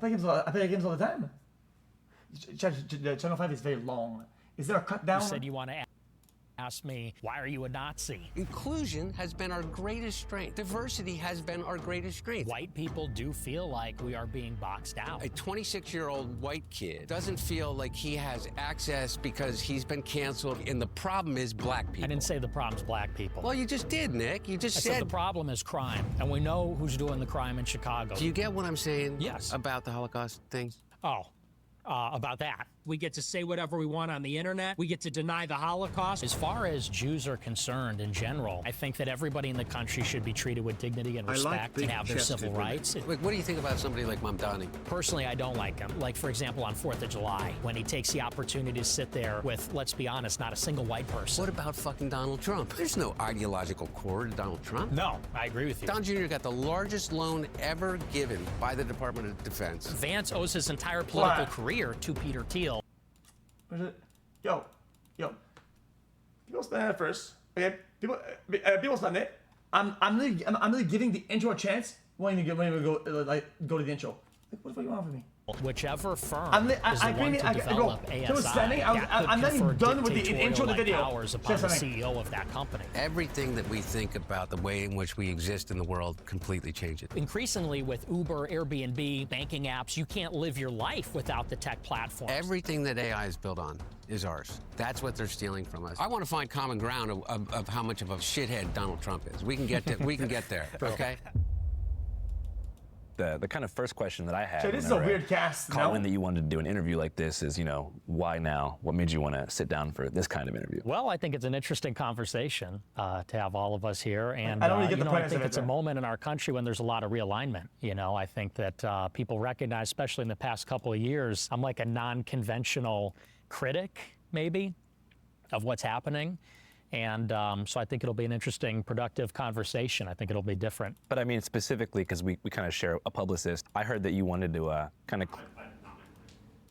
play games all the time. Channel 5 is very long. Is there a cut down? You said you want to ask me, why are you a Nazi? Inclusion has been our greatest strength. Diversity has been our greatest strength. White people do feel like we are being boxed out. A 26-year-old white kid doesn't feel like he has access because he's been canceled, and the problem is black people. I didn't say the problem's black people. Well, you just did, Nick. You just I said the problem is crime, and we know who's doing the crime in Chicago. Do you get what I'm saying? Yes. About the Holocaust things? Oh, about that. We get to say whatever we want on the internet. We get to deny the Holocaust. As far as Jews are concerned in general, I think that everybody in the country should be treated with dignity and respect and have their civil rights. Like, what do you think about somebody like Mamdani? Personally, I don't like him. Like, for example, on 4th of July, when he takes the opportunity to sit there with, let's be honest, not a single white person. What about fucking Donald Trump? There's no ideological core to Donald Trump. No, I agree with you. Don Jr. got the largest loan ever given by the Department of Defense. Vance owes his entire political career to Peter Thiel. Yo, people stand it first. Okay, people stand it. I'm really giving the intro a chance when you go to the intro. Like, what the fuck you want from me? Whichever firm is the one to develop ASI, I'm not even done with the intro of the video. Powers upon the CEO of that company. Everything that we think about the way in which we exist in the world completely changes. Increasingly with Uber, Airbnb, banking apps, you can't live your life without the tech platforms. Everything that AI is built on is ours. That's what they're stealing from us. I want to find common ground of how much of a shithead Donald Trump is. We can get there, okay? The kind of first question that I had. So this is a weird cast. Calling that you wanted to do an interview like this is, why now? What made you want to sit down for this kind of interview? Well, I think it's an interesting conversation to have all of us here, and I don't really get the point I think it's a moment in our country when there's a lot of realignment. I think that people recognize, especially in the past couple of years, I'm like a non-conventional critic, maybe, of what's happening. And so I think it'll be an interesting, productive conversation. I think it'll be different. But I mean, specifically, because we kind of share a publicist, I heard that you wanted to kind of...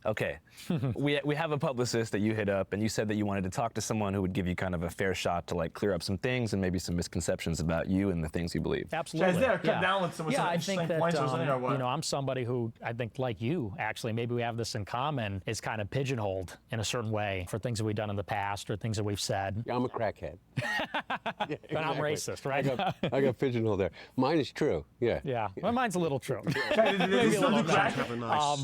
Okay, we have a publicist that you hit up, and you said that you wanted to talk to someone who would give you kind of a fair shot to clear up some things and maybe some misconceptions about you and the things you believe. Absolutely. Is there a cut down with some I think that points or something, or what? I'm somebody who I think, like you, actually, maybe we have this in common, is kind of pigeonholed in a certain way for things that we've done in the past or things that we've said. Yeah, I'm a crackhead. Yeah, exactly. But I'm racist, right? I got pigeonholed there. Mine is true. Yeah. Yeah. Well, mine's a little true. Maybe a little crack.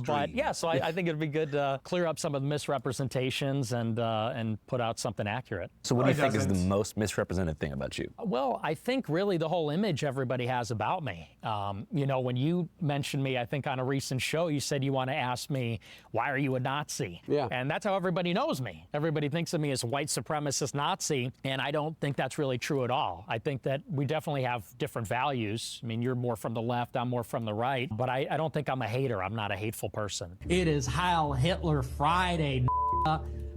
But yeah, so I think it'd be good to clear up some of the misrepresentations and put out something accurate. So what do you think is the most misrepresented thing about you? Well, I think really the whole image everybody has about me. When you mentioned me, I think on a recent show, you said you want to ask me, why are you a Nazi? Yeah. And that's how everybody knows me. Everybody thinks of me as a white supremacist Nazi, and I don't think that's really true at all. I think that we definitely have different values. I mean, you're more from the left, I'm more from the right, but I don't think I'm a hater. I'm not a hateful person. It is Heil Hitler Friday,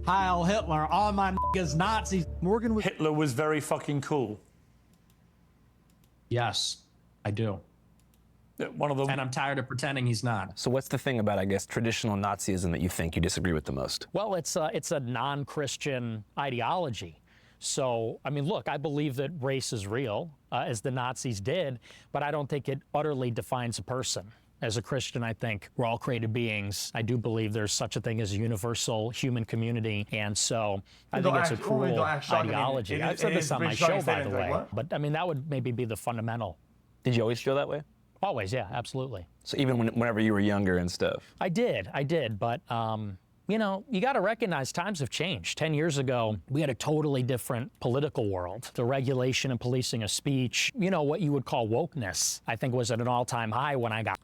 Heil Hitler, all my niggas Nazis. Morgan Hitler was very fucking cool. Yes, I do. One of them. And I'm tired of pretending he's not. So what's the thing about, I guess, traditional Nazism that you think you disagree with the most? Well, it's a non-Christian ideology. So, I mean, look, I believe that race is real, as the Nazis did, but I don't think it utterly defines a person. As a Christian, I think we're all created beings. I do believe there's such a thing as a universal human community, and so I think it's a cruel ideology. I've said this on my show, by the way, but I mean, that would maybe be the fundamental. Did you always feel that way? Always, yeah, absolutely. So even whenever you were younger and stuff? I did, but you got to recognize times have changed. 10 years ago, we had a totally different political world. The regulation and policing of speech, what you would call wokeness, I think was at an all-time high when I got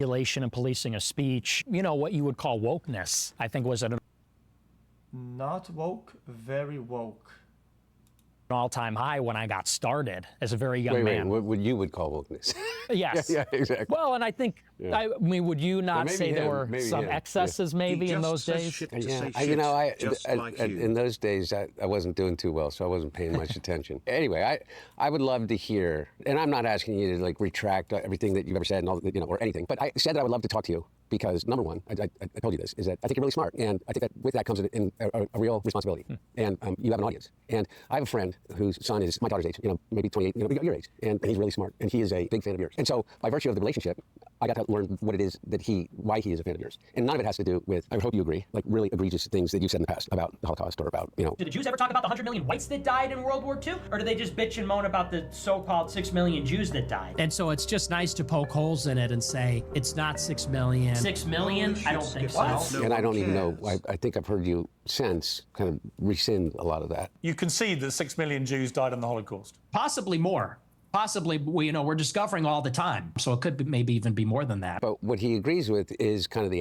regulation and policing of speech, what you would call wokeness, I think was at an not woke, very woke. all-time high when I got started as a very young man. What you would call wokeness? Yes. Yeah, exactly. Well, and I think, I mean, would you not say there were some excesses maybe in those days? In those days, I wasn't doing too well, so I wasn't paying much attention. Anyway, I would love to hear, and I'm not asking you to retract everything that you've ever said and all, or anything, but I said that I would love to talk to you because number one, I told you this, is that I think you're really smart, and I think that with that comes a real responsibility, and you have an audience. And I have a friend whose son is my daughter's age, maybe 28, your age, and he's really smart, and he is a big fan of yours. And so, by virtue of the relationship, I got to learn what it is that why he is a fan of yours. And none of it has to do with, I hope you agree, like really egregious things that you've said in the past about the Holocaust or about, Did the Jews ever talk about the 100 million whites that died in World War II? Or did they just bitch and moan about the so-called 6 million Jews that died? And so it's just nice to poke holes in it and say, it's not 6 million. 6 million? I don't think so. and I don't even know, I think I've heard you since kind of rescind a lot of that. You concede that 6 million Jews died in the Holocaust. Possibly more. Possibly, we're discovering all the time. So it could be, maybe even be more than that. But what he agrees with is kind of the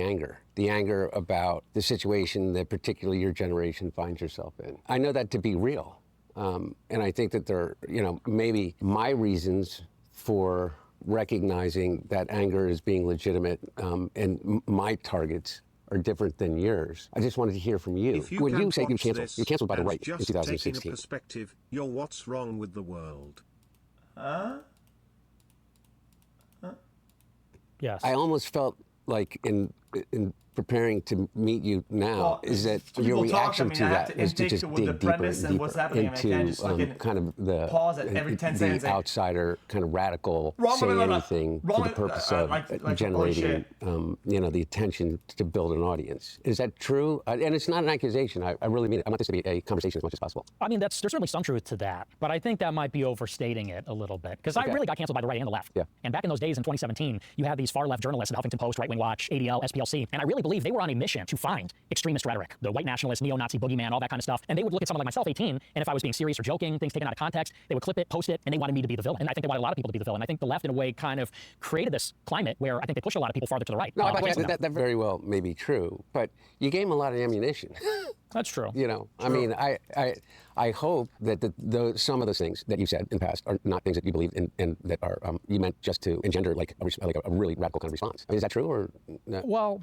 anger about the situation that particularly your generation finds yourself in. I know that to be real. And I think that there, maybe my reasons for recognizing that anger as being legitimate and my targets are different than yours. I just wanted to hear from you. When you say you're canceled by the right in 2016. Taking a perspective, you're what's wrong with the world. Yes. I almost felt like in preparing to meet you now is that your reaction to that is to just dig deeper and deeper into kind of the pause at every 10 seconds. Outsider kind of radical say anything for the purpose of generating the attention to build an audience. Is that true? And it's not an accusation. I really mean it. I want this to be a conversation as much as possible. I mean, there's certainly some truth to that, but I think that might be overstating it a little bit because I really got canceled by the right and the left. Yeah. And back in those days in 2017, you had these far left journalists at Huffington Post, Right Wing Watch, ADL, SPLC, and I really believe they were on a mission to find extremist rhetoric, the white nationalist, neo-Nazi boogeyman, all that kind of stuff. And they would look at someone like myself, 18, and if I was being serious or joking, things taken out of context, they would clip it, post it, and they wanted me to be the villain. And I think they wanted a lot of people to be the villain. I think the left, in a way, kind of created this climate where I think they pushed a lot of people farther to the right. No, that very well may be true, but you gave them a lot of ammunition. That's true. I mean, I hope that some of those things that you said in the past are not things that you believe in and that are you meant just to engender like a really radical kind of response. I mean, is that true or no? Well,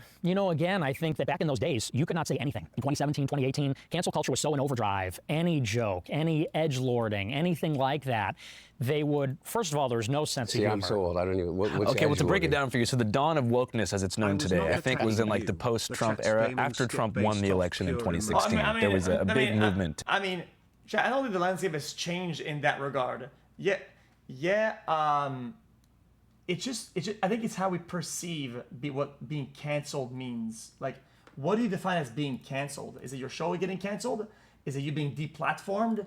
again, I think that back in those days, you could not say anything. In 2017, 2018, cancel culture was so in overdrive. Any joke, any edgelording, anything like that, they would, first of all, there's no sense of humor. I'm so old, I don't even, what's Okay, well, to break it down for you, so the dawn of wokeness as it's known today, I think was in like the post-Trump era, after Trump won the election in 2016. There was a big movement. I don't think the landscape has changed in that regard. I think it's how we perceive what being canceled means. Like, what do you define as being canceled? Is it your show getting canceled? Is it you being deplatformed?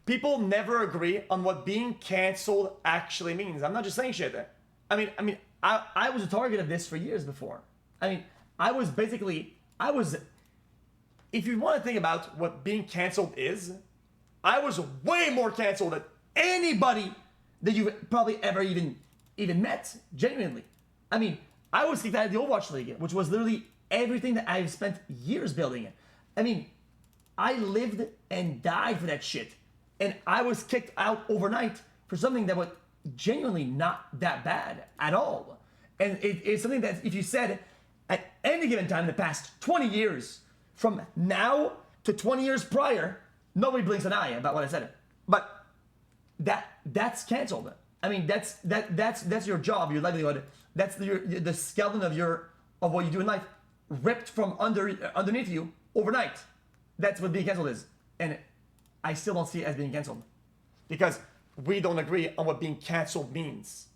People never agree on what being canceled actually means. I'm not just saying shit. I was a target of this for years before. If you want to think about what being canceled is, I was way more canceled than anybody that you've probably ever even met, genuinely. I was kicked out of the Overwatch League, which was literally everything that I've spent years building. I lived and died for that shit. And I was kicked out overnight for something that was genuinely not that bad at all. And it's something that if you said at any given time in the past 20 years, from now to 20 years prior, nobody blinks an eye about what I said. But that's canceled. That's your job, your livelihood. That's the skeleton of what you do in life, ripped from underneath you overnight. That's what being canceled is. And I still don't see it as being canceled because we don't agree on what being canceled means.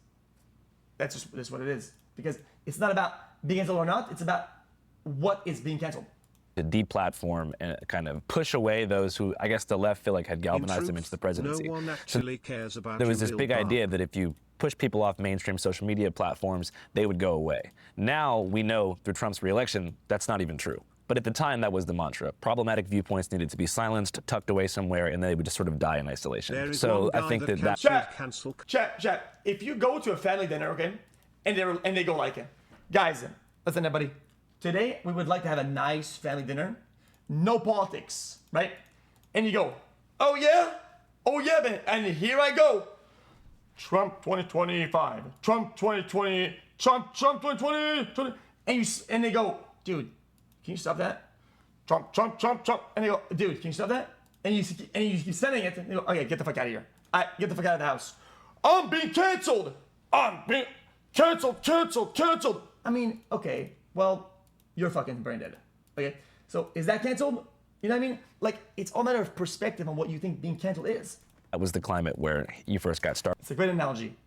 That's what it is. Because it's not about being canceled or not. It's about what is being canceled. To deplatform and kind of push away those who, I guess, the left feel like had galvanized them into the presidency. No one actually cares about there was this big idea that if you push people off mainstream social media platforms, they would go away. Now we know through Trump's reelection that's not even true. But at the time, that was the mantra. Problematic viewpoints needed to be silenced, tucked away somewhere, and they would just sort of die in isolation. So I think that Chat. If you go to a family dinner, okay, and they go like, guys, listen, everybody. Today we would like to have a nice family dinner, no politics, right? And you go, oh yeah, man, and here I go. Trump 2025, Trump 2020, Trump 2020, and they go, dude. Can you stop that? Trump. And they go, dude, can you stop that? And you keep sending it. And they go, okay, get the fuck out of here. Get the fuck out of the house. I'm being canceled. I'm being canceled. Okay, well, you're fucking brain dead. Okay, so is that canceled? You know what I mean? Like, it's all a matter of perspective on what you think being canceled is. That was the climate where you first got started. It's a great analogy.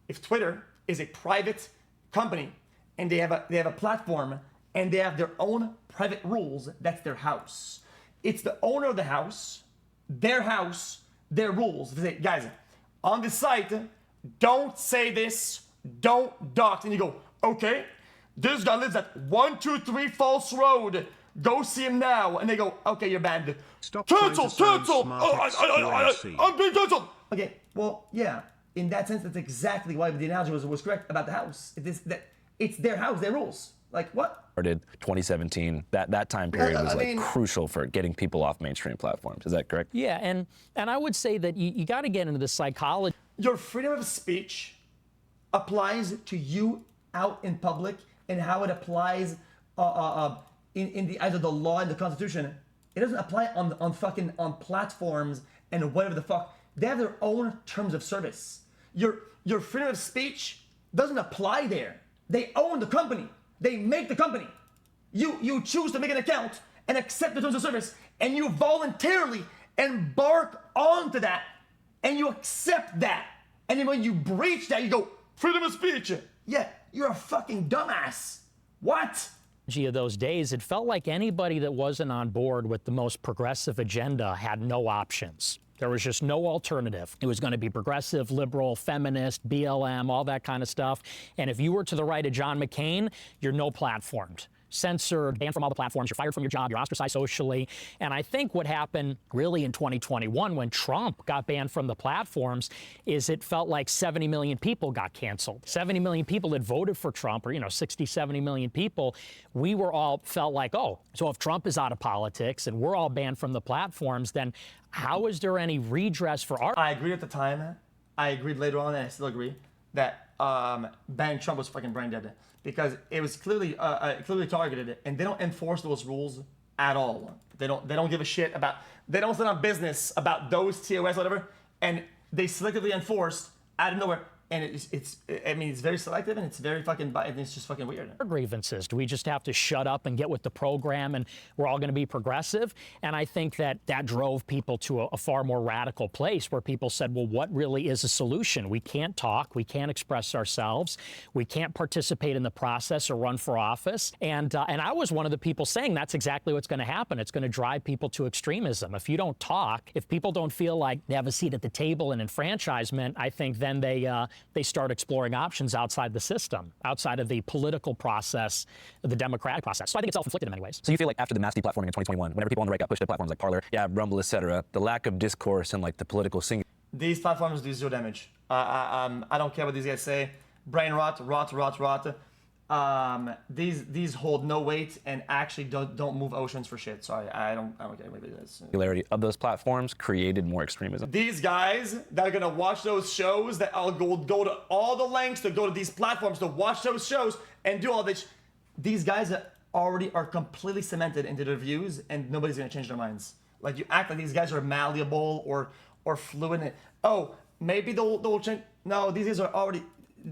If Twitter is a private company, and they have a platform, and they have their own private rules. That's their house. It's the owner of the house, their rules. They say, guys, on the site, don't say this, don't dox. And you go, okay, this guy lives at 123 False Road. Go see him now. And they go, okay, you're banned. Stop Cancel. XQc. I'm being canceled. Okay, well, yeah. In that sense, that's exactly why the analogy was correct about the house. It's their house, their rules. Like, what? Started 2017. That time period was crucial for getting people off mainstream platforms. Is that correct? Yeah, and I would say that you got to get into the psychology. Your freedom of speech applies to you out in public, and how it applies in the eyes of the law and the Constitution. It doesn't apply on platforms and whatever the fuck. They have their own terms of service. Your freedom of speech doesn't apply there. They own the company. They make the company. You choose to make an account and accept the terms of service, and you voluntarily embark onto that, and you accept that. And then when you breach that, you go, freedom of speech. Yeah, you're a fucking dumbass. What? Of those days, it felt like anybody that wasn't on board with the most progressive agenda had no options. There was just no alternative. It was going to be progressive, liberal, feminist, BLM, all that kind of stuff. And if you were to the right of John McCain, you're no platformed. Censored, banned from all the platforms, you're fired from your job, you're ostracized socially. And I think what happened really in 2021 when Trump got banned from the platforms is it felt like 70 million people got canceled. 70 million people that voted for Trump, or 60, 70 million people, we were all felt like, oh, so if Trump is out of politics and we're all banned from the platforms, then how is there any redress for our... I agreed at the time. I agreed later on, and I still agree, that banning Trump was fucking brain dead. Because it was clearly targeted, and they don't enforce those rules at all. They don't give a shit about. They don't stand on business about those TOS, whatever, and they selectively enforced out of nowhere. And it's very selective, and it's very fucking, and it's just fucking weird. Grievances. Do we just have to shut up and get with the program, and we're all going to be progressive? And I think that drove people to a far more radical place where people said, well, what really is a solution? We can't talk. We can't express ourselves. We can't participate in the process or run for office. And I was one of the people saying that's exactly what's going to happen. It's going to drive people to extremism. If you don't talk, if people don't feel like they have a seat at the table and enfranchisement, I think then they start exploring options outside the system, outside of the political process, the democratic process. So I think it's self-inflicted in many ways. So you feel like after the mass deplatforming in 2021, whenever people on the right got pushed to platforms like Parler, Rumble, etc., the lack of discourse and like the political singular. These platforms do zero damage. I don't care what these guys say. Brain rot. These hold no weight and actually don't move oceans for shit. Sorry, I don't care what it is. Popularity of those platforms created more extremism. These guys that are gonna watch those shows, that I'll go to all the lengths to go to these platforms to watch those shows and do all this. These guys already are completely cemented into their views, and nobody's gonna change their minds. Like, you act like these guys are malleable or fluid. Oh, maybe they'll change. No, these guys are already.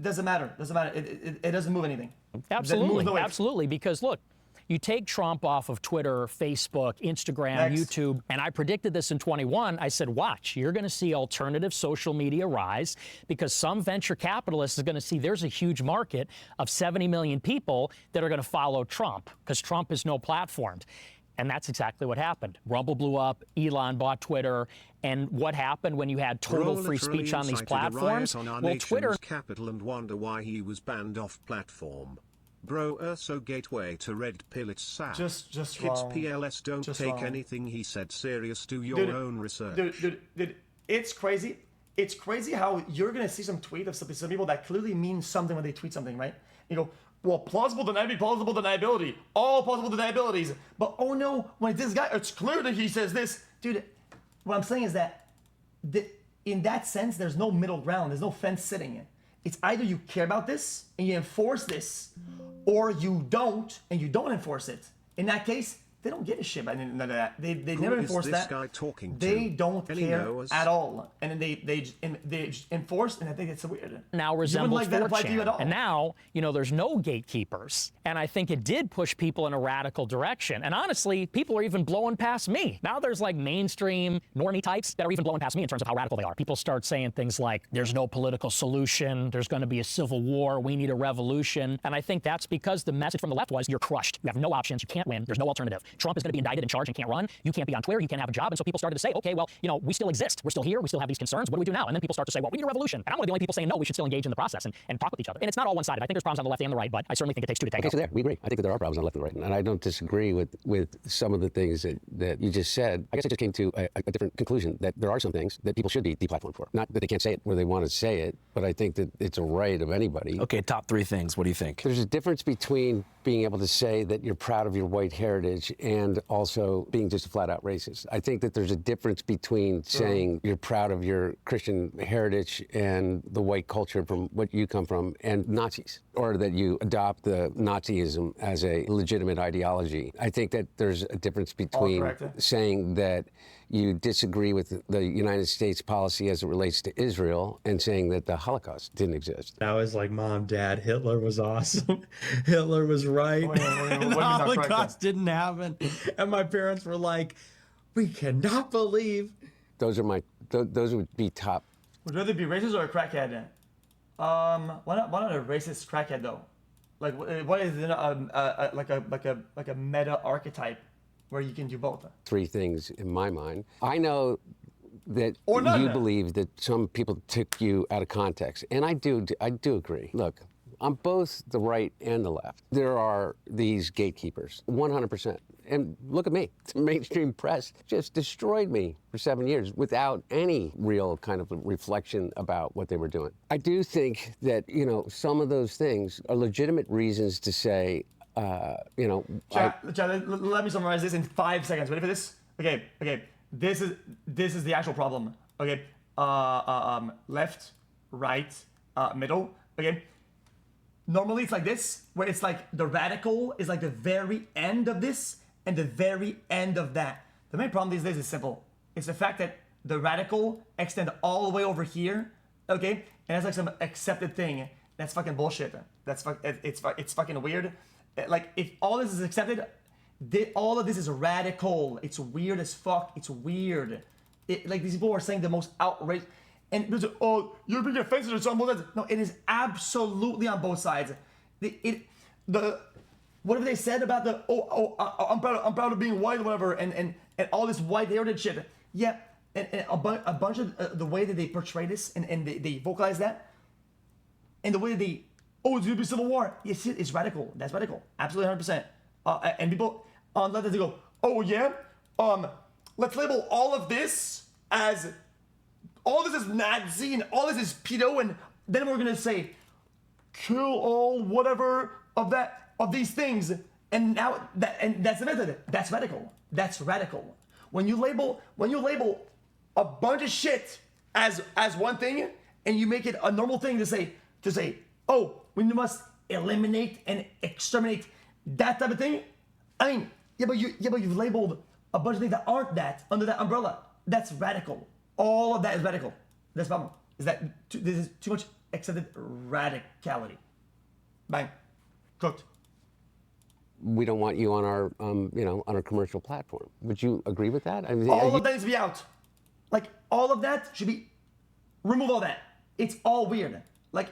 Doesn't matter. It doesn't move anything. Absolutely. Because look, you take Trump off of Twitter, Facebook, Instagram, YouTube, and I predicted this in 21. I said, watch, you're going to see alternative social media rise because some venture capitalist is going to see there's a huge market of 70 million people that are going to follow Trump because Trump is no platformed. And that's exactly what happened. Rumble blew up, Elon bought Twitter, and what happened when you had total free speech on these platforms? Well, Twitter capital and wonder why he was banned off platform. Bro, so gateway to red pill, it's sad. Just Kids wrong. PLS don't Just take wrong. anything he said serious. Do your own research. Dude, it's crazy. It's crazy how you're gonna see some tweet of some people that clearly mean something when they tweet something, right? You go, well, plausible deniability, all plausible deniabilities. But oh no, when this guy, it's clear that he says this. Dude, what I'm saying is that in that sense, there's no middle ground. There's no fence sitting. It's either you care about this and you enforce this, or you don't and you don't enforce it. In that case, they don't give a shit about none of that. They Who never is enforce this that. guy talking They to? don't Any care knows? at all, and then they just enforce, and I think it's weird. Now You resembles wouldn't like that applied to you at 4chan. all. And now, there's no gatekeepers. And I think it did push people in a radical direction. And honestly, people are even blowing past me. Now there's like mainstream normie types that are even blowing past me in terms of how radical they are. People start saying things like, there's no political solution, there's going to be a civil war, we need a revolution. And I think that's because the message from the left was, you're crushed. You have no options, you can't win, there's no alternative. Trump is going to be indicted and charged and can't run. You can't be on Twitter, you can't have a job. And so people started to say, okay, well, we still exist. We're still here. We still have these concerns. What do we do now? And then people start to say, well, we need a revolution. And I'm one of the only people saying, no, we should still engage in the process and talk with each other. And it's not all one-sided. I think there's problems on the left and the right, but I certainly think it takes two to tango. Okay, so there, we agree. I think that there are problems on the left and the right. And I don't disagree with some of the things that you just said. I guess I just came to a different conclusion, that there are some things that people should be deplatformed for. Not that they can't say it where they want to say it, but I think that it's a right of anybody. Okay, top 3 things. What do you think? There's a difference between being able to say that you're proud of your white heritage and also being just a flat-out racist. I think that there's a difference between saying you're proud of your Christian heritage and the white culture from what you come from and Nazis, or that you adopt the Nazism as a legitimate ideology. I think that there's a difference between saying that you disagree with the United States policy as it relates to Israel and saying that the Holocaust didn't exist. I was like, Mom, Dad, Hitler was awesome. Hitler was right. And the Holocaust didn't happen. And my parents were like, we cannot believe. Those would be top. Would you rather be racist or a crackhead? Why not a racist crackhead though? Like, what is like a meta archetype where you can do both? 3 things in my mind. I know that you believe that some people took you out of context, and I do agree. Look, on both the right and the left, there are these gatekeepers, 100%. And look at me, the mainstream press just destroyed me for 7 years without any real kind of reflection about what they were doing. I do think that, some of those things are legitimate reasons to say, Chad, let me summarize this in 5 seconds. Ready for this? Okay. This is the actual problem. Okay. Left, right, middle. Okay. Normally it's like this, where it's like the radical is like the very end of this and the very end of that. The main problem these days is simple. It's the fact that the radical extend all the way over here, okay? And that's like some accepted thing. That's fucking bullshit. It's fucking weird. Like, if all this is accepted, all of this is radical. It's weird as fuck. It's weird. Like, these people are saying the most outrageous. And people say, oh, you're being offensive to on both sides. No, it is absolutely on both sides. Whatever they said about I'm proud of being white or whatever, and all this white heritage shit. Yeah, and a bunch of the way that they portray this and they vocalize that, and the way that it's gonna be civil war. Yes, it's radical. That's radical. Absolutely 100%. And people on the left, they go, oh yeah, let's label all of this as. All this is Nazi and all this is pedo, and then we're gonna say, kill all whatever of these things, and that's the method. That's radical. That's radical. When you label a bunch of shit as one thing, and you make it a normal thing to say, oh, we must eliminate and exterminate that type of thing. I mean, but you've labeled a bunch of things that aren't that under that umbrella. That's radical. All of that is radical. That's the problem. Is that this is too much accepted radicality. Bang. Cooked. We don't want you on our, on our commercial platform. Would you agree with that? I mean, all of that needs to be out. Like, all of that should be. Remove all that. It's all weird. Like,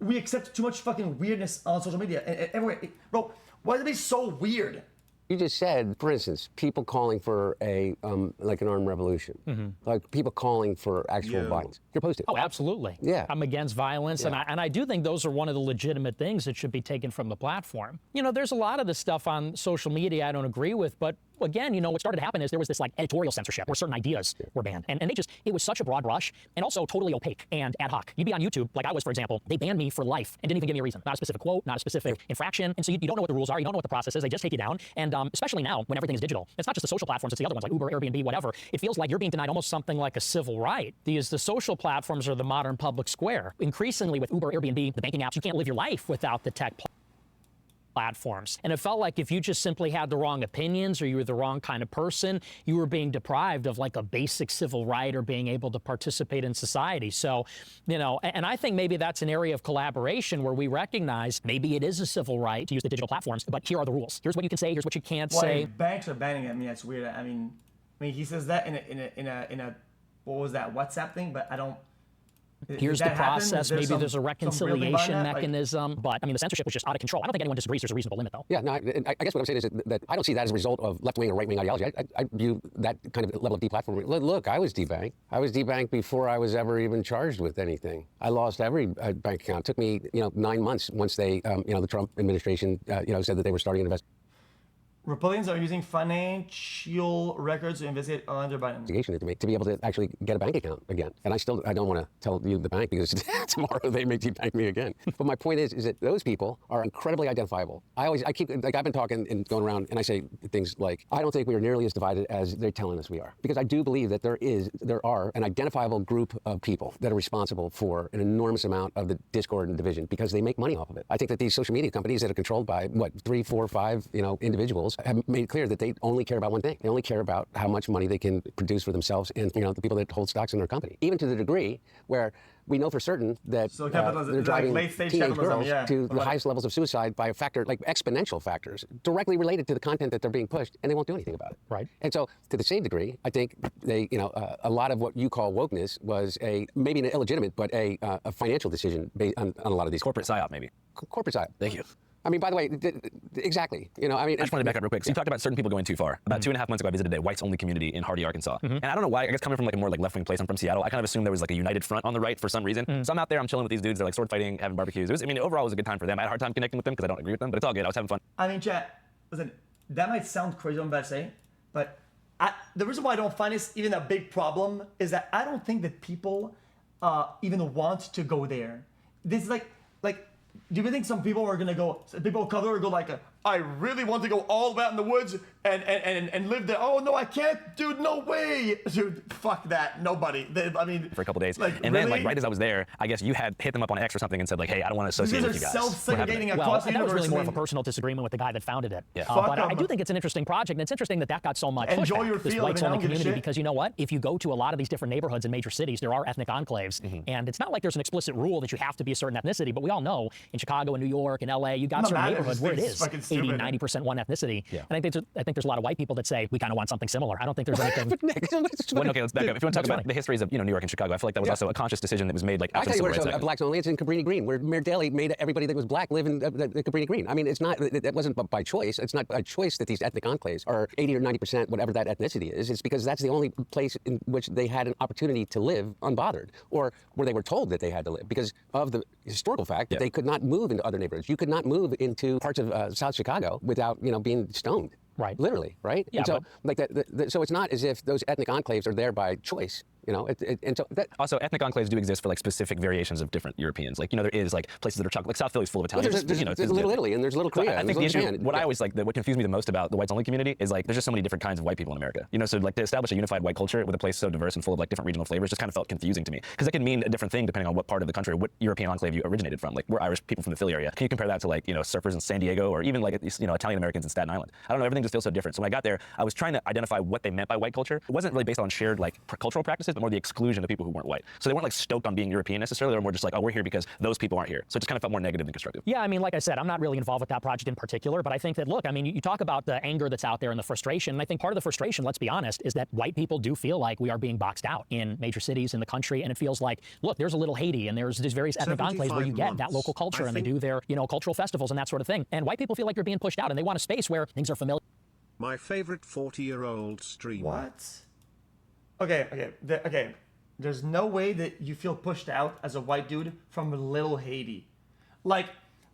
we accept too much fucking weirdness on social media and everywhere. Bro, why is it be so weird? You just said, for instance, people calling for like an armed revolution, like people calling for actual violence. You're opposed to it. Oh, absolutely. Yeah. I'm against violence, and I do think those are one of the legitimate things that should be taken from the platform. There's a lot of the stuff on social media I don't agree with, but again, what started to happen is there was this like editorial censorship where certain ideas were banned. And it was such a broad brush and also totally opaque and ad hoc. You'd be on YouTube, like I was, for example, they banned me for life and didn't even give me a reason. Not a specific quote, not a specific infraction. And so you don't know what the rules are, you don't know what the process is, they just take you down. And especially now when everything is digital, it's not just the social platforms, it's the other ones like Uber, Airbnb, whatever. It feels like you're being denied almost something like a civil right. The social platforms are the modern public square. Increasingly with Uber, Airbnb, the banking apps, you can't live your life without the tech platforms. And it felt like if you just simply had the wrong opinions or you were the wrong kind of person, you were being deprived of like a basic civil right or being able to participate in society. So, you know, and I think maybe that's an area of collaboration where we recognize maybe it is a civil right to use the digital platforms, but here are the rules. Here's what you can say, here's what you can't say. Banks are banning it. I mean, that's weird. I mean, he says that in a what was that WhatsApp thing? But I don't. Here's the process. Maybe there's a really reconciliation mechanism. But I mean, the censorship was just out of control. I don't think anyone disagrees there's a reasonable limit, though. Yeah, no, I guess what I'm saying is that I don't see that as a result of left-wing or right-wing ideology. I view that kind of level of deplatforming. Look, I was debanked. I was debanked before I was ever even charged with anything. I lost every bank account. It took me, 9 months once they, the Trump administration, said that they were starting an investigation. Republicans are using financial records to investigate under Biden. To be able to actually get a bank account again. And I don't want to tell you the bank because tomorrow they may debank me again. But my point is that those people are incredibly identifiable. I've been talking and going around and I say things like, I don't think we are nearly as divided as they're telling us we are. Because I do believe that there are an identifiable group of people that are responsible for an enormous amount of the discord and division because they make money off of it. I think that these social media companies that are controlled by 3, 4, 5, individuals have made it clear that they only care about one thing. They only care about how much money they can produce for themselves and the people that hold stocks in their company. Even to the degree where we know for certain that they're driving teenage girls to the highest levels of suicide by a factor, like exponential factors, directly related to the content that they're being pushed, and they won't do anything about it. Right. And so, to the same degree, I think they, a lot of what you call wokeness was maybe an illegitimate, but a financial decision based on a lot of these corporate psyop, maybe. Corporate psyop. Thank you. I mean, by the way, exactly. I just wanted to back up real quick. So you talked about certain people going too far. About 2.5 months ago, I visited a whites-only community in Hardy, Arkansas. And I don't know why. I guess coming from a more left-wing place, I'm from Seattle. I kind of assumed there was a united front on the right for some reason. So I'm out there, I'm chilling with these dudes. They're sword fighting, having barbecues. Overall, it was a good time for them. I had a hard time connecting with them because I don't agree with them, but it's all good. I was having fun. I mean, chat. Listen, that might sound crazy what I'm about to say, but the reason why I don't find this even a big problem is that I don't think that people even want to go there. This is like. Do you think some people are gonna go? People of color go I really want to go all the way out in the woods and live there. Oh no, I can't, dude. No way, dude. Fuck that. Nobody. For a couple days, and then right as I was there, I guess you had hit them up on X or something and said hey, I don't want to associate with you guys. Self-segregating across the universe. That was really more of a personal disagreement with the guy that founded it. Yeah. But I do think it's an interesting project, and it's interesting that got so much pushback. This whites-only community, because you know what? If you go to a lot of these different neighborhoods in major cities, there are ethnic enclaves, and it's not like there's an explicit rule that you have to be a certain ethnicity. But we all know in Chicago and New York and LA, you got certain neighborhoods where it is 80-90% one ethnicity. Yeah. And I think there's a lot of white people that say we kind of want something similar. I don't think there's anything. Okay, let's back up. If you want to talk about the histories of New York and Chicago, I feel like that was also a conscious decision that was made after the Civil Rights Act. Blacks only. It's in Cabrini Green, where Mayor Daley made everybody that was black live in Cabrini Green. I mean, it's not. It wasn't by choice. It's not a choice that these ethnic enclaves are 80 or 90%, whatever that ethnicity is. It's because that's the only place in which they had an opportunity to live unbothered, or where they were told that they had to live because of the historical fact that they could not move into other neighborhoods. You could not move into parts of South Chicago without being stoned. Right. Literally, right? Yeah. And so, so it's not as if those ethnic enclaves are there by choice. And so that also ethnic enclaves do exist for specific variations of different Europeans. There is places that are chocolate. South Philly's full of Italians. There's Little Italy and there's Little Korea. I think the issue, what I always what confused me the most about the whites-only community is there's just so many different kinds of white people in America. So to establish a unified white culture with a place so diverse and full of different regional flavors just kind of felt confusing to me because it can mean a different thing depending on what part of the country, what European enclave you originated from. We're Irish people from the Philly area. Can you compare that to surfers in San Diego or even Italian Americans in Staten Island? I don't know. Everything just feels so different. So when I got there, I was trying to identify what they meant by white culture. It wasn't really based on shared cultural practices, but more the exclusion of people who weren't white. So they weren't stoked on being European necessarily. They were more just oh, we're here because those people aren't here. So it just kind of felt more negative than constructive. Yeah, I mean, like I said, I'm not really involved with that project in particular, but I think that, look, I mean, you talk about the anger that's out there and the frustration, and I think part of the frustration, let's be honest, is that white people do feel like we are being boxed out in major cities in the country, and it feels like, look, there's a little Haiti, and there's various ethnic enclaves where you get that local culture, and they do their, cultural festivals and that sort of thing. And white people feel like you're being pushed out, and they want a space where things are familiar. My favorite 40-year-old streamer. What? Okay. There's no way that you feel pushed out as a white dude from Little Haiti.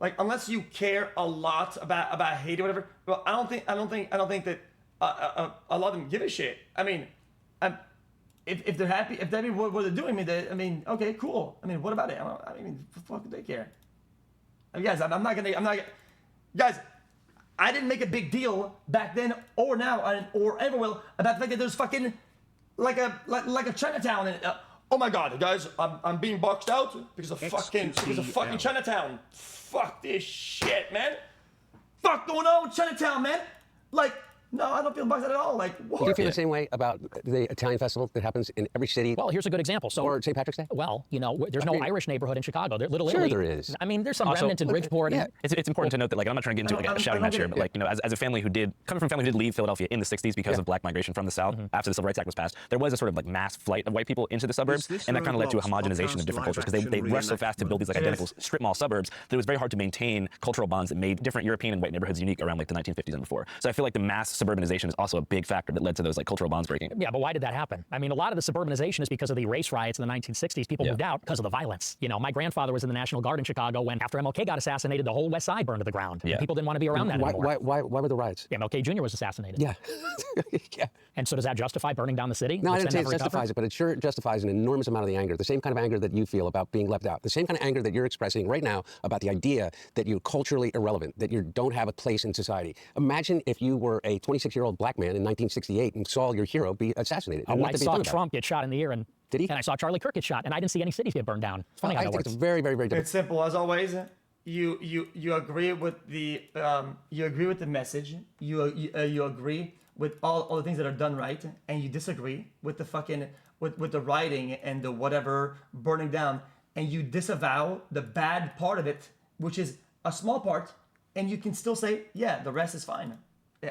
Unless you care a lot about Haiti or whatever. Well, I don't think that a lot of them give a shit. I mean, if they're happy, if they're what they're doing, okay, cool. I mean, what about it? I mean, fuck, they care. I mean, guys, guys. I didn't make a big deal back then or now or ever will about the fact that there's fucking like a Chinatown and oh my god, guys, I'm being boxed out because of fucking Chinatown. Fuck this shit, man. fuck going on with Chinatown, man? Like, no, I don't feel boxed out at all. Like, what? Do you feel the same way about the Italian festival that happens in every city? Well, here's a good example. So, or St. Patrick's Day? Well, you know, there's no Irish neighborhood in Chicago. Little Sure Italy. there is. I mean, there's some Also, remnants in Bridgeport. yeah. It's important to note that, like, I'm not trying to get into like a shouting match here, but, like, you know, as a family coming from a family who did leave Philadelphia in the 60s because of black migration from the South after the Civil Rights Act was passed, there was a sort of like mass flight of white people into the suburbs, and that kind of led to a homogenization of different cultures because they rushed so fast to build these like identical strip mall suburbs that it was very hard to maintain cultural bonds that made different European and white neighborhoods unique around like the 1950s and before. So I feel like the mass suburbanization is also a big factor that led to those like cultural bonds breaking. Yeah, but why did that happen? I mean, a lot of the suburbanization is because of the race riots in the 1960s. People moved out because of the violence. You know, my grandfather was in the National Guard in Chicago when, after MLK got assassinated, the whole West Side burned to the ground. Yeah. People didn't want to be around that anymore. Why were the riots? MLK Jr. was assassinated. Yeah. Yeah. And so does that justify burning down the city? No, I which didn't then say it never recovered? justifies it, but it sure justifies an enormous amount of the anger, the same kind of anger that you feel about being left out, the same kind of anger that you're expressing right now about the idea that you're culturally irrelevant, that you don't have a place in society. Imagine if you were a 26-year-old black man in 1968 and saw your hero be assassinated. I saw Trump get shot in the ear, and did he? And I saw Charlie Kirk get shot, and I didn't see any cities get burned down. It's funny how I that think works. it's very, very, very different. It's simple as always. You agree with the message. You agree with all the things that are done right, and you disagree with the fucking with the rioting and the whatever burning down, and you disavow the bad part of it, which is a small part, and you can still say, yeah, the rest is fine.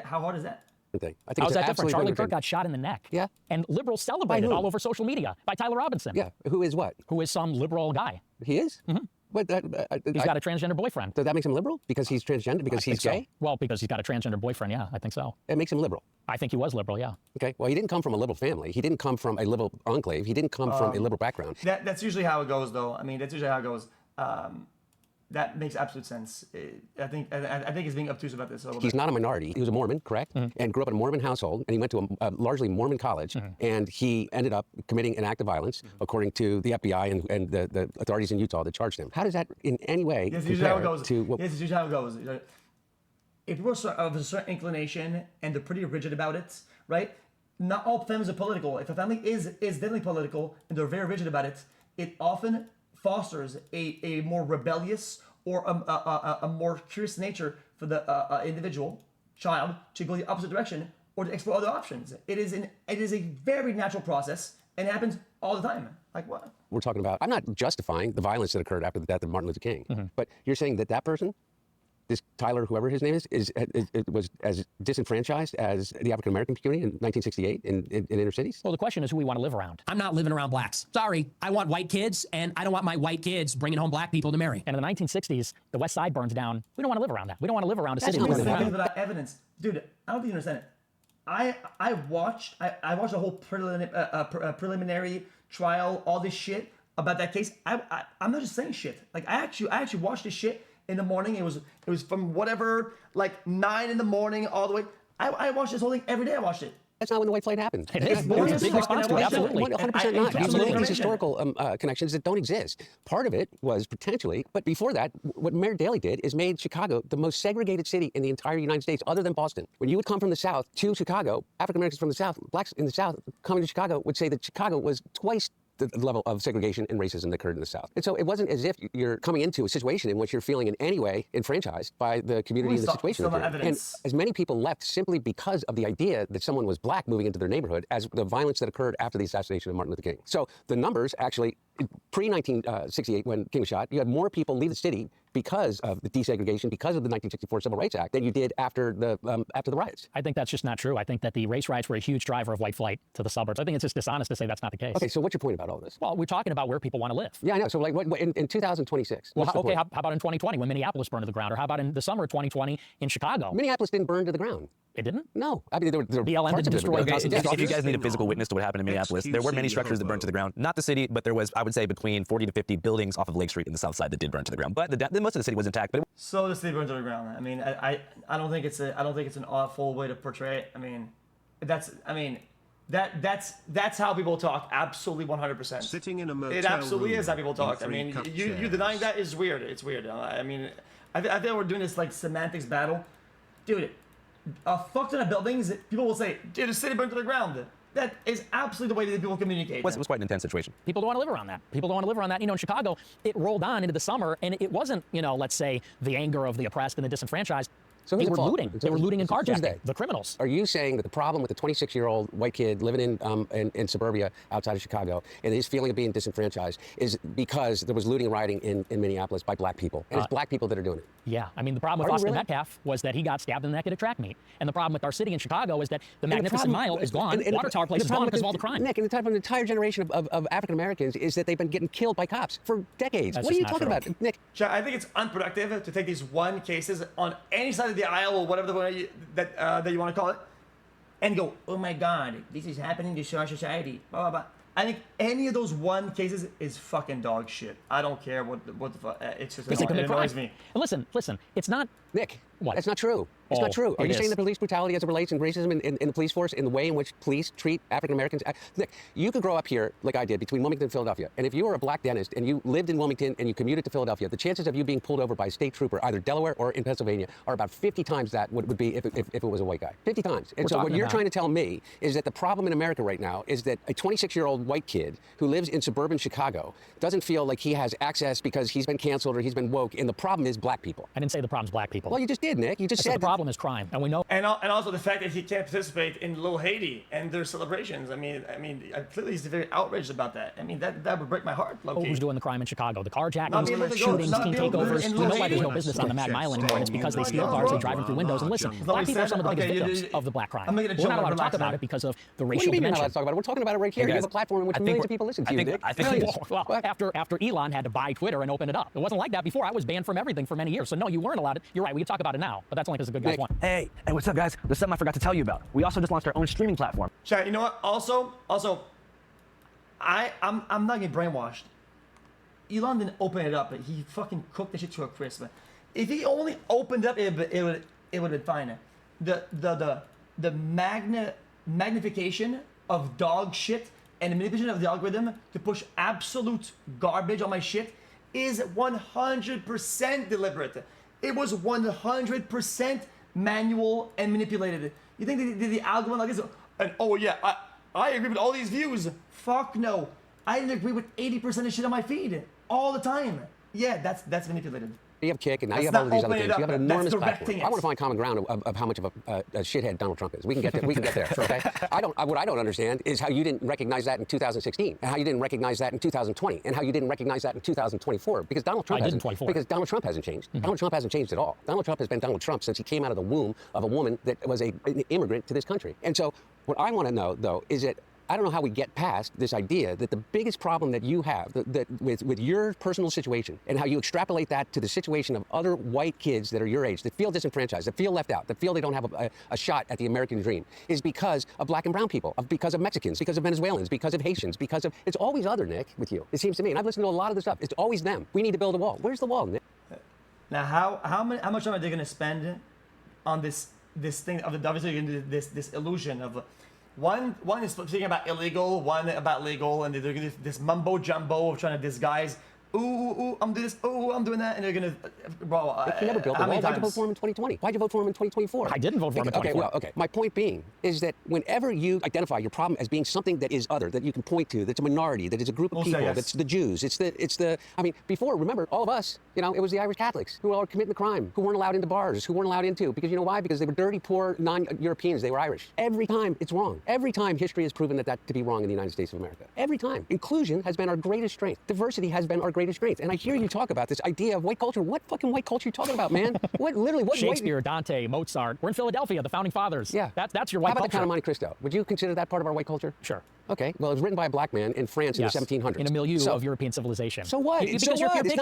How hard is that? Thing. I think How is that different? absolutely Charlie different Kirk thing. got shot in the neck. Yeah. And liberals celebrated all over social media by Tyler Robinson. Yeah. Who is what? Who is some liberal guy. He is? Mm-hmm. But He's got a transgender boyfriend. Does that makes him liberal? Because he's transgender? Because he's gay? So. Well, because he's got a transgender boyfriend, yeah, I think so. It makes him liberal. I think he was liberal, yeah. Okay. Well, he didn't come from a liberal family. He didn't come from a liberal enclave. He didn't come from a liberal background. That's usually how it goes, though. I mean, that's usually how it goes. That makes absolute sense. I think he's being obtuse about this a little bit. He's not a minority. He was a Mormon, correct? And grew up in a Mormon household, and he went to a largely Mormon college, and he ended up committing an act of violence, according to the FBI and the authorities in Utah that charged him. How does that in any way compare to what... Yes, it's usually how it goes. If people are of a certain inclination and they're pretty rigid about it, right? Not all families are political. If a family is definitely political and they're very rigid about it, it often fosters a more rebellious or a more curious nature for the individual child to go the opposite direction or to explore other options. It is a very natural process, and it happens all the time. Like what? We're talking about, I'm not justifying the violence that occurred after the death of Martin Luther King, but you're saying that person, this Tyler, whoever his name is was as disenfranchised as the African American community in 1968 in inner cities? Well, the question is who we want to live around. I'm not living around blacks. Sorry, I want white kids, and I don't want my white kids bringing home black people to marry. And in the 1960s, the West Side burns down. We don't want to live around that. We don't want to live around a city That's that burns down. without evidence, dude. I don't think you understand it. I watched the whole preliminary trial, all this shit about that case. I'm not just saying shit. Like I actually watched this shit in the morning. It was from whatever, like 9 in the morning all the way. I watched this whole thing every day. I watched it. That's not when the white flight happened. It is. There was a big response to it, absolutely. 100% not. These are these historical connections that don't exist. Part of it was potentially, but before that, what Mayor Daley did is made Chicago the most segregated city in the entire United States, other than Boston. When you would come from the South to Chicago, African Americans from the South, blacks in the South coming to Chicago would say that Chicago was twice the level of segregation and racism that occurred in the South. And so it wasn't as if you're coming into a situation in which you're feeling in any way enfranchised by the community and the situation. And as many people left simply because of the idea that someone was black moving into their neighborhood as the violence that occurred after the assassination of Martin Luther King. So the numbers actually, pre-1968 when King was shot, you had more people leave the city because of the desegregation, because of the 1964 Civil Rights Act, than you did after the riots. I think that's just not true. I think that the race riots were a huge driver of white flight to the suburbs. I think it's just dishonest to say that's not the case. Okay, so what's your point about all this? Well, we're talking about where people want to live. Yeah, I know. So like what in 2026? Well, okay, how about in 2020 when Minneapolis burned to the ground? Or how about in the summer of 2020 in Chicago? Minneapolis didn't burn to the ground. It didn't? No. I mean, there were BLM parts didn't of it. destroy Okay, if you guys need a physical witness to what happened in Minneapolis, there were many structures that burned to the ground. Not the city, but there was, I would say, between 40 to 50 buildings off of Lake Street in the south side that did burn to the ground. But most of the city was intact. But So the city burned to the ground. I mean, I don't think it's an awful way to portray it. I mean, that's how people talk. Absolutely 100%. Sitting in a motel It absolutely room is how people talk. I in mean, 3 cup you chairs. denying that is weird. It's weird. I mean, I think we're doing this like semantics battle, dude. A fuck ton of buildings. People will say, dude, the city burned to the ground. That is absolutely the way that people communicate. it was quite an intense situation. People don't want to live around that. People don't want to live around that. You know, in Chicago, it rolled on into the summer, and it wasn't, let's say, the anger of the oppressed and the disenfranchised. So they who's were at fault? looting. They were looting and Who's they? carjacking. The criminals. Are you saying that the problem with the 26-year-old white kid living in suburbia outside of Chicago and his feeling of being disenfranchised is because there was looting and rioting in Minneapolis by black people, and it's black people that are doing it? Yeah, I mean, the problem with Are you Austin really? Metcalf was that he got stabbed in the neck at a track meet. And the problem with our city in Chicago is that the Magnificent Mile is gone. Water Tower Place is gone because of all the crime. Nick, and the problem with an entire generation of African Americans is that they've been getting killed by cops for decades. That's What are you just talking not true. about, Nick? Chad, I think it's unproductive to take these one cases on any side of the aisle or whatever the way that you want to call it, and go, oh my God, this is happening to our society. Blah blah blah. I think any of those one cases is fucking dog shit. I don't care what the fuck. It's just it annoys me. And listen, it's not. Nick, What? that's not true. It's not true. Are it you saying is. that police brutality as it relates in racism in the police force, in the way in which police treat African Americans? Nick, you could grow up here like I did between Wilmington and Philadelphia, and if you were a black dentist and you lived in Wilmington and you commuted to Philadelphia, the chances of you being pulled over by a state trooper, either Delaware or in Pennsylvania, are about 50 times that would be if it was a white guy. 50 times. And so what you're trying to tell me is that the problem in America right now is that a 26-year-old white kid who lives in suburban Chicago doesn't feel like he has access because he's been canceled or he's been woke, and the problem is black people. I didn't say the problem's blak people. Well, you just did, Nick. You just I said said the problem is crime, and we know. And also the fact that he can't participate in Little Haiti and their celebrations. I mean, clearly he's very outraged about that. I mean, that would break my heart. Who's doing the crime in Chicago? The Not carjackings, being able to go- shootings, not team being able to takeovers. in We know Little why there's no Haiti. business on the Mag Mile anymore. And it's because they steal cars, they drive them through windows. And listen, black people are some of the biggest victims of the black crime. I'm making a We're joke, not allowed to relax, talk about man. it because of the What do racial you mean you're not dimension. allowed to talk about it? We're talking about it right here. You have a platform in which millions of people listen to you, Nick. I think Well, after Elon had to buy Twitter and open it up. It wasn't like that before. I was banned from everything for many years. So no, you weren't allowed to. You're right. We can talk about it now, but that's only because the good guys Nick. won. Hey, what's up, guys? There's something I forgot to tell you about. We also just launched our own streaming platform. Chad, you know what? Also, I'm not getting brainwashed. Elon didn't open it up, but he fucking cooked the shit to a crisp. If he only opened up, it would have been fine. The magnification of dog shit and the manipulation of the algorithm to push absolute garbage on my shit is 100% deliberate. It was 100% manual and manipulated. You think the algorithm like this? And oh yeah, I agree with all these views. Fuck no. I didn't agree with 80% of shit on my feed all the time. Yeah, that's manipulated. You have Kick, and now That's you have all not these other opening things. it up. You have an That's enormous directing platform. it. I want to find common ground of how much of a shithead Donald Trump is. We can get there. We can get there. Okay. What I don't understand is how you didn't recognize that in 2016, and how you didn't recognize that in 2020, and how you didn't recognize that in 2024. Because Donald Trump hasn't. Because Donald Trump hasn't changed. Donald Trump hasn't changed at all. Donald Trump has been Donald Trump since he came out of the womb of a woman that was an immigrant to this country. And so, what I want to know though is that I don't know how we get past this idea that the biggest problem that you have that with your personal situation and how you extrapolate that to the situation of other white kids that are your age, that feel disenfranchised, that feel left out, that feel they don't have a shot at the American dream, is because of black and brown people, because of Mexicans, because of Venezuelans, because of Haitians, because of, it's always other, Nick, with you. It seems to me, and I've listened to a lot of this stuff, it's always them. We need to build a wall. Where's the wall, Nick? Now, how much time are they going to spend on this thing of the obviously this illusion of one is speaking about illegal, one about legal, and they're going to do this mumbo jumbo of trying to disguise. Ooh, I'm doing this. Ooh, I'm doing that, and they're gonna. Bro, you never built the wall. Why'd you vote for him in 2020? Why'd you vote for him in 2024? I didn't vote for him in 2024. Okay. My point being is that whenever you identify your problem as being something that is other, that you can point to, that's a minority, that is a group of people, that's the Jews, it's the. I mean, before, remember, all of us, it was the Irish Catholics who were committing the crime, who weren't allowed into bars, who weren't allowed into, because you know why? Because they were dirty, poor, non-Europeans. They were Irish. Every time it's wrong. Every time history has proven that to be wrong in the United States of America. Every time. Inclusion has been our greatest strength. Diversity has been our greatest strength. And I hear you talk about this idea of white culture. What fucking white culture are you talking about, man? What Shakespeare, Dante, Mozart. We're in Philadelphia, the founding fathers. Yeah. That's your white culture. How about culture. the Count of Monte Cristo? Would you consider that part of our white culture? Sure. Okay. Well, it was written by a black man in France in the 1700s. In a milieu of European civilization. So what? Because you're picking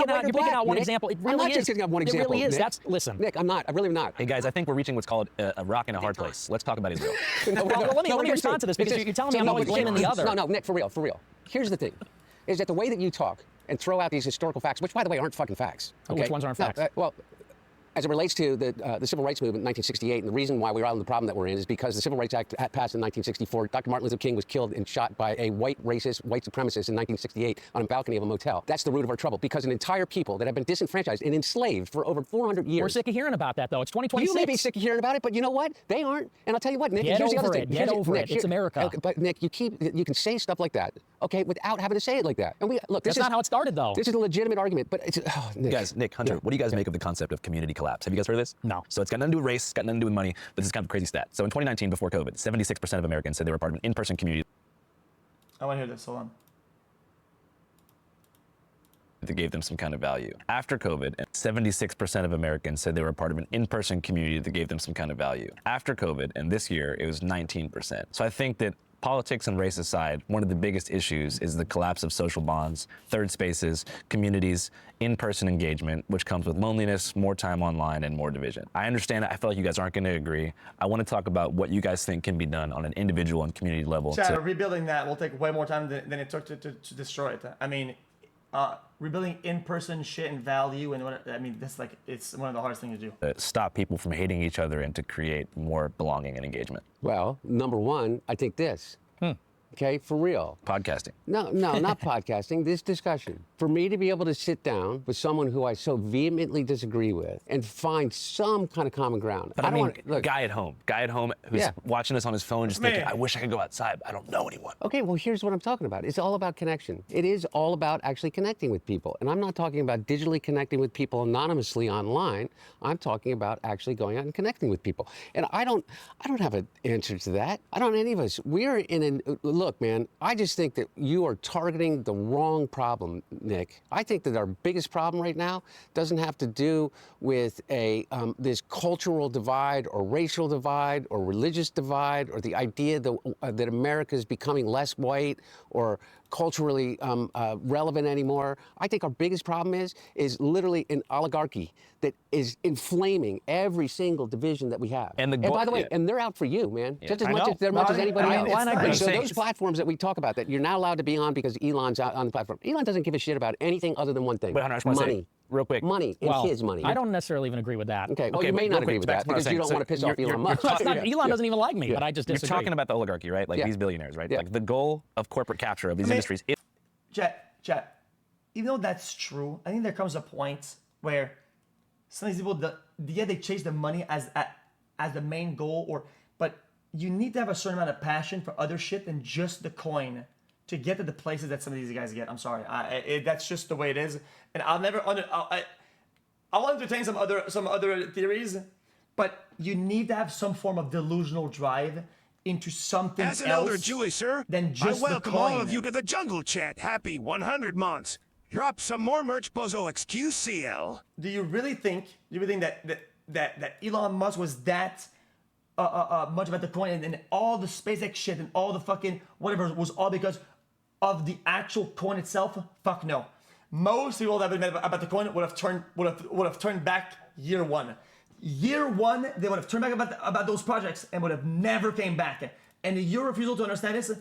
out one example. It really is. I'm not just picking out one example. It really is. Nick. Listen. Nick, I'm not. I really am not. Hey, guys, I think we're reaching what's called a rock and a hard place. Let's talk about Israel. Let me respond to this, because you're telling me I'm always blaming the other. No, Nick, for real. Here's the thing, is that the way that you talk and throw out these historical facts, which, by the way, aren't fucking facts. Okay? Which ones aren't facts? Well, as it relates to the Civil Rights Movement in 1968, and the reason why we're out in the problem that we're in is because the Civil Rights Act passed in 1964. Dr. Martin Luther King was killed and shot by a white racist, white supremacist in 1968 on a balcony of a motel. That's the root of our trouble, because an entire people that have been disenfranchised and enslaved for over 400 years. We're sick of hearing about that, though. It's 2026. You may be sick of hearing about it, but you know what? They aren't. And I'll tell you what, Nick, here's the other thing. Get over it. It's America. Okay, but Nick, you can say stuff like that, okay, without having to say it like that. And look, that's not how it started, though. This is a legitimate argument, but it's Nick, Hunter, what do you guys make of the concept of community college? collapse. Have you guys heard of this? No. So it's got nothing to do with race, got nothing to do with money, but this is kind of a crazy stat. So in 2019, before COVID, 76% of Americans said they were part of an in-person community I want to hear this. Hold on. that gave them some kind of value. After COVID, 76% of Americans said they were a part of an in-person community that gave them some kind of value. After COVID, and this year, it was 19%. So I think that politics and race aside, one of the biggest issues is the collapse of social bonds, third spaces, communities, in-person engagement, which comes with loneliness, more time online, and more division. I understand. I feel like you guys aren't going to agree. I want to talk about what you guys think can be done on an individual and community level. Chad, rebuilding that will take way more time than it took to destroy it. I mean, rebuilding in-person shit and value and what, I mean, that's like, it's one of the hardest things to do. Stop people from hating each other and to create more belonging and engagement. Well, number one, I think this. Okay, for real. Podcasting. No, not podcasting, this discussion. For me to be able to sit down with someone who I so vehemently disagree with and find some kind of common ground. But I mean, guy at home who's watching this on his phone just thinking, I wish I could go outside, but I don't know anyone. Okay, well, here's what I'm talking about. It's all about connection. It is all about actually connecting with people. And I'm not talking about digitally connecting with people anonymously online. I'm talking about actually going out and connecting with people. And I don't have an answer to that. I don't, any of us. We're in look, man, I just think that you are targeting the wrong problem, Nick. I think that our biggest problem right now doesn't have to do with this cultural divide or racial divide or religious divide or the idea that America is becoming less white or culturally relevant anymore. I think our biggest problem is literally an oligarchy that is inflaming every single division that we have. And by the way, and they're out for you, man, just as much as anybody else. So those platforms that we talk about that you're not allowed to be on because Elon's out on the platform. Elon doesn't give a shit about anything other than one thing: Wait, Hunter, I just want to say, real quick. Money, and his money. I don't necessarily even agree with that. Okay, well, you may not agree with that because you don't want to piss off Elon Musk. Elon doesn't even like me, but I just disagree. You're talking about the oligarchy, right? Like these billionaires, right? Like the goal of corporate capture of these industries. Chat, even though that's true, I think there comes a point where some of these people, they chase the money as the main goal, but you need to have a certain amount of passion for other shit than just the coin to get to the places that some of these guys get. I'm sorry, that's just the way it is, and I'll entertain some other theories, but you need to have some form of delusional drive into something else. As an elder Jewish, sir, than just I welcome the coin. all of you to the Jungle Chat. Happy 100 months. Drop some more merch, bozo xQcl. Do you really think that Elon Musk was that much about the coin and all the SpaceX shit and all the fucking whatever was all because of the actual coin itself? Fuck no. Most people that have been about the coin would have turned back year one. Year one, they would have turned back about those projects and would have never came back. And your refusal to understand this,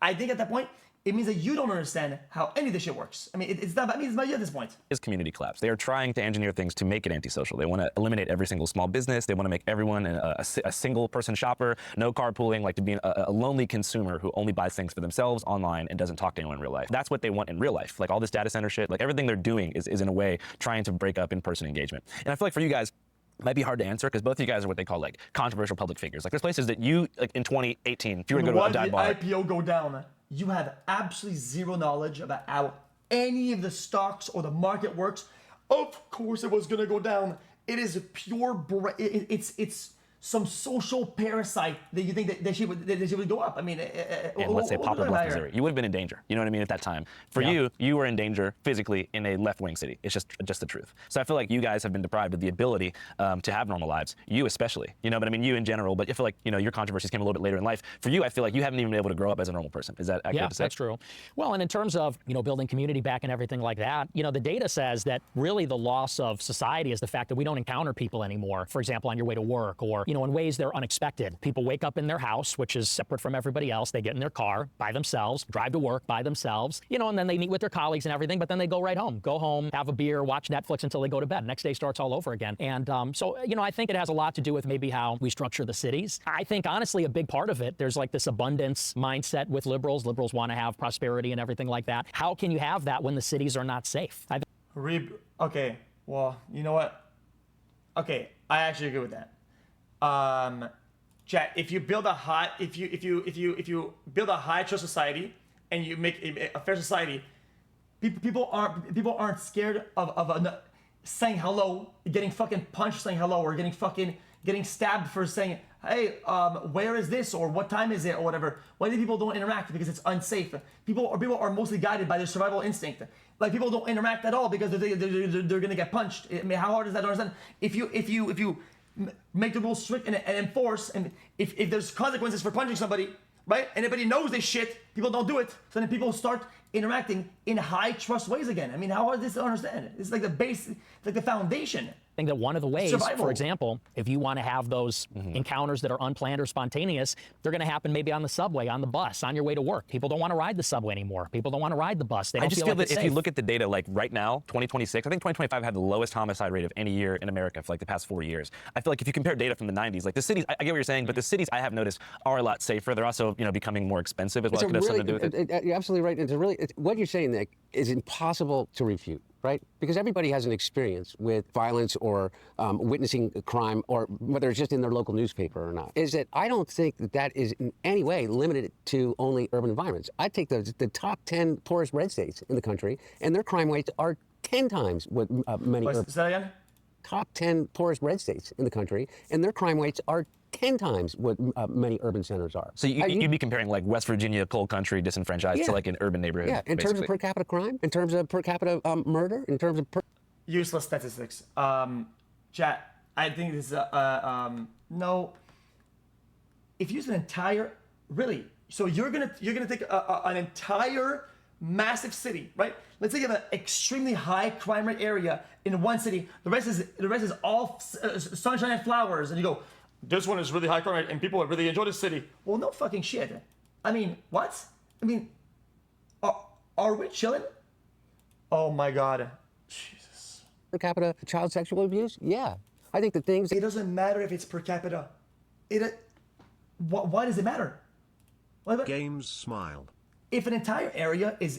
I think at that point, it means that you don't understand how any of this shit works. I mean, it's not about me, it's about you at this point. Is community collapse. They are trying to engineer things to make it antisocial. They want to eliminate every single small business. They want to make everyone a single person shopper, no carpooling, like to be a lonely consumer who only buys things for themselves online and doesn't talk to anyone in real life. That's what they want in real life. Like all this data center shit, like everything they're doing is in a way trying to break up in-person engagement. And I feel like for you guys, it might be hard to answer because both of you guys are what they call like controversial public figures. Like there's places that you, like in 2018, if you were to go to a dive bar. Why did the IPO go down? You have absolutely zero knowledge about how any of the stocks or the market works. Of course it was gonna go down. It is a pure, it's some social parasite that you think that they should go up. I mean, and let's say Poplar Bluff, Missouri, you would have been in danger. You know what I mean? At that time, for you were in danger physically in a left-wing city. It's just the truth. So I feel like you guys have been deprived of the ability to have normal lives. You especially, you know, but I mean you in general. But I feel like your controversies came a little bit later in life. For you, I feel like you haven't even been able to grow up as a normal person. Is that accurate to say? Yeah, that's true. Well, and in terms of building community back and everything like that, the data says that really the loss of society is the fact that we don't encounter people anymore. For example, on your way to work or in ways they're unexpected. People wake up in their house, which is separate from everybody else. They get in their car by themselves, drive to work by themselves, and then they meet with their colleagues and everything, but then they go right home, have a beer, watch Netflix until they go to bed. Next day starts all over again. And so, I think it has a lot to do with maybe how we structure the cities. I think, honestly, a big part of it, there's like this abundance mindset with liberals. Liberals want to have prosperity and everything like that. How can you have that when the cities are not safe? Okay, well, you know what? Okay, I actually agree with that. Chat, if you build a high trust society and you make a fair society, people aren't scared of saying hello, getting fucking punched saying hello, or getting stabbed for saying, hey, where is this, or what time is it, or whatever. Why do people don't interact? Because it's unsafe. People are mostly guided by their survival instinct. Like, people don't interact at all because they're gonna get punched. I mean, how hard is that to understand? If you make the rules strict and enforce, and if there's consequences for punching somebody, right? And everybody knows this shit, people don't do it. So then people start interacting in high trust ways again. I mean, how hard is this to understand? It's like the base, it's like the foundation. I think that one of the ways, Survival. for example, if you want to have those encounters that are unplanned or spontaneous, they're going to happen maybe on the subway, on the bus, on your way to work. People don't want to ride the subway anymore. People don't want to ride the bus. They don't I just feel like that it's if you safe. look at the data, like right now, 2026, I think 2025 had the lowest homicide rate of any year in America for like the past 4 years. I feel like if you compare data from the 90s, like the cities, I get what you're saying, but the cities I have noticed are a lot safer. They're also, becoming more expensive as well. It could have something to do with it. You're absolutely right. What you're saying, Nick, is impossible to refute, right? Because everybody has an experience with violence or witnessing a crime, or whether it's just in their local newspaper or not. Is that I don't think that is in any way limited to only urban environments. I take the top 10 poorest red states in the country, and their crime rates are 10 times what many urban. Say that again? Top 10 poorest red states in the country, and their crime rates are 10 times what many urban centers are. So you'd be comparing like West Virginia, coal country, disenfranchised to like an urban neighborhood. Yeah, in terms of per capita crime, in terms of per capita murder, in terms of Useless statistics. Chat, I think this is no. If you use an entire, really, so you're gonna take an entire massive city, right? Let's say you have an extremely high crime rate area in one city. The rest is all sunshine and flowers, and you go, this one is really high crime rate, and people really enjoy this city. Well, no fucking shit. I mean, what? I mean, are we chilling? Oh my God. Jesus. Per capita child sexual abuse? Yeah. I think the things. It doesn't matter if it's per capita. Why does it matter? Games smile. If an entire area is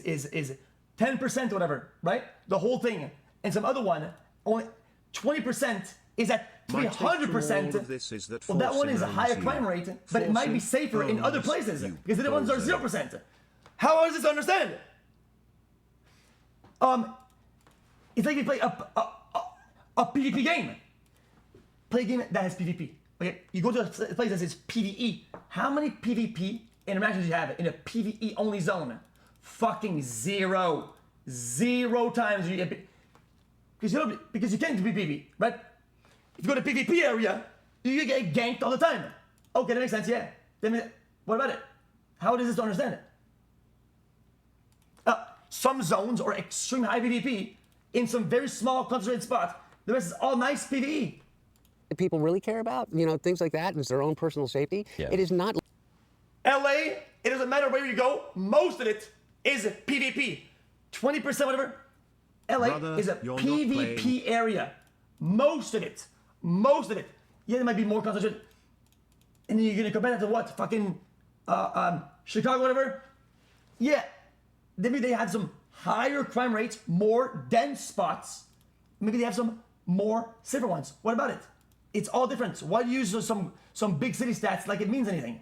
10% or whatever, right? The whole thing, and some other one, only 20% is at 300%. Well, that one is a higher crime rate, but it might be safer in other places because the other ones are 0%. How hard is this to understand? It's like you play a PvP game. Play a game that has PvP. Okay, you go to a place that says PvE. How many PvP interactions do you have in a PvE only zone? Fucking zero. 0 times you get because you can't do PvP, right? If you go to PvP area, you get ganked all the time. Okay, that makes sense, yeah. Then what about it? How does this to understand it? Some zones are extreme high PvP in some very small concentrated spots. The rest is all nice PvE. People really care about, things like that, and it's their own personal safety. Yeah. It is not. LA, it doesn't matter where you go, most of it is PvP. 20%, whatever. LA is a PvP area. Most of it. Yeah, there might be more concentrated. And then you're gonna compare that to what? Fucking Chicago, whatever? Yeah. Maybe they have some higher crime rates, more dense spots. Maybe they have some more safer ones. What about it? It's all different. Why do you use some big city stats like it means anything?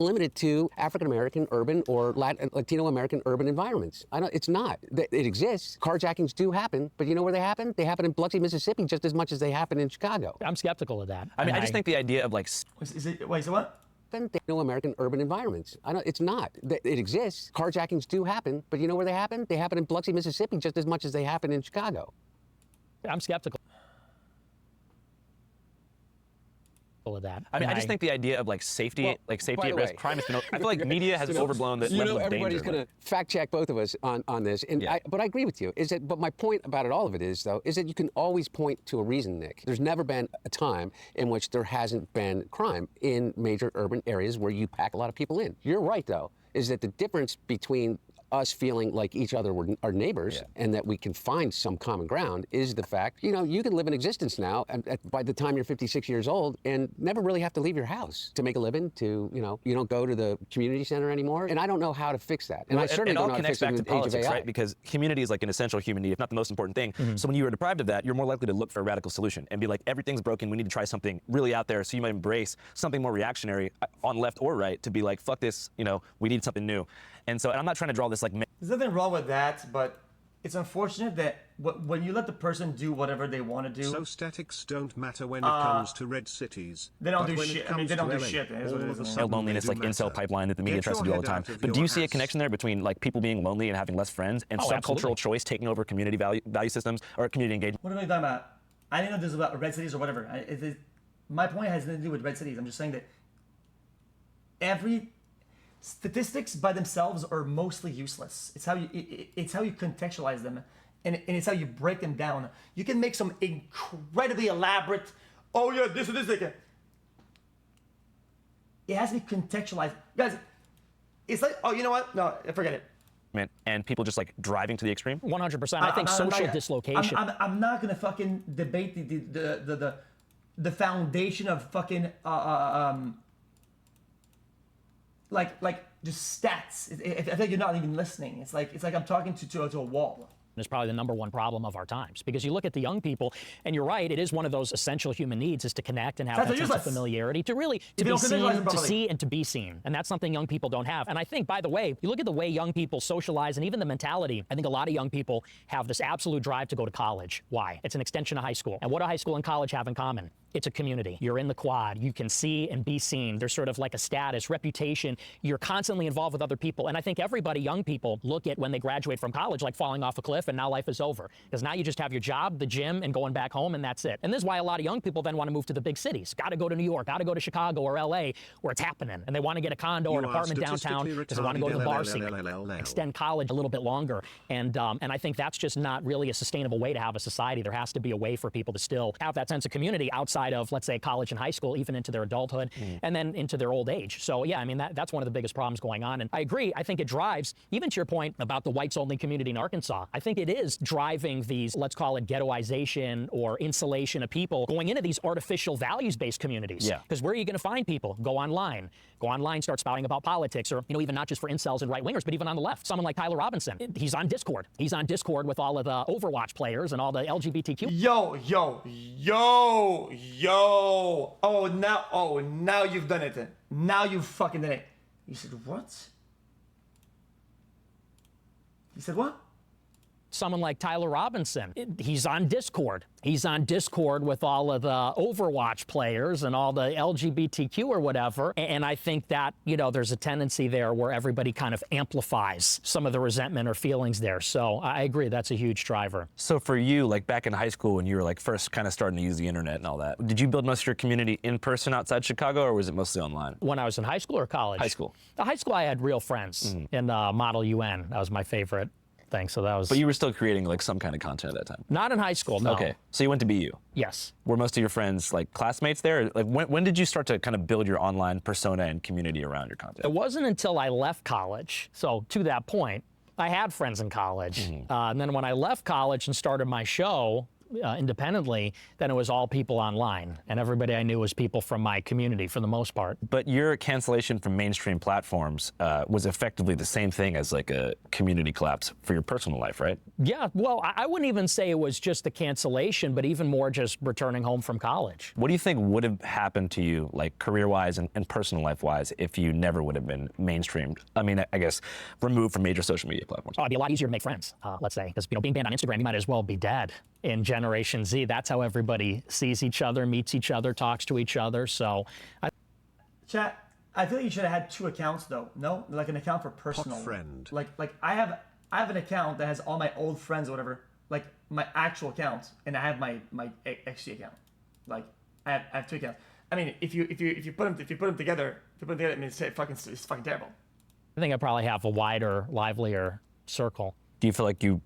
Limited to African American urban or Latino American urban environments. It's not. It exists. Carjackings do happen, but you know where they happen? They happen in Biloxi, Mississippi, just as much as they happen in Chicago. I'm skeptical of that. I mean, I just think the idea of like. Wait, so what? No American urban environments. It's not. It exists. Carjackings do happen, but you know where they happen? They happen in Biloxi, Mississippi, just as much as they happen in Chicago. I'm skeptical of that. I mean, I just think the idea of like safety at risk, crime has been. I feel like media has overblown the level of danger. Everybody's going to fact check both of us on this, and but I agree with you. But my point about all of it is that you can always point to a reason, Nick. There's never been a time in which there hasn't been crime in major urban areas where you pack a lot of people in. You're right, though, is that the difference between us feeling like each other were our neighbors and that we can find some common ground is the fact, you can live in existence now by the time you're 56 years old and never really have to leave your house to make a living, you don't go to the community center anymore. And I don't know how to fix that. And I certainly don't know how to fix it in the age of AI. Right? Because community is like an essential human need, if not the most important thing. Mm-hmm. So when you are deprived of that, you're more likely to look for a radical solution and be like, everything's broken, we need to try something really out there. So you might embrace something more reactionary on left or right to be like, fuck this, we need something new. And so, and I'm not trying to draw this like. There's nothing wrong with that, but it's unfortunate that when you let the person do whatever they want to do. So statics don't matter when it comes to red cities. They don't but do when shit. it I mean, comes they don't to do LA, shit. That's what it all is, of a man. sudden Loneliness, they like do incel matter. pipeline that the media Get tries to your do all the head time. out of But your do you see a ass. connection there between like people being lonely and having less friends and Oh, subcultural absolutely. choice taking over community value systems or community engagement? What are we talking about? I didn't know this was about red cities or whatever. My point has nothing to do with red cities. I'm just saying that statistics by themselves are mostly useless. It's how you contextualize them, and it's how you break them down. You can make some incredibly elaborate, oh yeah, this or this. It has to be contextualized, guys. It's like, oh, you know what? No, forget it. And people just like driving to the extreme? 100%. I think social dislocation. I'm not gonna fucking debate the foundation of fucking like just stats. I feel like you're not even listening. It's like I'm talking to a wall. Is probably the number one problem of our times, because you look at the young people, and you're right, it is one of those essential human needs, is to connect and have that sense of familiarity, to really to be seen, to see and to be seen, and that's something young people don't have. And I think, by the way, you look at the way young people socialize and even the mentality. I think a lot of young people have this absolute drive to go to college. Why? It's an extension of high school. And what do high school and college have in common? It's a community. You're in the quad. You can see and be seen. There's sort of like a status, reputation. You're constantly involved with other people. And I think everybody, young people, look at when they graduate from college like falling off a cliff and now life is over. Because now you just have your job, the gym, and going back home, and that's it. And this is why a lot of young people then want to move to the big cities. Got to go to New York, got to go to Chicago or LA where it's happening. And they want to get a condo or an apartment downtown because they want to go to the bar scene, extend college a little bit longer. And I think that's just not really a sustainable way to have a society. There has to be a way for people to still have that sense of community outside of, let's say, college and high school, even into their adulthood, and then into their old age. So yeah, I mean, that's one of the biggest problems going on. And I agree. I think it drives, even to your point about the whites-only community in Arkansas, I think it is driving these, let's call it ghettoization or insulation of people going into these artificial values-based communities. Yeah. Because where are you going to find people? Go online, start spouting about politics, or, even not just for incels and right-wingers, but even on the left. Someone like Tyler Robinson, he's on Discord. He's on Discord with all of the Overwatch players and all the LGBTQ. Yo. Now you've done it. Now you've fucking done it. You said what? You said what? Someone like Tyler Robinson, he's on Discord. He's on Discord with all of the Overwatch players and all the LGBTQ or whatever. And I think that, there's a tendency there where everybody kind of amplifies some of the resentment or feelings there. So I agree, that's a huge driver. So for you, like back in high school when you were like first kind of starting to use the internet and all that, did you build most of your community in person outside Chicago, or was it mostly online? When I was in high school or college? High school. The high school, I had real friends in Model UN. That was my favorite thing. So that was. But you were still creating like some kind of content at that time? Not in high school, no. Okay, so you went to BU? Yes. Were most of your friends like classmates there? Like when did you start to kind of build your online persona and community around your content? It wasn't until I left college. So to that point, I had friends in college. And then when I left college and started my show independently, then it was all people online. And everybody I knew was people from my community for the most part. But your cancellation from mainstream platforms was effectively the same thing as like a community collapse for your personal life, right? Yeah, well, I wouldn't even say it was just the cancellation, but even more just returning home from college. What do you think would have happened to you, like career-wise and personal life-wise, if you never would have been mainstreamed? I mean, I guess removed from major social media platforms. Oh, it'd be a lot easier to make friends, let's say, because being banned on Instagram, you might as well be dead. In Generation Z, that's how everybody sees each other, meets each other, talks to each other. So, chat. I feel like you should have had two accounts though. No, like an account for personal. Hot friend. Like I have an account that has all my old friends or whatever, like my actual account, and I have my xQc account. Like I have two accounts. I mean, if you put them together, I mean, it's fucking terrible. I think I probably have a wider, livelier circle. Do you feel like you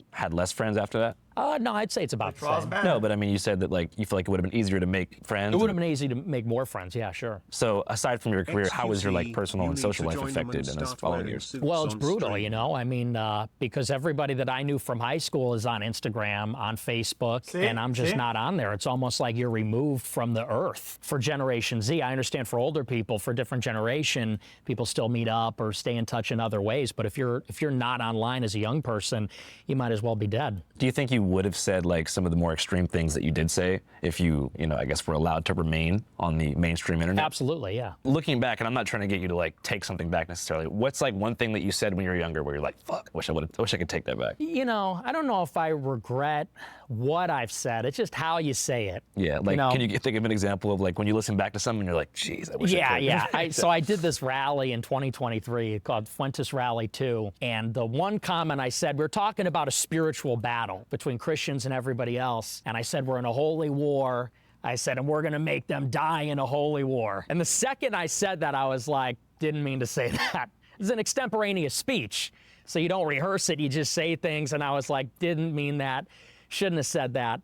had less friends after that? No, I'd say it's about the same. No, but I mean, you said that you feel like it would have been easier to make friends. It would have been easy to make more friends, yeah, sure. So aside from your career, how was your personal and social life affected in those following years? Well, it's brutal, I mean, because everybody that I knew from high school is on Instagram, on Facebook, and I'm just not on there. It's almost like you're removed from the earth. For Generation Z, I understand for older people, for different generation, people still meet up or stay in touch in other ways. But if you're not online as a young person, you might as well be dead. Do you think you would have said like some of the more extreme things that you did say if you know, I guess were allowed to remain on the mainstream internet? Absolutely, yeah. Looking back, and I'm not trying to get you to like take something back necessarily, what's like one thing that you said when you were younger where you're like, fuck, I wish I could take that back? You know, I don't know if I regret what I've said. It's just how you say it. Yeah, like, you know? Can you think of an example of like when you listen back to something and you're like, geez, I wish I could. Yeah. So I did this rally in 2023 called Fuentes Rally 2, and the one comment I said, we're talking about a spiritual battle between Christians and everybody else, and I said we're in a holy war. I said, and we're gonna make them die in a holy war. And the second I said that, I was like, didn't mean to say that. It's an extemporaneous speech, so you don't rehearse it, you just say things, and I was like, didn't mean that, shouldn't have said that.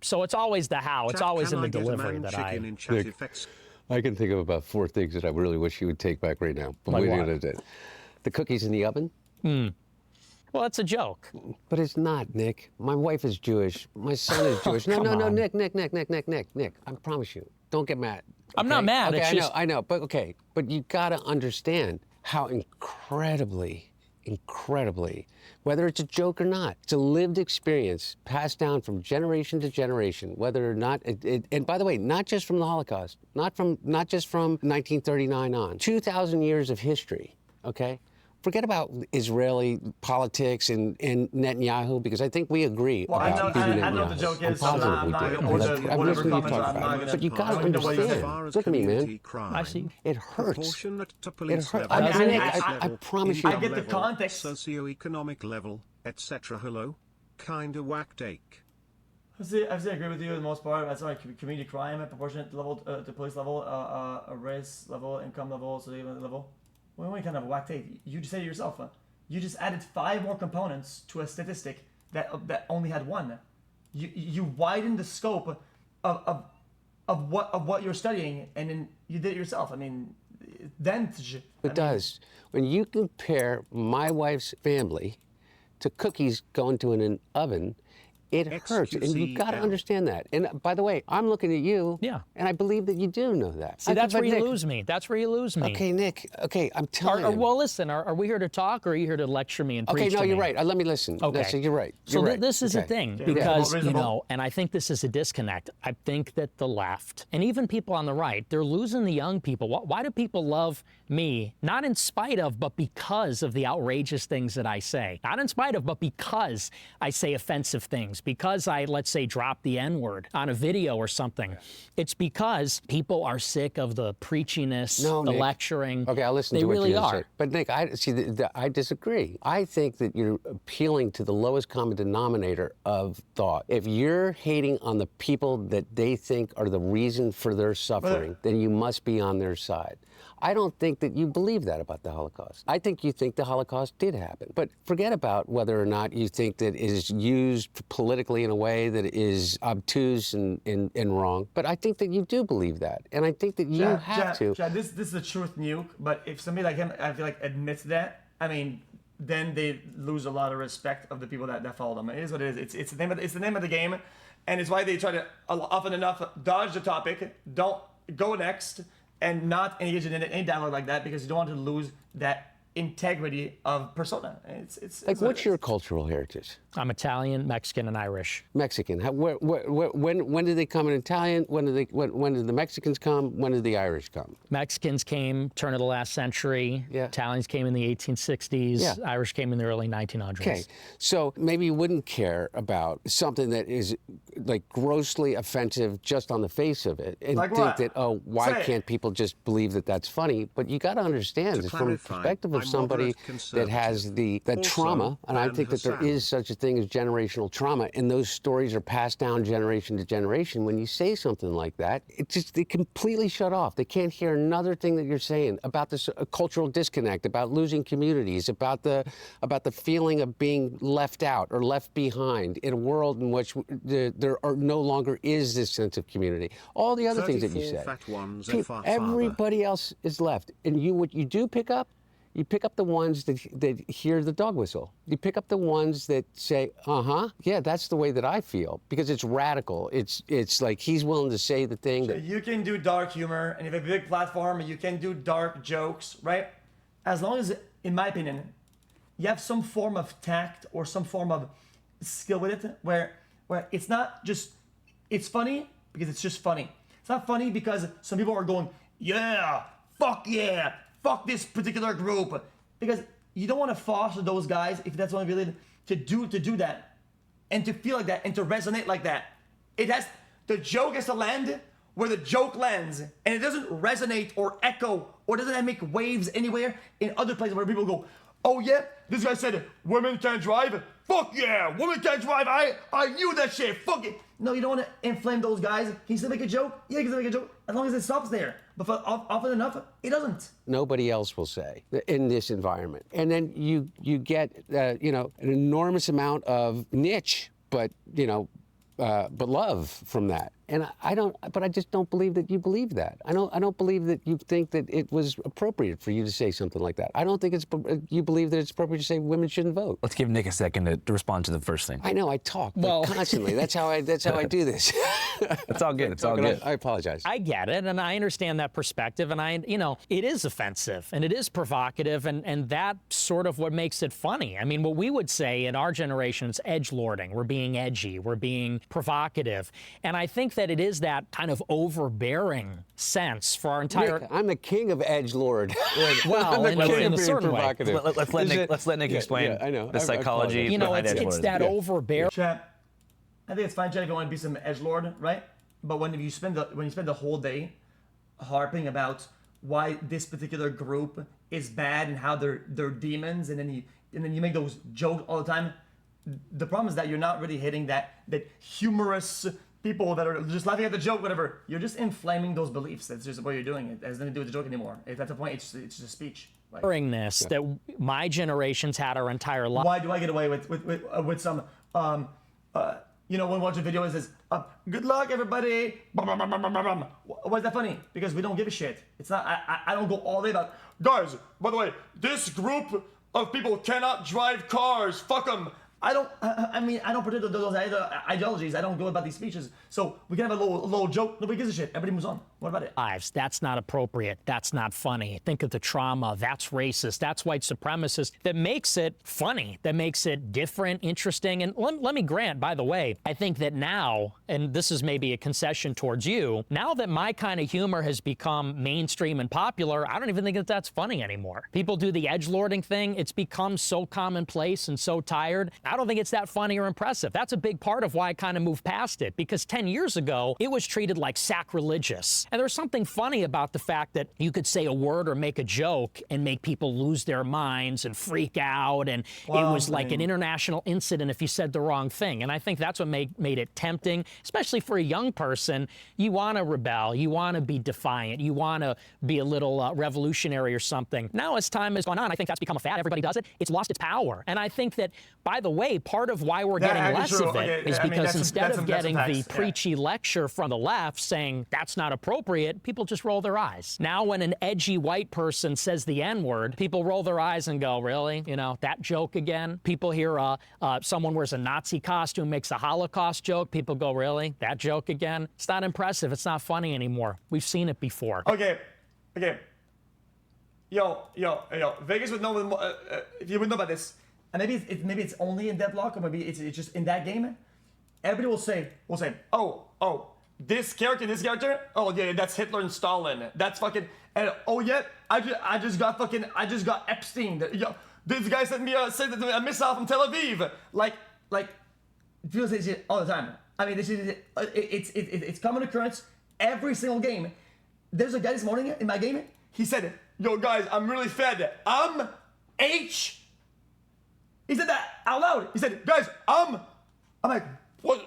So it's always the how, it's always in the delivery that I... I can think of about 4 things that I really wish you would take back right now. But Like what? what? The cookies in the oven? Well, that's a joke. But it's not, Nick. My wife is Jewish. My son is Jewish. No, Nick. I promise you. Don't get mad. I'm not mad. Okay, It's just... I know. But okay. But you gotta understand how incredibly, whether it's a joke or not, it's a lived experience passed down from generation to generation, whether or not, and by the way, not just from the Holocaust, not just from 1939 on, 2,000 years of history, okay? Forget about Israeli politics and Netanyahu, because I think we agree. Well, I know what the joke is. I'm not whatever comments I'm not gonna. But you gotta understand. Look at me, man. I see. It hurts. It hurts. I promise you. I get the context. Socioeconomic level, etc. Hello, kinda whack-take. I agree with you for the most part. That's like community crime at proportionate level to police level, race level, income level, socioeconomic level. Well, what kind of whack take? You just said it yourself. You just added 5 more components to a statistic that only had 1. You widened the scope of what you're studying, and then you did it yourself. I mean, It does. When you compare my wife's family to cookies going to an oven, it hurts, and you've got to understand that. And by the way, I'm looking at you, and I believe that you do know that. See, that's where you lose me. That's where you lose me. Okay, Nick. Okay, I'm telling you. Well, listen, are we here to talk, or are you here to lecture me and preach to me? Okay, no, you're right. Let me listen. Okay. So you're right. So You're right. this is okay. the thing, because, you know, and I think this is a disconnect. I think that the left, and even people on the right, they're losing the young people. Why do people love me? Not in spite of, but because of the outrageous things that I say. Not in spite of, but because I say offensive things. Because I, let's say, drop the N-word on a video or something. It's because people are sick of the preachiness, the Nick. lecturing. Okay, I'll listen they to what really you are. say. But Nick, I disagree. I think that you're appealing to the lowest common denominator of thought. If you're hating on the people that they think are the reason for their suffering, then you must be on their side. I don't think that you believe that about the Holocaust. I think you think the Holocaust did happen. But forget about whether or not you think that it is used politically in a way that is obtuse and wrong. But I think that you do believe that. And I think that you have to. Chad, this is a truth nuke, but if somebody like him, I feel like, admits that, I mean, then they lose a lot of respect of the people that follow them. It is what it is. It's the name of the game, and it's why they try to often enough dodge the topic, don't go next, and not engage in any dialogue like that, because you don't want to lose that integrity of persona. It's like, what's your cultural heritage? I'm Italian, Mexican, and Irish. Mexican. When did they come in Italian? When did the Mexicans come? When did the Irish come? Mexicans came turn of the last century. Italians came in the 1860s. Irish came in the early 1900s. Okay, so maybe you wouldn't care about something that is like grossly offensive just on the face of it, and like think what? that, oh, why can't people just believe that that's funny? But you got to understand, it's from the perspective of somebody that has the trauma, and I think that there is such a thing as generational trauma, and those stories are passed down generation to generation. When you say something like that, they completely shut off. They can't hear another thing that you're saying about this cultural disconnect, about losing communities, about the feeling of being left out or left behind in a world in which there no longer is this sense of community. All the other things that you said. Everybody else is left, and what you do pick up. You pick up the ones that hear the dog whistle. You pick up the ones that say, yeah, that's the way that I feel, because it's radical. It's like he's willing to say the thing that... You can do dark humor, and if you have a big platform, you can do dark jokes, right? As long as, in my opinion, you have some form of tact or some form of skill with it where it's not just, it's funny because it's just funny. It's not funny because some people are going, yeah, fuck this particular group. Because you don't want to foster those guys, if that's what really to do that and to feel like that and to resonate like that. The joke has to land where the joke lands, and it doesn't resonate or echo or doesn't make waves anywhere in other places where people go, oh yeah, this guy said women can't drive. Fuck yeah, women can't drive. I knew that shit. Fuck it. No, you don't want to inflame those guys. Can you still make a joke? Yeah, you can still make a joke as long as it stops there. But often enough, it doesn't. Nobody else will say in this environment, and then you get you know, an enormous amount of niche, but love from that. And I just don't believe that you believe that. I don't believe that you think that it was appropriate for you to say something like that. I don't think you believe that it's appropriate to say women shouldn't vote. Let's give Nick a second to respond to the first thing. I know, I talk constantly. That's how I do this. It's all good. It's all good. I apologize. I get it, and I understand that perspective, and it is offensive, and it is provocative, and that's sort of what makes it funny. I mean, what we would say in our generation is edgelording. We're being edgy. We're being provocative. And I think that it is that kind of overbearing sense for our entire... Nick, I'm the king of edgelord. Well, in a certain way. Let's let Nick explain the psychology behind edgelord. It's that overbearing... Chat, I think it's fine, chat, if you want to be some edgelord, right? But when you spend the whole day harping about why this particular group is bad and how they're demons, and then you make those jokes all the time, the problem is that you're not really hitting that humorous people that are just laughing at the joke, whatever. You're just inflaming those beliefs. That's just what you're doing. It has nothing to do with the joke anymore. If that's the point, it's just a speech. That my generation's had our entire life. Why do I get away with some when we watch a video it says good luck everybody. Why is that funny? Because we don't give a shit. It's not. I don't go all day about, guys, by the way, this group of people cannot drive cars. Fuck them. I don't predict those ideologies. I don't go about these speeches. So we can have a little joke. Nobody gives a shit. Everybody moves on. What about it? Lives. That's not appropriate. That's not funny. Think of the trauma. That's racist. That's white supremacist. That makes it funny. That makes it different, interesting. And let me grant, by the way, I think that now, and this is maybe a concession towards you, now that my kind of humor has become mainstream and popular, I don't even think that that's funny anymore. People do the edgelording thing. It's become so commonplace and so tired. I don't think it's that funny or impressive. That's a big part of why I kind of moved past it, because 10 years ago, it was treated like sacrilegious. And there's something funny about the fact that you could say a word or make a joke and make people lose their minds and freak out, and it was like an international incident if you said the wrong thing. And I think that's what made it tempting, especially for a young person. You want to rebel. You want to be defiant. You want to be a little revolutionary or something. Now, as time has gone on, I think that's become a fad. Everybody does it. It's lost its power. And I think that, by the way, part of why we're getting less of it is because instead of getting the preachy lecture from the left saying that's not appropriate, people just roll their eyes. Now, when an edgy white person says the N-word, people roll their eyes and go, really? That joke again? People hear someone wears a Nazi costume, makes a Holocaust joke. People go, really? That joke again? It's not impressive. It's not funny anymore. We've seen it before. Okay. Yo. Vegas would know, if you would know about this, and maybe it's only in Deadlock, or maybe it's just in that game. Everybody will say, oh, this character, oh yeah, that's Hitler and Stalin. That's fucking, and oh yeah, I just got Epstein. Yo, this guy sent me a missile from Tel Aviv. Like people say shit all the time. I mean, it's common occurrence every single game. There's a guy this morning in my game. He said, yo guys, I'm really fed. I'm H. He said that out loud. He said, guys, I'm like, what?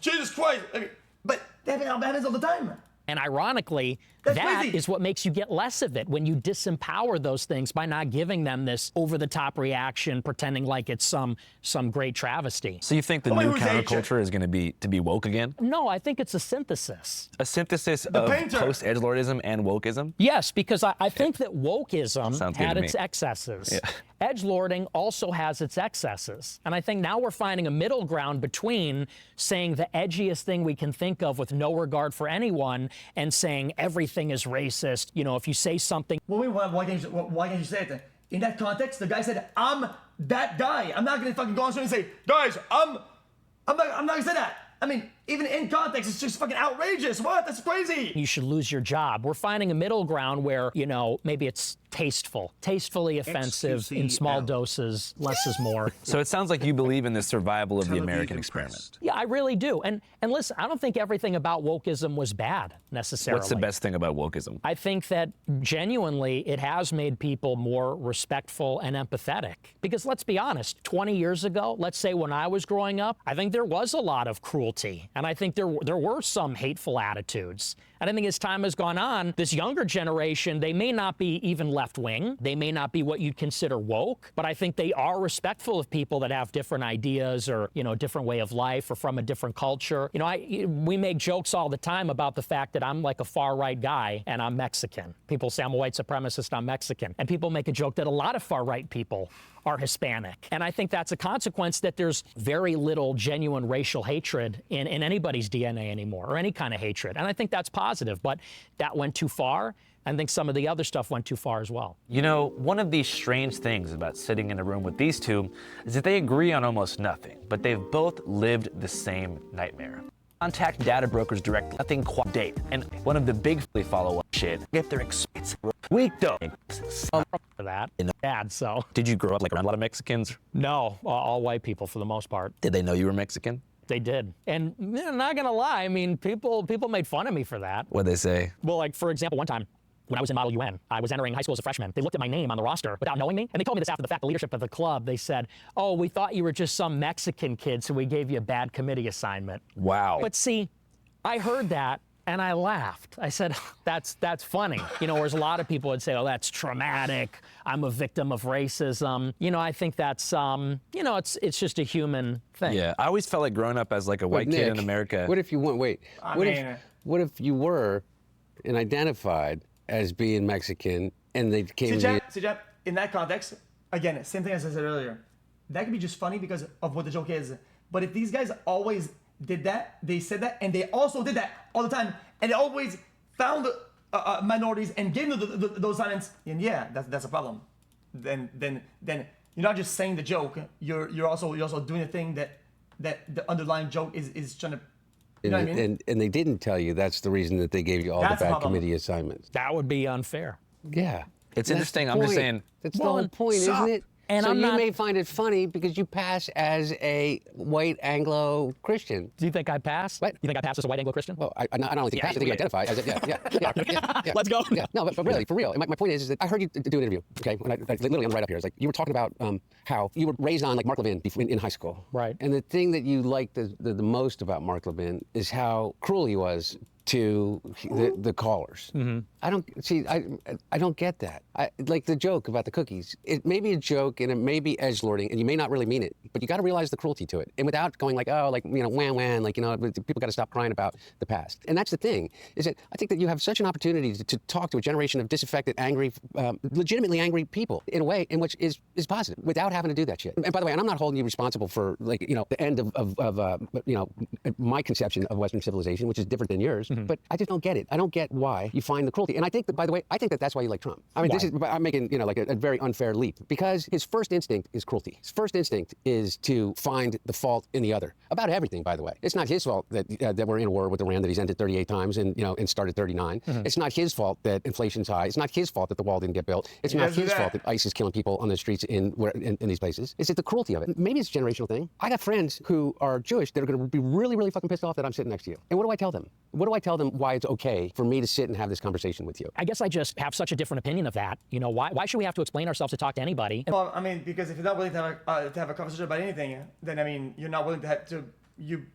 Jesus Christ. But that happens all the time. And ironically, That's that crazy. is what makes you get less of it, when you disempower those things by not giving them this over-the-top reaction, pretending like it's some great travesty. So you think the new counterculture is going to be woke again? No, I think it's a synthesis. A synthesis of post-edgelordism and wokeism? Yes, because I think that wokeism had its me. excesses. Yeah. Edgelording also has its excesses. And I think now we're finding a middle ground between saying the edgiest thing we can think of with no regard for anyone and saying everything is racist. If you say something... Well, why can't you say it then? in that context, the guy said, I'm that guy. I'm not gonna fucking go on screen and say, guys, I'm not gonna say that. I mean, even in context, it's just fucking outrageous. What? That's crazy. You should lose your job. We're finding a middle ground where, you know, maybe it's tastefully offensive in small doses, less is more. So it sounds like you believe in the survival of the American experiment. Yeah, I really do. And listen, I don't think everything about wokeism was bad necessarily. What's the best thing about wokeism? I think that genuinely it has made people more respectful and empathetic. Because let's be honest, 20 years ago, let's say when I was growing up, I think there was a lot of cruelty. And I think there were some hateful attitudes. And I think as time has gone on, this younger generation, they may not be even left-wing. They may not be what you'd consider woke, but I think they are respectful of people that have different ideas or, you know, a different way of life or from a different culture. You know, we make jokes all the time about the fact that I'm like a far-right guy and I'm Mexican. People say I'm a white supremacist, I'm Mexican. And people make a joke that a lot of far-right people are Hispanic. And I think that's a consequence that there's very little genuine racial hatred in anybody's DNA anymore, or any kind of hatred. And I think that's positive, but that went too far. I think some of the other stuff went too far as well. You know, one of these strange things about sitting in a room with these two is that they agree on almost nothing, but they've both lived the same nightmare. Contact data brokers directly, nothing quite date. And one of the big follow-up shit, if they're expensive, weak though. For that, bad, so. Did you grow up like around a lot of Mexicans? No, all white people for the most part. Did they know you were Mexican? They did. And I'm not gonna lie, I mean, people made fun of me for that. What'd they say? Well, like, for example, one time, when I was in Model UN, I was entering high school as a freshman. They looked at my name on the roster without knowing me, and they told me this after the fact, the leadership of the club. They said, oh, we thought you were just some Mexican kid, so we gave you a bad committee assignment. Wow. But see, I heard that, and I laughed. I said, that's funny. You know, whereas a lot of people would say, oh, that's traumatic. I'm a victim of racism. You know, I think that's, you know, it's just a human thing. Yeah, I always felt like growing up as like a white kid in America. What if you weren't, what if you were and identified as being Mexican and they came to you? In that context, again, same thing as I said earlier. That could be just funny because of what the joke is. But if these guys always did that, they said that, and they also did that all the time, and they always found minorities and gave them those assignments, and yeah, that's a problem. Then you're not just saying the joke. You're also doing the thing that the underlying joke is trying to. You know what I mean? And they didn't tell you that's the reason that they gave you all the bad committee assignments. That would be unfair. Yeah. It's interesting. I'm just saying. That's the whole point, isn't it? And so you may find it funny because you pass as a white Anglo-Christian. Do you think I pass? What? You think I pass as a white Anglo-Christian? Well, I not only think you pass, I think you identify as it. Yeah. Let's go. Yeah. No, but really, for real. My point is that I heard you do an interview. Okay, when I literally on the right up here. It's like you were talking about how you were raised on like Mark Levin in high school. Right. And the thing that you liked the most about Mark Levin is how cruel he was to the callers. Mm-hmm. I don't get that. Like the joke about the cookies. It may be a joke and it may be edgelording and you may not really mean it, but you got to realize the cruelty to it. And without going like, oh, like, you know, wham, like, you know, people got to stop crying about the past. And that's the thing, is that I think that you have such an opportunity to talk to a generation of disaffected, angry, legitimately angry people in a way in which is positive without having to do that shit. And by the way, and I'm not holding you responsible for, like, you know, the end of you know, my conception of Western civilization, which is different than yours. But I just don't get it. I don't get why you find the cruelty. And I think that, by the way, that's why you like Trump. I mean, I'm making, you know, like a very unfair leap because his first instinct is cruelty. His first instinct is to find the fault in the other about everything, by the way. It's not his fault that we're in a war with Iran, that he's ended 38 times and, you know, and started 39. It's not his fault that inflation's high. It's not his fault that the wall didn't get built. It's not his fault that ICE is killing people on the streets in these places. It's the cruelty of it. Maybe it's a generational thing. I got friends who are Jewish that are going to be really, really fucking pissed off that I'm sitting next to you. And what do I tell them? What do I tell them why it's okay for me to sit and have this conversation with you? I guess I just have such a different opinion of that. You know, why should we have to explain ourselves to talk to anybody? Well, I mean, because if you're not willing to have a conversation about anything, then I mean, you're not willing to you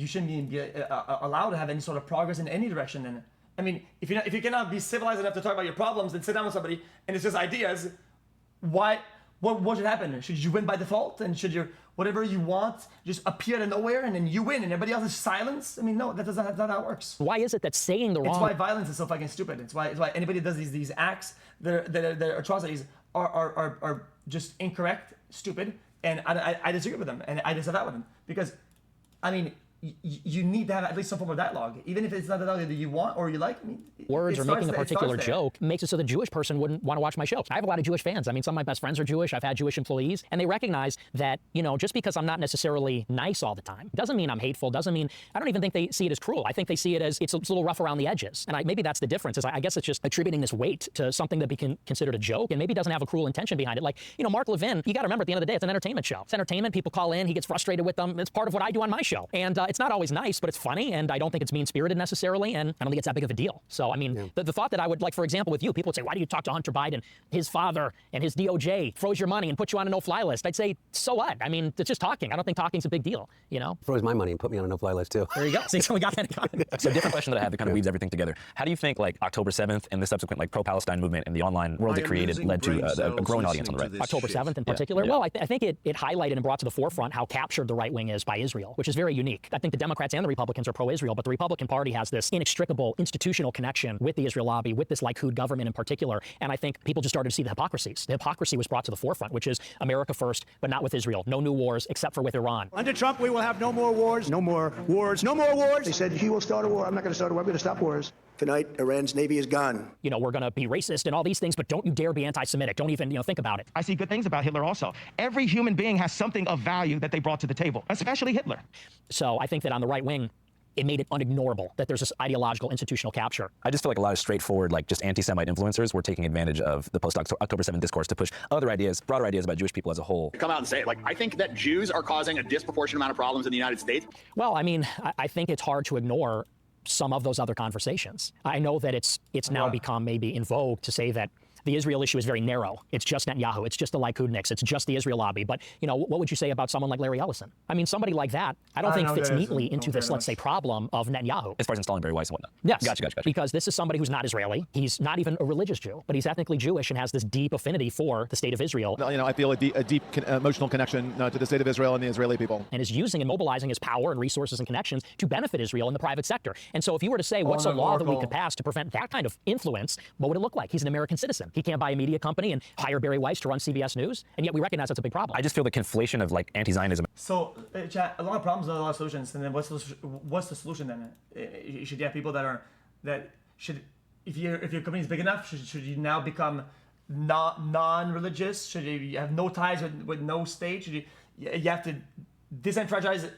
shouldn't be allowed to have any sort of progress in any direction. And I mean, if you cannot be civilized enough to talk about your problems and sit down with somebody and it's just ideas, what should happen? Should you win by default and should your whatever you want just appear out of nowhere and then you win and everybody else is silence? I mean, no, that's not how it works. Why is it that saying the wrong? It's why violence is so fucking stupid. It's why anybody does these acts that are atrocities are just incorrect, stupid, and I disagree with them and I disavow with them because, I mean, you need to have at least some form of dialogue, even if it's not the dialogue that you want or you like. I mean, words or making a particular there. joke makes it so the Jewish person wouldn't want to watch my show. I have a lot of Jewish fans. I mean, some of my best friends are Jewish. I've had Jewish employees, and they recognize that, you know, just because I'm not necessarily nice all the time doesn't mean I'm hateful, doesn't mean, I don't even think they see it as cruel. I think they see it as it's a little rough around the edges. And maybe that's the difference, is I guess it's just attributing this weight to something that can be considered a joke and maybe doesn't have a cruel intention behind it. Like, you know, Mark Levin, you got to remember at the end of the day, it's an entertainment show. It's entertainment. People call in, he gets frustrated with them. It's part of what I do on my show. And it's not always nice, but it's funny, and I don't think it's mean-spirited necessarily, and I don't think it's that big of a deal. So, I mean, the thought that I would, like, for example, with you, people would say, why do you talk to Hunter Biden? His father and his DOJ froze your money and put you on a no-fly list. I'd say, so what? I mean, it's just talking. I don't think talking's a big deal, you know? Froze my money and put me on a no-fly list, too. There you go. See, so we got that. So, different question that I have that kind of weaves everything together. How do you think, like, October 7th and the subsequent, like, pro-Palestine movement and the online world it created led to a growing audience on the right? October 7th in particular? Yeah. Well, I think it highlighted and brought to the forefront how captured the right wing is by Israel, which is very unique. I think the Democrats and the Republicans are pro-Israel, but the Republican Party has this inextricable institutional connection with the Israel lobby, with this Likud government in particular. And I think people just started to see the hypocrisies. The hypocrisy was brought to the forefront, which is America first, but not with Israel. No new wars except for with Iran. Under Trump, we will have no more wars. No more wars. No more wars. They said he will start a war. I'm not going to start a war. I'm going to stop wars. Tonight, Iran's Navy is gone. You know, we're going to be racist and all these things, but don't you dare be anti-Semitic. Don't even, think about it. I see good things about Hitler also. Every human being has something of value that they brought to the table, especially Hitler. So I think that on the right wing, it made it unignorable that there's this ideological institutional capture. I just feel like a lot of straightforward, like just anti-Semite influencers were taking advantage of the post-October 7th discourse to push other ideas, broader ideas about Jewish people as a whole. Come out and say it. Like, I think that Jews are causing a disproportionate amount of problems in the United States. Well, I mean, I think it's hard to ignore some of those other conversations. I know that it's now become maybe in vogue to say that the Israel issue is very narrow. It's just Netanyahu. It's just the Likudniks. It's just the Israel lobby. But, what would you say about someone like Larry Ellison? I mean, somebody like that, I don't think fits neatly into this, let's say, problem of Netanyahu. As far as installing Barry Weiss and whatnot. Yes. Gotcha. Because this is somebody who's not Israeli. He's not even a religious Jew, but he's ethnically Jewish and has this deep affinity for the state of Israel. I feel a deep emotional connection to the state of Israel and the Israeli people. And is using and mobilizing his power and resources and connections to benefit Israel in the private sector. And so if you were to say, what's a law that we could pass to prevent that kind of influence, what would it look like? He's an American citizen. He can't buy a media company and hire Barry Weiss to run CBS News, and yet we recognize that's a big problem. I just feel the conflation of like anti-Zionism. So, chat, a lot of problems and a lot of solutions, and then what's the solution then? Should you have people if your company is big enough, should you now become non-religious? Should you have no ties with no state? Should you have to disenfranchise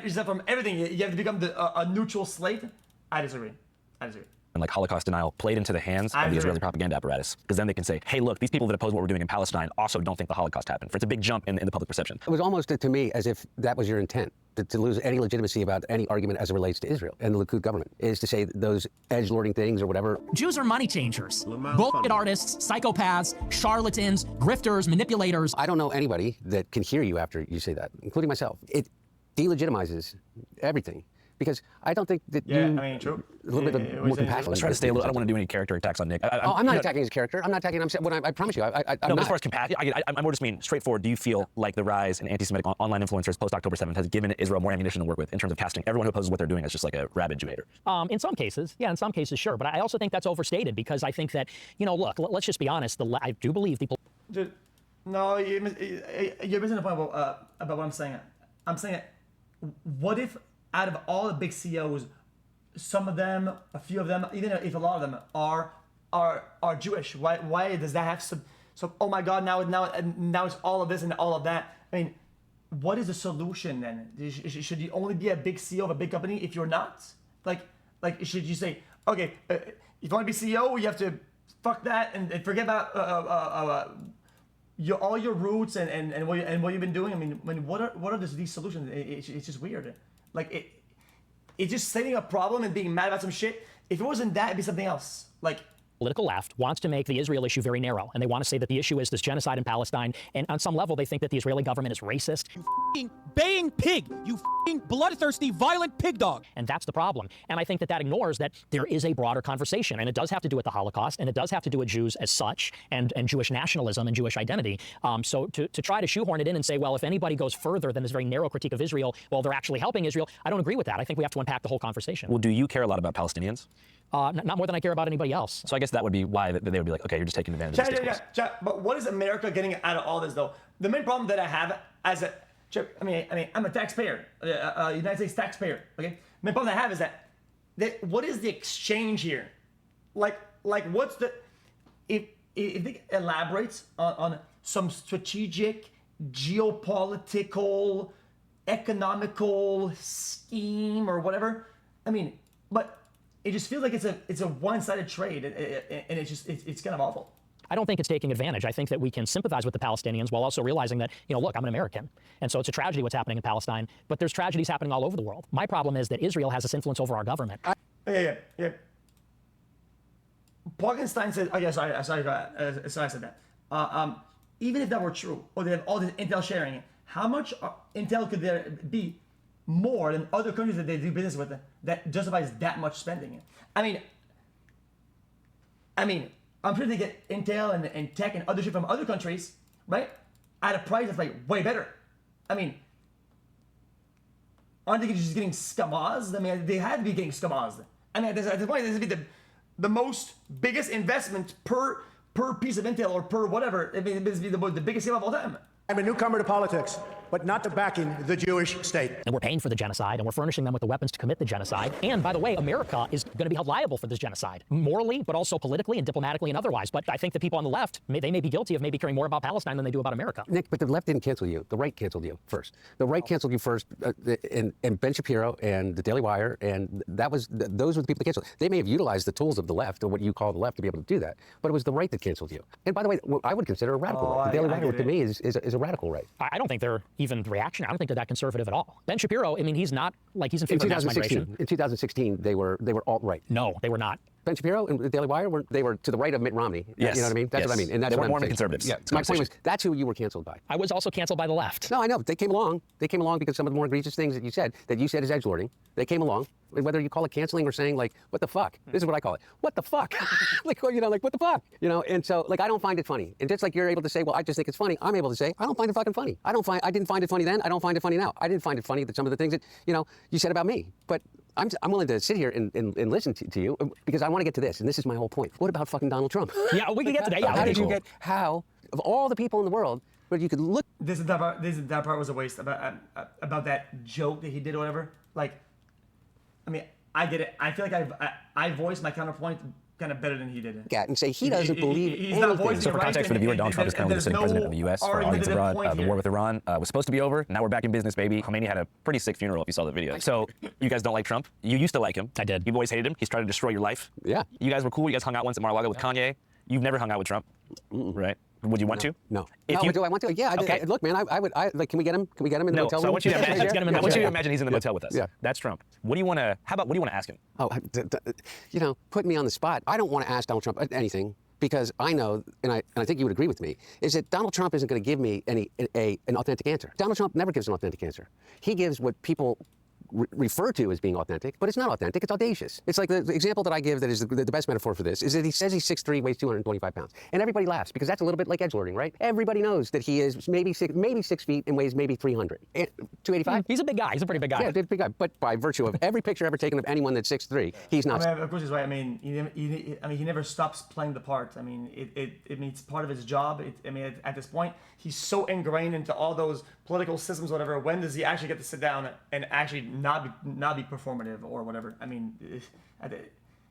yourself from everything? You have to become a neutral slate? I disagree. And like Holocaust denial played into the hands of the Israeli propaganda apparatus. Because then they can say, hey, look, these people that oppose what we're doing in Palestine also don't think the Holocaust happened. It's a big jump in the public perception. It was almost to me as if that was your intent, to lose any legitimacy about any argument as it relates to Israel and the Likud government, is to say those edgelording things or whatever. Jews are money changers. Bullshit artists, psychopaths, charlatans, grifters, manipulators. I don't know anybody that can hear you after you say that, including myself. It delegitimizes everything. Because I don't think that true. A little bit more compassion. Let's try to stay a little. I don't want to do any character attacks on Nick. I'm not attacking his character. I'm not attacking. I promise you. I'm no, not. As far as compassion, I more just mean straightforward. Do you feel like the rise in anti-Semitic online influencers post-October 7th has given Israel more ammunition to work with in terms of casting everyone who opposes what they're doing as just like a rabid Jew hater? In some cases, sure. But I also think that's overstated because I think that, look, let's just be honest. I do believe people. Dude, no, you're missing the point about what I'm saying. I'm saying, what if out of all the big CEOs, some of them, a few of them, even if a lot of them are Jewish? Why does that have some? So oh my God, now it's all of this and all of that. I mean, what is the solution then? Should you only be a big CEO of a big company if you're not? Like should you say, okay, if you want to be CEO, you have to fuck that and forget about all your roots and what you've been doing? I mean, what are these solutions? It's just weird. Like it's just stating a problem and being mad about some shit. If it wasn't that, it'd be something else. Like political left wants to make the Israel issue very narrow, and they want to say that the issue is this genocide in Palestine, and on some level they think that the Israeli government is racist. You f***ing baying pig! You f***ing bloodthirsty, violent pig dog! And that's the problem. And I think that ignores that there is a broader conversation, and it does have to do with the Holocaust, and it does have to do with Jews as such, and Jewish nationalism and Jewish identity. So to try to shoehorn it in and say, well, if anybody goes further than this very narrow critique of Israel, well, they're actually helping Israel, I don't agree with that. I think we have to unpack the whole conversation. Well, do you care a lot about Palestinians? Not more than I care about anybody else. So I guess that would be why they would be like, okay, you're just taking advantage of this discourse. But what is America getting out of all this, though? The main problem that I have as a, I'm a taxpayer, United States taxpayer. Okay, the main problem I have is that what is the exchange here? what's the if they elaborate on some strategic, geopolitical, economical scheme or whatever. I mean, but it just feels like it's a one-sided trade, and it's kind of awful. I don't think it's taking advantage. I think that we can sympathize with the Palestinians while also realizing that, look, I'm an American. And so it's a tragedy what's happening in Palestine, but there's tragedies happening all over the world. My problem is that Israel has this influence over our government. Yeah. Parkenstein said, oh yeah, sorry, I said that. Even if that were true, or they have all this intel sharing, how much intel could there be more than other countries that they do business with that justifies that much spending? I mean, I'm sure they get intel and tech and other shit from other countries, right? At a price that's like way better. I mean, aren't they just getting scamazed? I mean, they had to be getting scamazed. I mean, at this point, this would be the most biggest investment per piece of intel or per whatever. I mean, this would be the biggest sale of all time. I'm a newcomer to politics, but not to backing the Jewish state. And we're paying for the genocide, and we're furnishing them with the weapons to commit the genocide. And by the way, America is going to be held liable for this genocide, morally, but also politically and diplomatically and otherwise. But I think the people on the left, they may be guilty of maybe caring more about Palestine than they do about America. Nick, but the left didn't cancel you. The right canceled you first. The right canceled you first, and Ben Shapiro and the Daily Wire, and those were the people that canceled. They may have utilized the tools of the left, or what you call the left, to be able to do that, but it was the right that canceled you. And by the way, I would consider a radical right. The Daily Wire, to me, is a radical right. I don't think they're even reactionary. I don't think they're that conservative at all. Ben Shapiro, I mean, he's not like he's in favor of mass migration. In 2016, they were alt-right. No, they were not. Ben Shapiro and the Daily Wire they were to the right of Mitt Romney. Yes. You know what I mean? That's what I mean. And that's they were what more I'm saying. conservatives. Yeah. My point was, that's who you were canceled by. I was also canceled by the left. No, I know. They came along. They came along because some of the more egregious things that you said is edgelording. They came along. Whether you call it canceling or saying, like, what the fuck? This is what I call it. What the fuck? like what the fuck? And so, like, I don't find it funny. And just like you're able to say, well, I just think it's funny, I'm able to say, I don't find it fucking funny. I didn't find it funny then. I don't find it funny now. I didn't find it funny that some of the things that, you said about me. But I'm willing to sit here and listen to you because I want to get to this, and this is my whole point. What about fucking Donald Trump? Yeah, we can get to that. Yeah, how, of all the people in the world, where you could look. That part was a waste about that joke that he did or whatever. Like, I mean, I get it. I feel like I voiced my counterpoint kind of better than he did. And say he doesn't believe he's not voicing So for context for the viewer, Donald Trump is currently the sitting president of the U.S. For audience abroad. The war with Iran was supposed to be over. Now we're back in business, baby. Khomeini had a pretty sick funeral if you saw the video. So you guys don't like Trump. You used to like him. I did. You've always hated him. He's tried to destroy your life. Yeah. You guys were cool. You guys hung out once at Mar-a-Lago with Kanye. You've never hung out with Trump, right? Would you want to? No. Do I want to? Yeah. Okay. Look, man, I would. Like, can we get him? Can we get him in the motel room? So I want you to imagine. I want you to imagine he's in the motel with us. Yeah. That's Trump. What do you want to? How about what do you want to ask him? Oh, put me on the spot. I don't want to ask Donald Trump anything because I know, and I think you would agree with me, is that Donald Trump isn't going to give me an authentic answer. Donald Trump never gives an authentic answer. He gives what people refer to as being authentic, but it's not authentic, it's audacious. It's like the example that I give that is the best metaphor for this is that he says he's 6'3", weighs 225 pounds. And everybody laughs because that's a little bit like edgelording, right? Everybody knows that he is maybe 6 feet and weighs maybe 300. 285? He's a big guy. He's a pretty big guy. Yeah, big guy. But by virtue of every picture ever taken of anyone that's 6'3", he's not. I mean, of course he's right. I mean, he never stops playing the part. I mean, it's part of his job. At this point, he's so ingrained into all those political systems, whatever. When does he actually get to sit down and actually not be performative or whatever? I mean,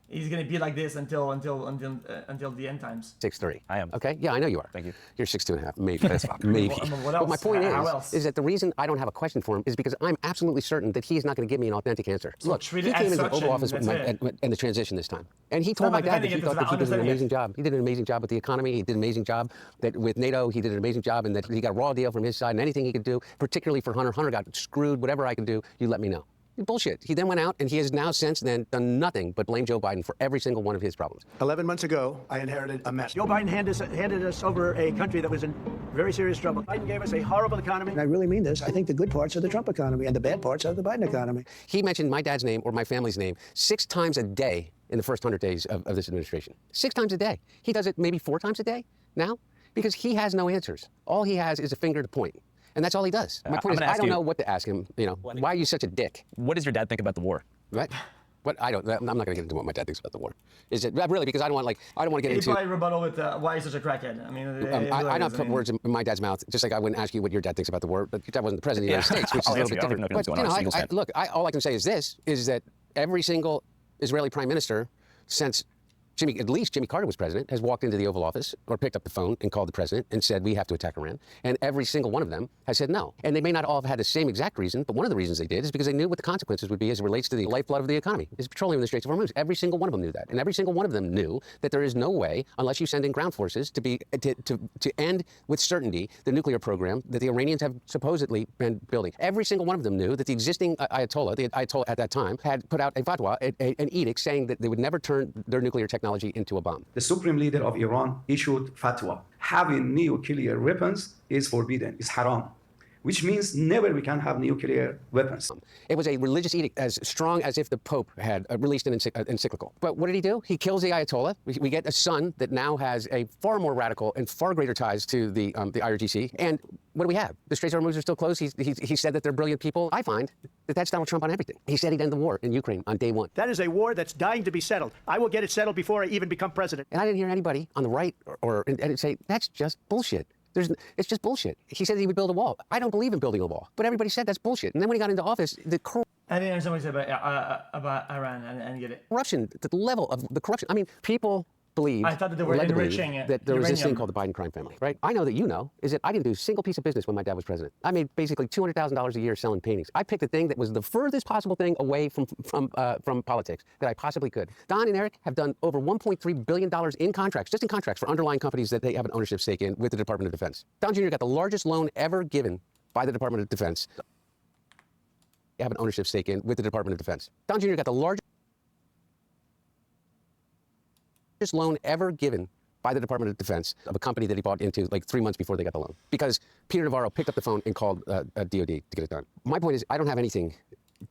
he's gonna be like this until the end times. 6'3". I am. Okay. Yeah, I know you are. Thank you. You're 6'2.5". Maybe. That's maybe. What else? But my point How is that the reason I don't have a question for him is because I'm absolutely certain that he is not going to give me an authentic answer. So look, he came into the Oval Office in the transition this time, and he told my dad that he thought that he did an amazing job. He did an amazing job with the economy. He did an amazing job with NATO. He did an amazing job, and that he got a raw deal from his side. And anything he could do, particularly for Hunter. Hunter got screwed. Whatever I can do, you let me know. Bullshit. He then went out and he has now since then done nothing but blame Joe Biden for every single one of his problems. 11 months ago, I inherited a mess. Joe Biden handed us over a country that was in very serious trouble. Biden gave us a horrible economy. And I really mean this. I think the good parts are the Trump economy and the bad parts are the Biden economy. He mentioned my dad's name or my family's name 6 times a day in the first 100 days of this administration. 6 times a day. He does it maybe 4 times a day now because he has no answers. All he has is a finger to point. And that's all he does. My point is, I don't know what to ask him. Why are you such a dick? What does your dad think about the war? Right? What I'm not going to get into what my dad thinks about the war. Is it really because I don't want to get into. He probably rebuttal with why he's such a crackhead. I mean, I don't put words in my dad's mouth. Just like I wouldn't ask you what your dad thinks about the war. But your dad wasn't the president of the United States, which is a little bit different. But look, all I can say is this: is that every single Israeli prime minister since at least Jimmy Carter was president, has walked into the Oval Office or picked up the phone and called the president and said, we have to attack Iran. And every single one of them has said no. And they may not all have had the same exact reason, but one of the reasons they did is because they knew what the consequences would be as it relates to the lifeblood of the economy. It's petroleum in the Straits of Hormuz. Every single one of them knew that. And every single one of them knew that there is no way, unless you send in ground forces, to end with certainty the nuclear program that the Iranians have supposedly been building. Every single one of them knew that the existing Ayatollah, the Ayatollah at that time, had put out a fatwa, an edict saying that they would never turn their nuclear technology into a bomb. The supreme leader of Iran issued fatwa. Having nuclear weapons is forbidden, is haram, which means never we can have nuclear weapons. It was a religious edict as strong as if the Pope had released an encyclical. But what did he do? He kills the Ayatollah. We get a son that now has a far more radical and far greater ties to the IRGC. And what do we have? The Straits of Hormuz are still closed. He said that they're brilliant people. I find that that's Donald Trump on everything. He said he'd end the war in Ukraine on day one. That is a war that's dying to be settled. I will get it settled before I even become president. And I didn't hear anybody on the right and say, that's just bullshit. It's just bullshit. He said he would build a wall. I don't believe in building a wall. But everybody said that's bullshit. And then when he got into office, I didn't understand what he said about Iran. I didn't get it. Corruption, the level of the corruption. I mean, people believe, I thought that they were enriching it. That there was this thing called the Biden crime family, right? I know that you know, is that I didn't do a single piece of business when my dad was president. I made basically $200,000 a year selling paintings. I picked the thing that was the furthest possible thing away from politics that I possibly could. Don and Eric have done over $1.3 billion in contracts, just in contracts for underlying companies that they have an ownership stake in with the Department of Defense. Don Jr. got the largest loan ever given by the Department of Defense. They have an ownership stake in with the Department of Defense. Don Jr. got the largest loan ever given by the Department of Defense of a company that he bought into like 3 months before they got the loan, because Peter Navarro picked up the phone and called DOD to get it done. My point is, I don't have anything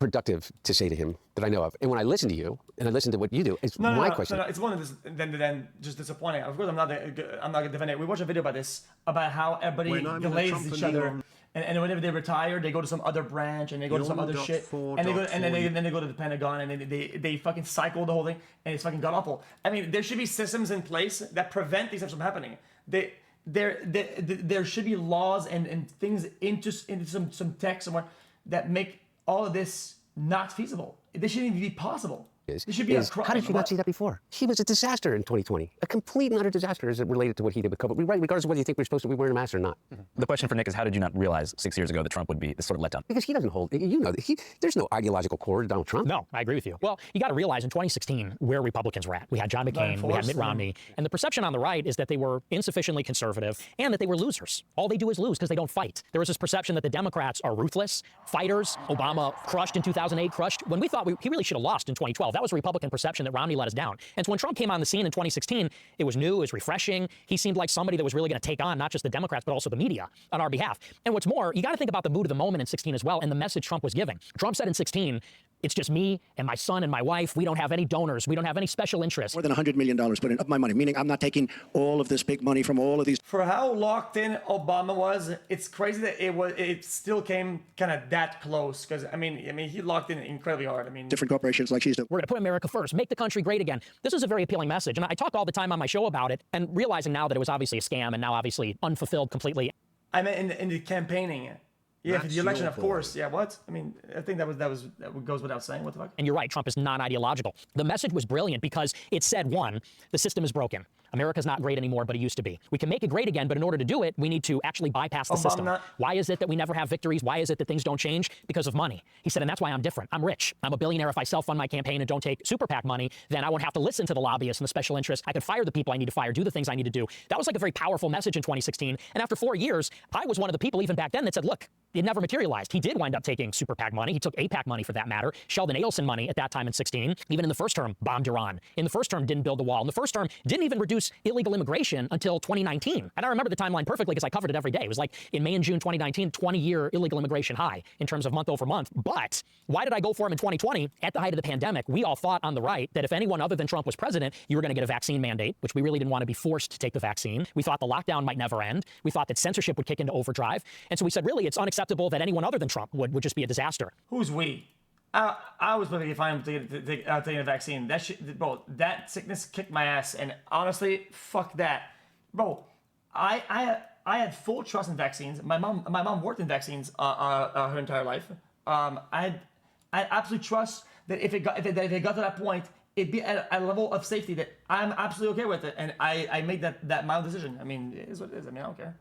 productive to say to him that I know of. And when I listen to you and I listen to what you do, it's my question. No, it's one of this, then just disappointing. Of course, I'm not gonna defend it. We watched a video about this, about how everybody delays each other. And whenever they retire, they go to some other branch and they go to some other shit, and then they go to the Pentagon and they fucking cycle the whole thing, and it's fucking god awful. I mean, there should be systems in place that prevent these things from happening. There should be laws and things into some tech somewhere that make all of this not feasible. This shouldn't even be possible. It should be a crime. How did you not see that before? He was a disaster in 2020. A complete and utter disaster as it related to what he did with COVID. Regardless of whether you think we're supposed to be wearing a mask or not. The question for Nick is, how did you not realize 6 years ago that Trump would be this sort of letdown? Because he doesn't hold, you know, there's no ideological core to Donald Trump. No, I agree with you. Well, you got to realize in 2016 where Republicans were at. We had John McCain, we had Mitt Romney, and the perception on the right is that they were insufficiently conservative and that they were losers. All they do is lose because they don't fight. There was this perception that the Democrats are ruthless fighters. Obama crushed in 2008, when we thought he really should have lost in 2012. That was a Republican perception that Romney let us down. And so when Trump came on the scene in 2016, it was new, it was refreshing. He seemed like somebody that was really going to take on not just the Democrats, but also the media on our behalf. And what's more, you got to think about the mood of the moment in 16 as well, and the message Trump was giving. Trump said in 16, it's just me and my son and my wife. We don't have any donors. We don't have any special interests. More than $100 million put in of my money, meaning I'm not taking all of this big money from all of these. For how locked in Obama was, it's crazy that it still came kind of that close. Because I mean, he locked in incredibly hard. I mean, different corporations like she's doing. We're going to put America first, make the country great again. This is a very appealing message, and I talk all the time on my show about it, and realizing now that it was obviously a scam and now obviously unfulfilled completely. I meant in the campaigning. Yeah, for the election, of course. Yeah, what? I mean, I think that goes without saying. What the fuck? And you're right, Trump is non-ideological. The message was brilliant because it said, one, the system is broken. America's not great anymore, but it used to be. We can make it great again, but in order to do it, we need to actually bypass the system. Why is it that we never have victories? Why is it that things don't change? Because of money. He said, and that's why I'm different. I'm rich. I'm a billionaire. If I self-fund my campaign and don't take super PAC money, then I won't have to listen to the lobbyists and the special interests. I could fire the people I need to fire, do the things I need to do. That was like a very powerful message in 2016. And after 4 years, I was one of the people even back then that said, look, it never materialized. He did wind up taking super PAC money. He took AIPAC money for that matter. Sheldon Adelson money at that time in 16. Even in the first term, bombed Iran. In the first term, didn't build the wall. In the first term, didn't even reduce illegal immigration until 2019. And I remember the timeline perfectly because I covered it every day. It was like in May and June 2019, 20-year illegal immigration high in terms of month over month. But why did I go for him in 2020? At the height of the pandemic, we all thought on the right that if anyone other than Trump was president, you were going to get a vaccine mandate, which we really didn't want to be forced to take the vaccine. We thought the lockdown might never end. We thought that censorship would kick into overdrive. And so we said, really, it's unacceptable that anyone other than Trump would just be a disaster. Who's we? I was perfectly fine taking a vaccine. That shit, bro, that sickness kicked my ass. And honestly, fuck that. Bro, I had full trust in vaccines. My mom worked in vaccines her entire life. I had absolute trust that if it got to that point it be at a level of safety that I'm absolutely okay with it, and I made that mild decision. I mean, it is what it is. I mean, I don't care.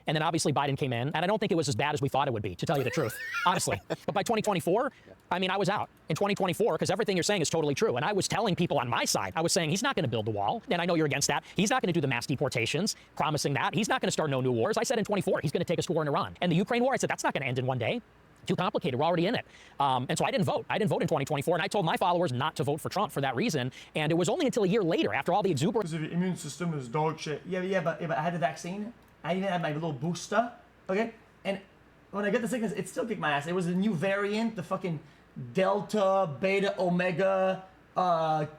And then obviously Biden came in, and I don't think it was as bad as we thought it would be, to tell you the truth, honestly. But by 2024, I mean, I was out in 2024 because everything you're saying is totally true. And I was telling people on my side, I was saying he's not going to build the wall, and I know you're against that. He's not going to do the mass deportations, promising that. He's not going to start no new wars. I said in 24, he's going to take us to war in Iran. And the Ukraine war, I said, that's not going to end in one day. Too complicated. We're already in it. And so I didn't vote. I didn't vote in 2024, and I told my followers not to vote for Trump for that reason. And it was only until a year later, after all the exuberance. Because your immune system is dog shit. Yeah, but I had the vaccine. I even had my little booster. Okay? And when I got the sickness, it still kicked my ass. It was a new variant, the fucking Delta, Beta, Omega,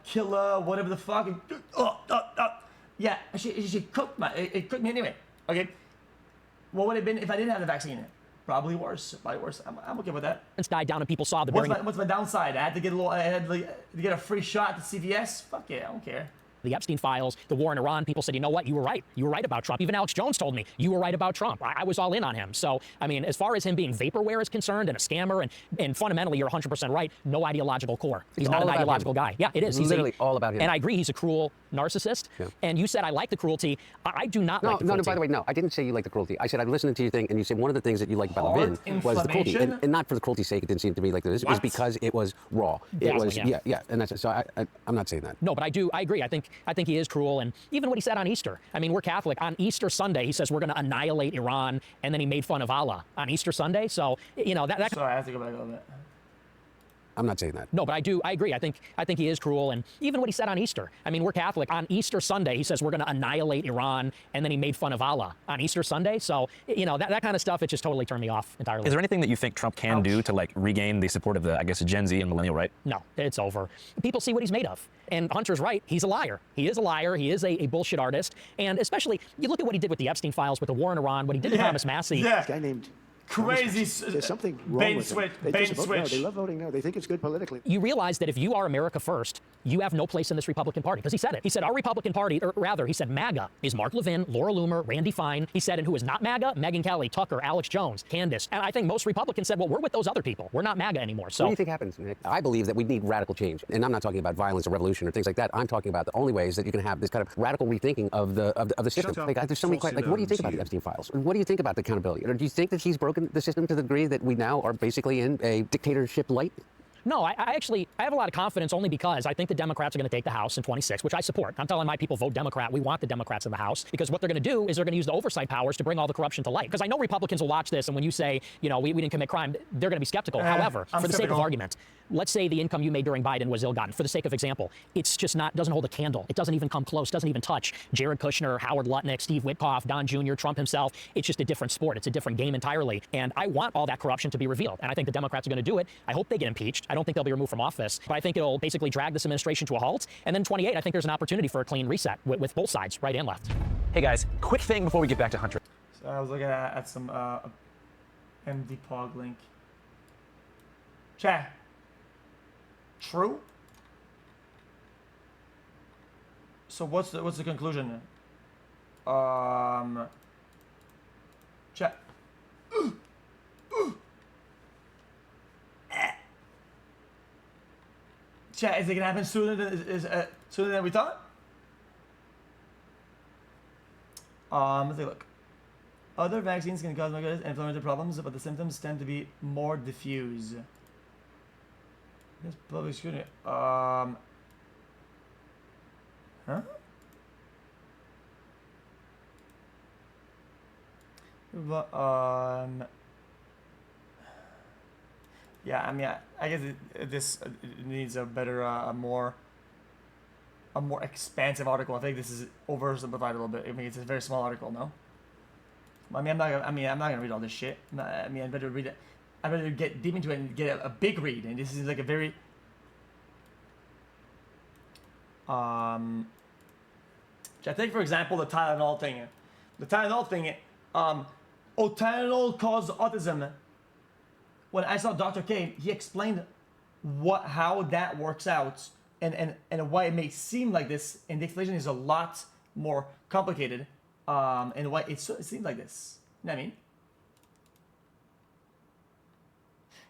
Killer, whatever the fuck. Yeah, she cooked it cooked me anyway. Okay? What would it have been if I didn't have the vaccine? Probably worse. I'm okay with that. It's died down and people saw the what's my downside? I had to get to get a free shot at CVS? Fuck yeah, I don't care. The Epstein files, the war in Iran, people said, you know what, you were right. You were right about Trump. Even Alex Jones told me you were right about Trump. I was all in on him. So, I mean, as far as him being vaporware is concerned and a scammer, and fundamentally, you're 100% right, no ideological core. He's not an ideological guy. Yeah, it is. He's literally all about him. And I agree, he's a cruel narcissist. Yeah. And you said I like the cruelty. I do not like the cruelty. No, by the way, no. I didn't say you like the cruelty. I said I listened to your thing, and you said one of the things that you liked about Levin was the cruelty. And not for the cruelty's sake, it didn't seem to me like this. It was because it was raw. It was, yeah. And that's, so I'm not saying that. No, but I agree. I think he is cruel. And even what he said on Easter, I mean, we're Catholic. On Easter Sunday, he says we're going to annihilate Iran, and then he made fun of Allah on Easter Sunday. So, you know, that. Sorry, I have to go back a little bit. I'm not saying that. No, but I agree. I think he is cruel. And even what he said on Easter, I mean, we're Catholic. On Easter Sunday, he says we're going to annihilate Iran, and then he made fun of Allah on Easter Sunday. So, you know, that kind of stuff, it just totally turned me off entirely. Is there anything that you think Trump can do to, like, regain the support of the, I guess, Gen Z and millennial right? No, it's over. People see what he's made of. And Hunter's right. He's a liar. He is a liar. He is a bullshit artist. And especially, you look at what he did with the Epstein files, with the war in Iran, what he did to Thomas Massey. Yeah. This guy named... Crazy. There's something wrong with them. They just vote no. They love voting no. They think it's good politically. You realize that if you are America first, you have no place in this Republican Party. Because he said it. He said our Republican Party, or rather, he said MAGA is Mark Levin, Laura Loomer, Randy Fine. He said, and who is not MAGA? Megyn Kelly, Tucker, Alex Jones, Candace. And I think most Republicans said, well, we're with those other people. We're not MAGA anymore. So what do you think happens, Nick? I believe that we need radical change. And I'm not talking about violence or revolution or things like that. I'm talking about the only ways that you can have this kind of radical rethinking of the system. Like, there's so many questions. Like, what do you think about the Epstein files? What do you think about the accountability? Or do you think that he's broken the system to the degree that we now are basically in a dictatorship light? No, I actually have a lot of confidence only because I think the Democrats are going to take the House in 26, which I support. I'm telling my people, vote Democrat. We want the Democrats in the House because what they're going to do is they're going to use the oversight powers to bring all the corruption to light. Because I know Republicans will watch this, and when you say, you know, we didn't commit crime, they're going to be skeptical. However, for the sake of argument, let's say the income you made during Biden was ill-gotten. For the sake of example, it's just doesn't hold a candle. It doesn't even come close, doesn't even touch Jared Kushner, Howard Lutnick, Steve Witkoff, Don Jr., Trump himself. It's just a different sport. It's a different game entirely. And I want all that corruption to be revealed. And I think the Democrats are going to do it. I hope they get impeached. I don't think they'll be removed from office, but I think it'll basically drag this administration to a halt. And then 28, I think there's an opportunity for a clean reset with both sides, right and left. Hey guys, quick thing before we get back to Hunter. So I was looking at some MD Pog link. Chat. True. So what's the conclusion? Chat. Chat, is it gonna happen sooner than we thought? Let's take a look. Other vaccines can cause inflammatory problems, but the symptoms tend to be more diffuse. This public scrutiny. Huh? But, yeah, I mean, I guess this needs a better, a more expansive article. I think this is oversimplified a little bit. I mean, it's a very small article, no? I mean, I'm not gonna read all this shit. I mean, I'd better read it. I'd rather get deep into it and get a big read, and this is like a very I take, for example, the Tylenol thing. The Tylenol thing, Tylenol caused autism. When I saw Dr. K, he explained how that works out and why it may seem like this, and the explanation is a lot more complicated, and why it seems like this. You know what I mean?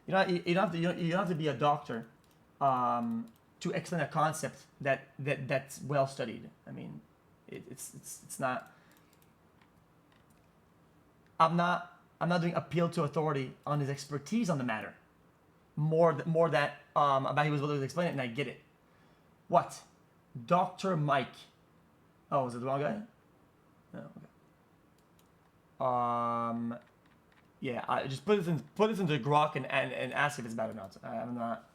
You don't have to be a doctor to explain a concept that's well studied. I mean, it's not. I'm not doing appeal to authority on his expertise on the matter. More that about he was able to explain it, and I get it. What? Dr. Mike. Oh, was it the wrong guy? No. Okay. Yeah. I just put this into Grok and ask if it's bad or not. I'm not.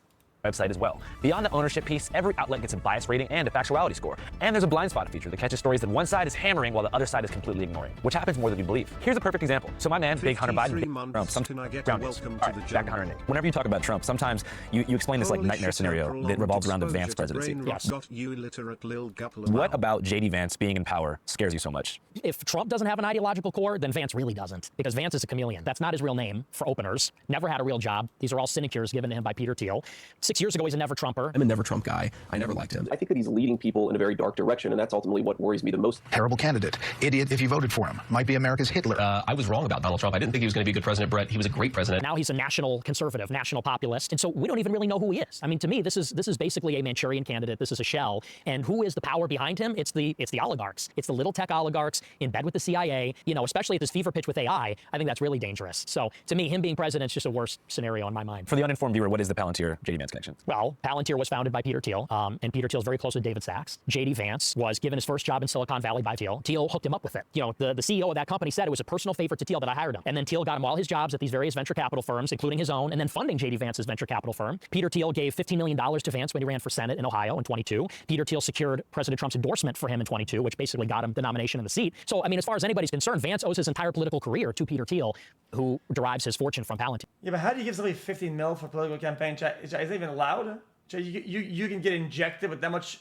Website as well. Beyond the ownership piece, every outlet gets a bias rating and a factuality score. And there's a blind spot feature that catches stories that one side is hammering while the other side is completely ignoring, which happens more than you believe. Here's a perfect example. So my man, big Hunter Biden, Trump, back to Hunter Nick. Whenever you talk about Trump, sometimes you explain this like nightmare scenario that revolves around the Vance presidency. Yes. What about JD Vance being in power scares you so much? If Trump doesn't have an ideological core, then Vance really doesn't, because Vance is a chameleon. That's not his real name, for openers. Never had a real job. These are all sinecures given to him by Peter Thiel. 6 years ago, he's a never Trumper. I'm a never Trump guy. I never liked him. I think that he's leading people in a very dark direction, and that's ultimately what worries me the most. Terrible candidate. Idiot if you voted for him. Might be America's Hitler. I was wrong about Donald Trump. I didn't think he was going to be a good president, Brett. He was a great president. Now he's a national conservative, national populist, and so we don't even really know who he is. I mean, to me, this is basically a Manchurian candidate. This is a shell, and who is the power behind him? It's the oligarchs. It's the little tech oligarchs in bed with the CIA. You know, especially at this fever pitch with AI. I think that's really dangerous. So to me, him being president is just a worse scenario in my mind. For the uninformed viewer, what is the Palantir-JD Vance connection? Well, Palantir was founded by Peter Thiel, and Peter Thiel's very close with David Sachs. JD Vance was given his first job in Silicon Valley by Thiel. Thiel hooked him up with it. You know, the CEO of that company said it was a personal favor to Thiel that I hired him. And then Thiel got him all his jobs at these various venture capital firms, including his own, and then funding JD Vance's venture capital firm. Peter Thiel gave $15 million to Vance when he ran for Senate in Ohio in 22. Peter Thiel secured President Trump's endorsement for him in 22, which basically got him the nomination and the seat. So, I mean, as far as anybody's concerned, Vance owes his entire political career to Peter Thiel, who derives his fortune from Palantir. Yeah, but how do you give somebody 15 mil for political campaign? Is that even allowed? You can get injected with that much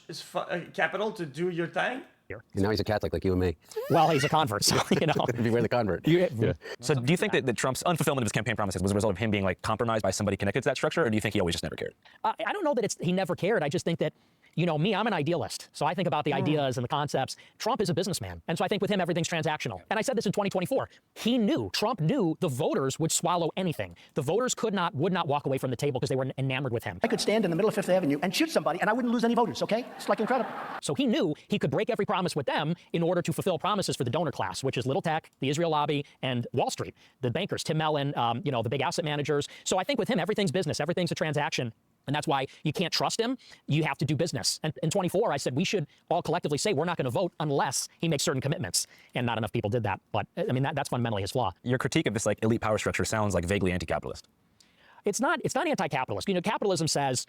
capital to do your thing? And now he's a Catholic like you and me. Well, he's a convert, so, you know. Beware the convert. Yeah. So do you think that Trump's unfulfillment of his campaign promises was a result of him being like compromised by somebody connected to that structure, or do you think he always just never cared? I don't know that he never cared. I just think that, you know, me, I'm an idealist. So I think about the ideas and the concepts. Trump is a businessman. And so I think with him, everything's transactional. And I said this in 2024. Trump knew the voters would swallow anything. The voters would not walk away from the table because they were enamored with him. I could stand in the middle of Fifth Avenue and shoot somebody and I wouldn't lose any voters, okay? It's like incredible. So he knew he could break every promise with them in order to fulfill promises for the donor class, which is little tech, the Israel lobby, and Wall Street, the bankers, Tim Mellon, you know, the big asset managers. So I think with him, everything's business, everything's a transaction. And that's why you can't trust him. You have to do business. And in 24, I said we should all collectively say we're not going to vote unless he makes certain commitments. And not enough people did that. But I mean, that's fundamentally his flaw. Your critique of this like elite power structure sounds like vaguely anti-capitalist. It's not anti-capitalist. You know, capitalism says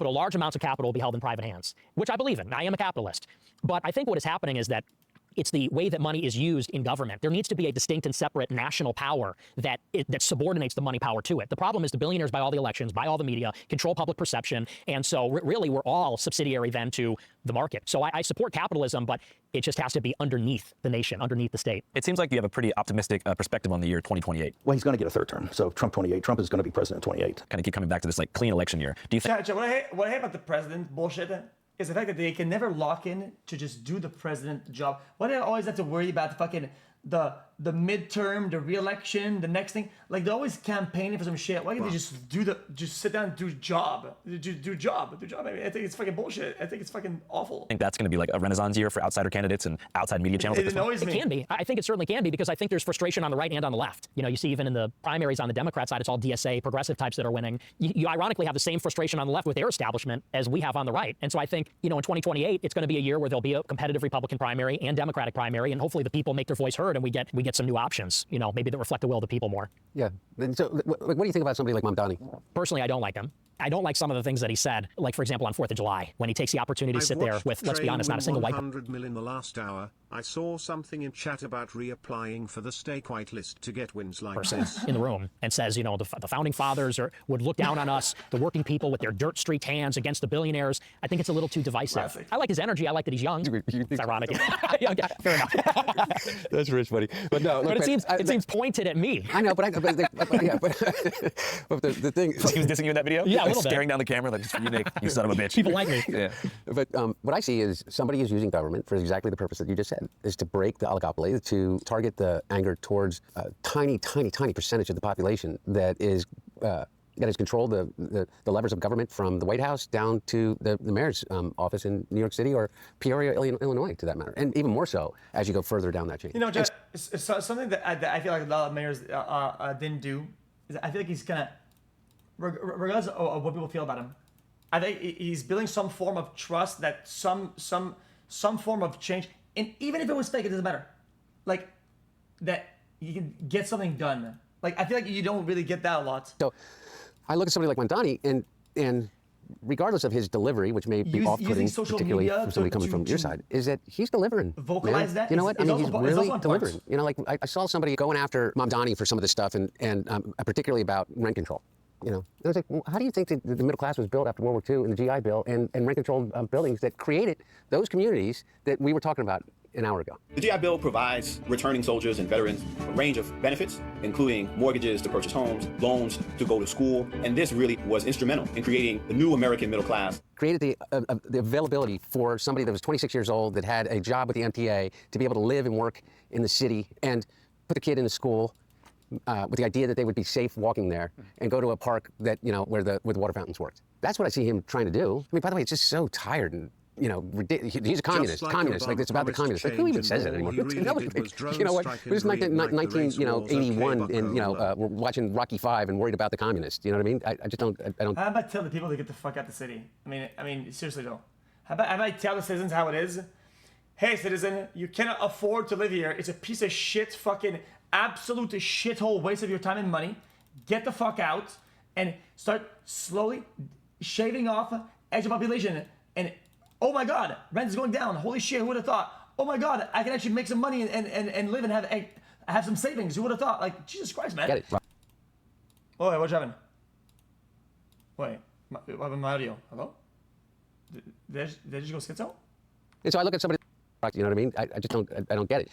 large amounts of capital will be held in private hands, which I believe in. I am a capitalist. But I think what is happening is that it's the way that money is used in government. There needs to be a distinct and separate national power that subordinates the money power to it. The problem is the billionaires buy all the elections, buy all the media, control public perception, and so really we're all subsidiary then to the market. So I support capitalism, but it just has to be underneath the nation, underneath the state. It seems like you have a pretty optimistic perspective on the year 2028. Well, he's going to get a third term. So Trump 28. Trump is going to be president 28. Kind of keep coming back to this like clean election year. Do you think? What I hate about the president bullshit is the fact that they can never lock in to just do the president job. Why do they always have to worry about the fucking the midterm, the re-election, the next thing? Like they're always campaigning for some shit. Why can't they just sit down and do job? Do job. I mean, I think it's fucking bullshit. I think it's fucking awful. I think that's going to be like a renaissance year for outsider candidates and outside media channels. It can be. I think it certainly can be because I think there's frustration on the right and on the left. You know, you see even in the primaries on the Democrat side, it's all DSA, progressive types that are winning. You ironically have the same frustration on the left with their establishment as we have on the right. And so I think, you know, in 2028, it's going to be a year where there'll be a competitive Republican primary and Democratic primary, and hopefully the people make their voice heard and we get some new options, you know, maybe that reflect the will of the people more. Yeah. And so what do you think about somebody like Mamdani? Personally, I don't like him. I don't like some of the things that he said, like, for example, on 4th of July, when he takes the opportunity to sit there with, let's be honest, not a single white person. 100 mil in the last hour. I saw something in chat about reapplying for the stay quiet list to get wins like this. In the room and says, you know, the founding fathers would look down on us, the working people with their dirt-streaked hands against the billionaires. I think it's a little too divisive. Classic. I like his energy. I like that he's young. It's ironic. Yeah, fair enough. That's rich, buddy. But no, look, but it seems pointed at me. I know, but the thing. He was dissing you in that video? Yeah, a little staring bit. down the camera like, you Nick, you son of a bitch. People like me. Yeah. But what I see is somebody is using government for exactly the purpose that you just said, is to break the oligopoly, to target the anger towards a tiny percentage of the population that is that has controlled the levers of government from the White House down to the mayor's office in New York City or Peoria, Illinois, to that matter, and even more so as you go further down that chain. You know, Jeff, it's something that I feel like a lot of mayors didn't do. Is I feel like he's kind of, regardless of what people feel about him, I think he's building some form of trust that some form of change, and even if it was fake, it doesn't matter. Like that you can get something done. Like I feel like you don't really get that a lot. So I look at somebody like Mondani, and regardless of his delivery, which may be off-putting, particularly from somebody coming from your side, is that he's delivering. Vocalize that. You know what? I mean, he's really delivering. Parts. You know, like I saw somebody going after Mondani for some of this stuff, and particularly about rent control. You know, and I was like, well, how do you think the middle class was built after World War II and the GI Bill and rent-controlled buildings that created those communities that we were talking about an hour ago? The GI Bill provides returning soldiers and veterans a range of benefits, including mortgages to purchase homes, loans to go to school, and this really was instrumental in creating the new American middle class. Created the availability for somebody that was 26 years old that had a job with the MTA to be able to live and work in the city and put a kid in a school with the idea that they would be safe walking there and go to a park that, you know, where the water fountains worked. That's what I see him trying to do. I mean, by the way, it's just so tired and, you know, ridiculous. He's a communist. Like it's about the communists. Like who even says that anymore? Really you know what? It was 1981, and we're watching Rocky V and worried about the communists. You know what I mean? I just don't. How about tell the people to get the fuck out of the city? I mean, seriously though. How about tell the citizens how it is? Hey, citizen, you cannot afford to live here. It's a piece of shit, fucking absolute shithole waste of your time and money. Get the fuck out and start slowly shaving off extra population. And oh my God, rent is going down. Holy shit, who would have thought? Oh my God, I can actually make some money and live and have some savings. Who would have thought? Like, Jesus Christ, man. Get it. Oh, wait, what's happening? Wait, what happened to my audio? Hello? Did I just go schizo? And so I look at somebody, you know what I mean? I just don't get it.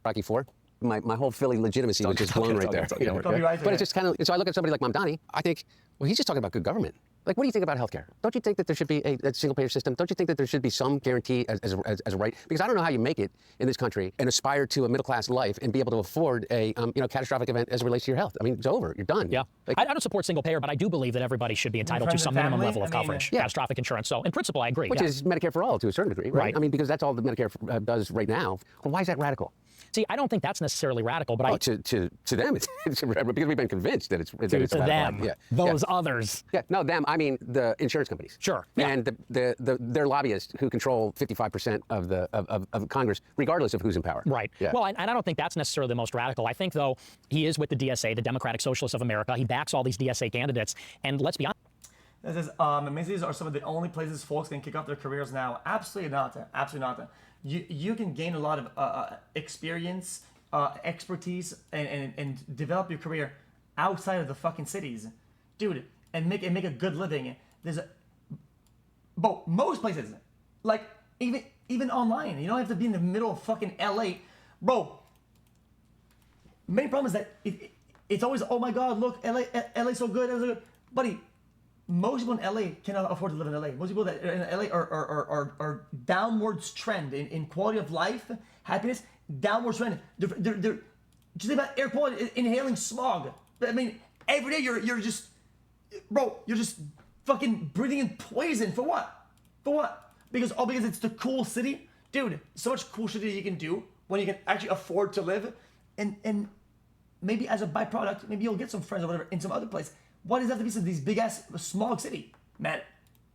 Rocky IV. My whole Philly legitimacy was just blown right there. But it's just kind of, so I look at somebody like Mamdani, I think, well, he's just talking about good government. Like, what do you think about healthcare? Don't you think that there should be a single-payer system? Don't you think that there should be some guarantee as a right? Because I don't know how you make it in this country and aspire to a middle-class life and be able to afford a catastrophic event as it relates to your health. I mean, it's over. You're done. Yeah. Like, I don't support single-payer, but I do believe that everybody should be entitled to some minimum level of coverage, catastrophic insurance. So, in principle, I agree. Which is Medicare for all to a certain degree, right? I mean, because that's all that Medicare does right now. Well, why is that radical? See, I don't think that's necessarily radical, but to them, it's radical because we've been convinced that it's radical. To them, those others. Yeah, no, them. I mean the insurance companies. Sure. And their lobbyists who control 55% of Congress, regardless of who's in power. Right. Yeah. Well, and I don't think that's necessarily the most radical. I think, though, he is with the DSA, the Democratic Socialists of America. He backs all these DSA candidates, and let's be honest. That says, Macy's are some of the only places folks can kick off their careers now. Absolutely not. Absolutely not. You can gain a lot of experience, expertise, and develop your career outside of the fucking cities, dude, and make a good living. But most places, like even online, you don't have to be in the middle of fucking LA, bro. Main problem is that it's always, oh my God, look, LA's so good, LA's so good, buddy. Most people in LA cannot afford to live in LA. Most people that are in LA are downwards trend in quality of life, happiness, downwards trend. They're just about air quality, inhaling smog. I mean, every day you're just, bro, you're just fucking breathing in poison. For what? For what? Because it's the cool city, dude. So much cool shit that you can do when you can actually afford to live, and maybe as a byproduct, maybe you'll get some friends or whatever in some other place. Why does it have to be some of these big-ass smog city, man?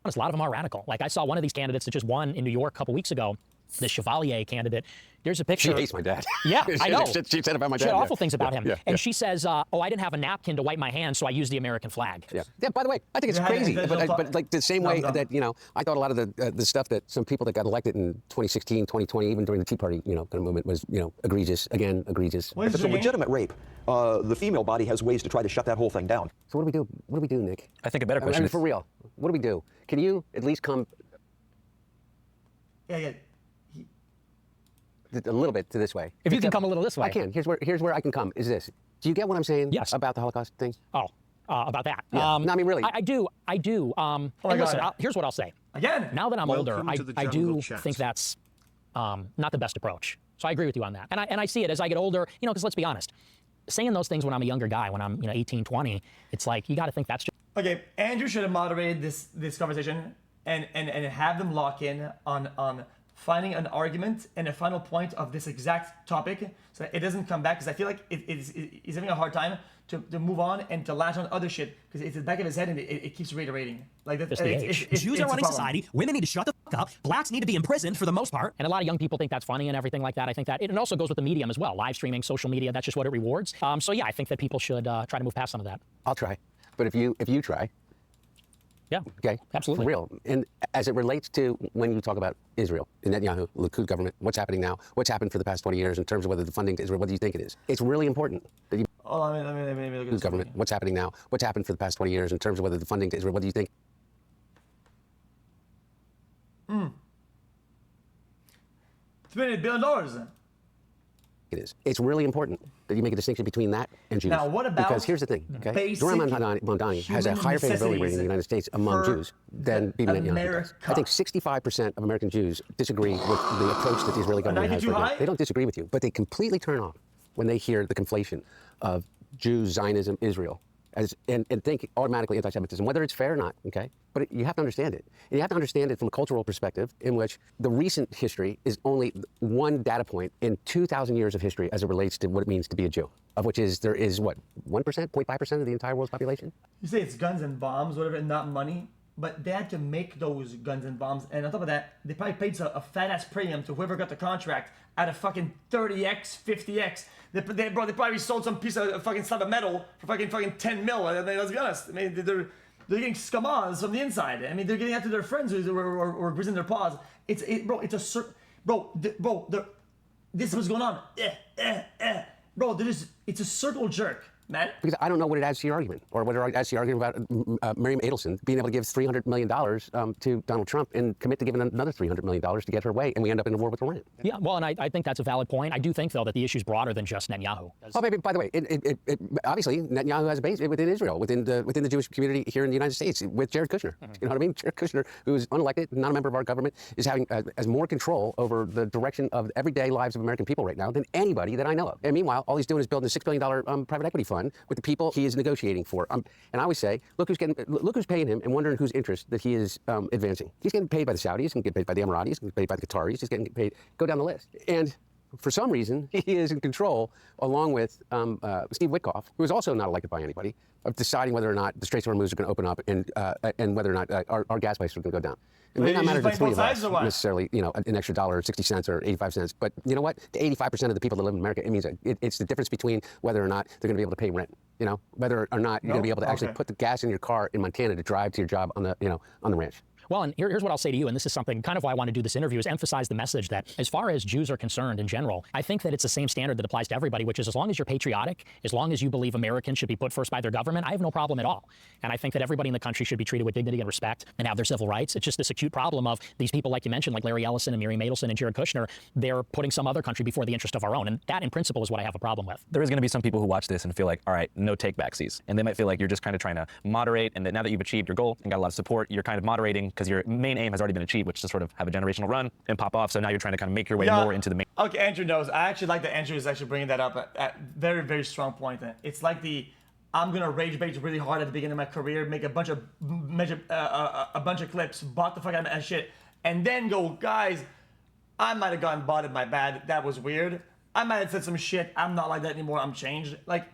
A lot of them are radical. Like, I saw one of these candidates that just won in New York a couple weeks ago, the Chevalier candidate. There's a picture. She hates my dad. Yeah, I know. She said about my dad. She had awful things about him. Yeah, and she says, I didn't have a napkin to wipe my hands, so I used the American flag. Yeah. By the way, I think it's crazy. But like the same way that, you know, I thought a lot of the stuff that some people that got elected in 2016, 2020, even during the Tea Party, you know, kind of movement was, you know, egregious. Again, egregious. If it's a legitimate rape, the female body has ways to try to shut that whole thing down. So what do we do? What do we do, Nick? I think a better question is, for real, what do we do? Can you at least come a little bit to this way? If you can come a little this way. I can. Here's where I can come. Is this? Do you get what I'm saying? Yes. About the Holocaust thing? Oh, about that. Yeah. No, I mean, really. I do. And listen, here's what I'll say. Again. Now that I'm older, I do think that's not the best approach. So I agree with you on that. And I see it as I get older, you know, because let's be honest. saying those things when I'm a younger guy, when I'm 18, 20, it's like, you got to think that's just... Okay, Andrew should have moderated this conversation and have them lock in on finding an argument and a final point of this exact topic so that it doesn't come back, because I feel like he's having a hard time to move on and to latch on other shit, because it's the back of his head and it keeps reiterating. Like that, Jews are running society. Women need to shut the fuck up. Blacks need to be imprisoned for the most part. And a lot of young people think that's funny and everything like that. I think that it also goes with the medium as well. Live streaming, social media, that's just what it rewards. So yeah, I think that people should try to move past some of that. I'll try. But if you try. Yeah. Okay. Absolutely. For real. And as it relates to when you talk about Israel, the Netanyahu, Likud government, what's happening now, what's happened for the past 20 years in terms of whether the funding to Israel, what do you think it is? It's really important that you... Oh, let me look at this government, what's happening now, what's happened for the past 20 years in terms of whether the funding to Israel, what do you think? $3 billion. It is. It's really important that you make a distinction between that and Jews. Now, what about because here's the thing, okay? Zoran Mondani has a higher favorability rating in the United States among Jews than Bibi Netanyahu does. I think 65% of American Jews disagree with the approach that the Israeli government has right now. They don't disagree with you, but they completely turn off when they hear the conflation of Jews, Zionism, Israel, and think automatically anti-Semitism, whether it's fair or not, okay? But you have to understand it. And you have to understand it from a cultural perspective in which the recent history is only one data point in 2,000 years of history as it relates to what it means to be a Jew, of which there is what, 1%, 0.5% of the entire world's population? You say it's guns and bombs, whatever, and not money, but they had to make those guns and bombs, and on top of that, they probably paid a fat-ass premium to whoever got the contract at a fucking 30x, 50x. They probably sold some piece of fucking slab of metal for fucking 10 mil. I mean, let's be honest. I mean, they're getting scum-ons from the inside. I mean, they're getting after their friends or grising their paws. This is what's going on. Bro, it's a circle jerk, man. Because I don't know what it adds to your argument, or what it adds to your argument about Miriam Adelson being able to give $300 million to Donald Trump and commit to giving another $300 million to get her way, and we end up in a war with Iran. Yeah, well, and I think that's a valid point. I do think, though, that the issue is broader than just Netanyahu. Oh, maybe, by the way, obviously Netanyahu has a base within Israel, within the Jewish community here in the United States, with Jared Kushner. You know what I mean? Jared Kushner, who is unelected, not a member of our government, is having has more control over the direction of everyday lives of American people right now than anybody that I know of. And meanwise, all he's doing is building a $6 billion private equity fund with the people he is negotiating for. And I always say, look who's paying him, and wondering whose interest that he is advancing. He's getting paid by the Saudis, he's getting paid by the Emiratis, he's getting paid by the Qataris, he's getting paid, go down the list. And for some reason, he is in control, along with Steve Witkoff, who is also not elected by anybody, of deciding whether or not the Straits of Hormuz are going to open up and whether or not our gas prices are going to go down. It may not matter to the three of us necessarily, an extra $1 or 60 cents or 85 cents, but you know what? To 85% of the people that live in America, it means it's the difference between whether or not they're going to be able to pay rent. Whether or not you're going to be able to actually put the gas in your car in Montana to drive to your job on the ranch. Well, and here's what I'll say to you, and this is something kind of why I want to do this interview, is emphasize the message that as far as Jews are concerned in general, I think that it's the same standard that applies to everybody, which is as long as you're patriotic, as long as you believe Americans should be put first by their government, I have no problem at all. And I think that everybody in the country should be treated with dignity and respect and have their civil rights. It's just this acute problem of these people, like you mentioned, like Larry Ellison and Miriam Adelson and Jared Kushner, they're putting some other country before the interest of our own. And that, in principle, is what I have a problem with. There is going to be some people who watch this and feel like, all right, no take-backsies. And they might feel like you're just kind of trying to moderate, and that now that you've achieved your goal and got a lot of support, you're kind of moderating because your main aim has already been achieved, which is to sort of have a generational run and pop off. So now you're trying to kind of make your way more into the main. Okay, Andrew knows. I actually like that Andrew is actually bringing that up at very, very strong point. It's like I'm gonna rage bait really hard at the beginning of my career, make a bunch of clips, bought the fuck out of that shit, and then go, guys, I might have gotten botted, my bad. That was weird. I might have said some shit. I'm not like that anymore. I'm changed. Like,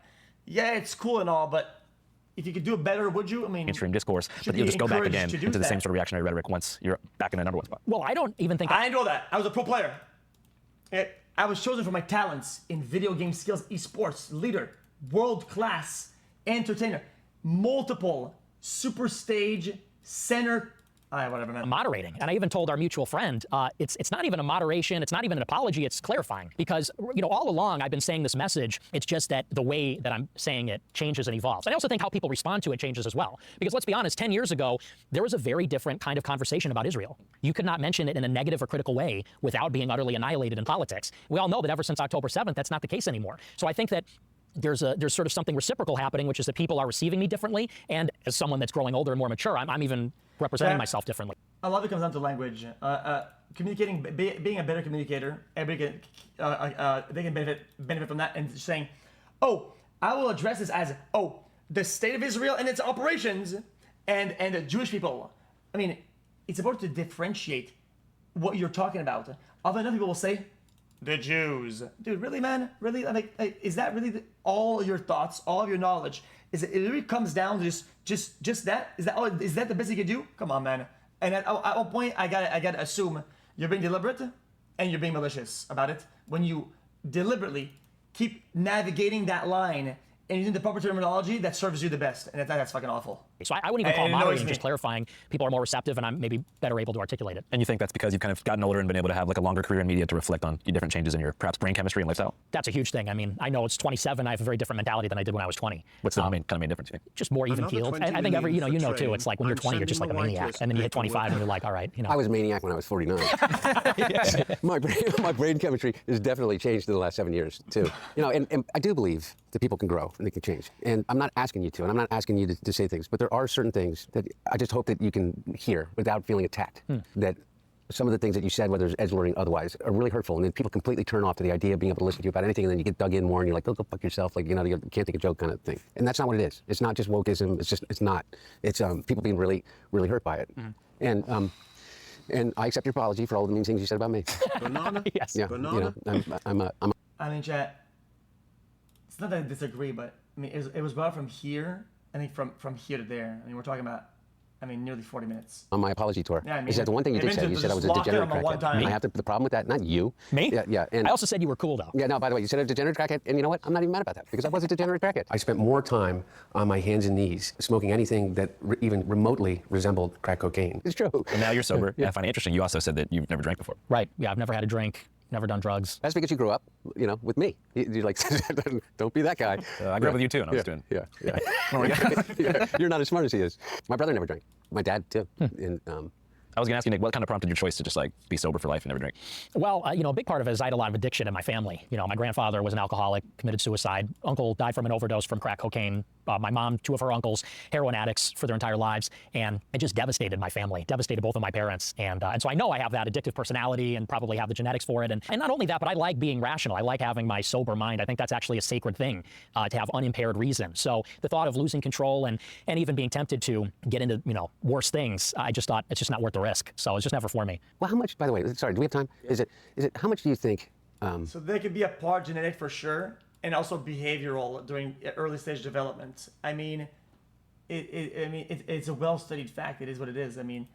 yeah, it's cool and all, but if you could do it better, would you? I mean, mainstream discourse, but you'll just go back again into the same sort of reactionary rhetoric once you're back in the number one spot. Well, I don't even think I didn't know that. I was a pro player. I was chosen for my talents in video game skills, esports, leader, world-class entertainer, multiple super stage, center. Whatever, man. Moderating. And I even told our mutual friend, it's not even a moderation, it's not even an apology, it's clarifying. Because, all along I've been saying this message, it's just that the way that I'm saying it changes and evolves. I also think how people respond to it changes as well. Because let's be honest, 10 years ago, there was a very different kind of conversation about Israel. You could not mention it in a negative or critical way without being utterly annihilated in politics. We all know that ever since October 7th, that's not the case anymore. So I think that there's sort of something reciprocal happening, which is that people are receiving me differently, and as someone that's growing older and more mature, I'm even representing myself differently. A lot of it comes down to language. Communicating, being a better communicator, everybody can, they can benefit from that, and saying, oh, I will address this as, oh, the state of Israel and its operations and the Jewish people. I mean, it's about to differentiate what you're talking about. Other people will say, the Jews. Dude, really, man? Really? Like, is that really all your thoughts, all of your knowledge? Is it really comes down to just that? Is that the best you can do? Come on, man. And at one point, I gotta assume you're being deliberate and you're being malicious about it when you deliberately keep navigating that line and using the proper terminology that serves you the best. And that's fucking awful. So I wouldn't even call it moderating, just clarifying. People are more receptive and I'm maybe better able to articulate it. And you think that's because you've kind of gotten older and been able to have like a longer career in media to reflect on your different changes in your perhaps brain chemistry and lifestyle? That's a huge thing. I mean, I know it's 27. I have a very different mentality than I did when I was 20. What's the main difference? Just more even keeled. I think you know too. It's like when you're 20, you're just like a maniac, and then you hit 25 and you're like, all right, you know. I was a maniac when I was 49. My brain chemistry has definitely changed in the last 7 years too. You know, and I do believe that people can grow and they can change. And I'm not asking you to, and I'm not asking you to say things, but there are certain things that I just hope that you can hear without feeling attacked. That some of the things that you said, whether it's edgelording or otherwise, are really hurtful, and then people completely turn off to the idea of being able to listen to you about anything, and then you get dug in more, and you're like, go fuck yourself, like, you know, you can't take a joke kind of thing. And that's not what it is. It's not just wokeism. It's not. It's people being really, really hurt by it. And I accept your apology for all the mean things you said about me. Banana? Yes. Yeah. Banana? You know, I mean, chat, it's not that I disagree, but I mean, it was brought from here, I think from here to there. I mean, we're talking about, nearly 40 minutes. on my apology tour. Yeah, I mean, is that the one thing you did say? You said I was a degenerate crackhead. I have the problem with that, not you. Me? Yeah. And I also said you were cool, though. Yeah, no, by the way, you said I was a degenerate crackhead, and you know what? I'm not even mad about that, because I was a degenerate crackhead. I spent more time on my hands and knees smoking anything that even remotely resembled crack cocaine. It's true. And now you're sober. Yeah, I find it interesting. You also said that you've never drank before. Right. Yeah, I've never had a drink. Never done drugs. That's because you grew up, you know, with me. You're like, don't be that guy. I grew up with you too, and I was doing. Yeah. You're not as smart as he is. My brother never drank. My dad too. And I was gonna ask you, Nick, what kind of prompted your choice to just like be sober for life and never drink? Well, you know, a big part of it is I had a lot of addiction in my family. You know, my grandfather was an alcoholic, committed suicide. Uncle died from an overdose from crack cocaine. My mom, two of her uncles, heroin addicts for their entire lives, and it just devastated my family, devastated both of my parents. And so I know I have that addictive personality and probably have the genetics for it. And not only that, but I like being rational. I like having my sober mind. I think that's actually a sacred thing, to have unimpaired reason. So the thought of losing control and even being tempted to get into, you know, worse things, I just thought it's just not worth the risk. So it's just never for me. Well, how much, by the way, sorry, do we have time? Is it how much do you think? So there could be a part genetic for sure, and also behavioral during early stage development. I mean, it's a well-studied fact. It is what it is. I mean,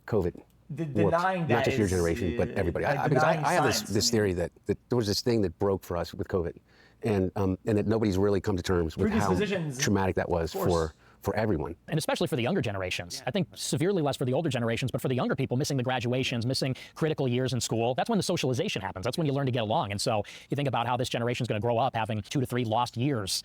COVID. Denying that not just your is, generation, but everybody. like Because I denying have science, this theory that there was this thing that broke for us with COVID, and that nobody's really come to terms with how traumatic that was for everyone. And especially for the younger generations. I think severely less for the older generations, but for the younger people, missing the graduations, missing critical years in school, that's when the socialization happens. That's when you learn to get along. And so you think about how this generation is going to grow up having 2 to 3 lost years,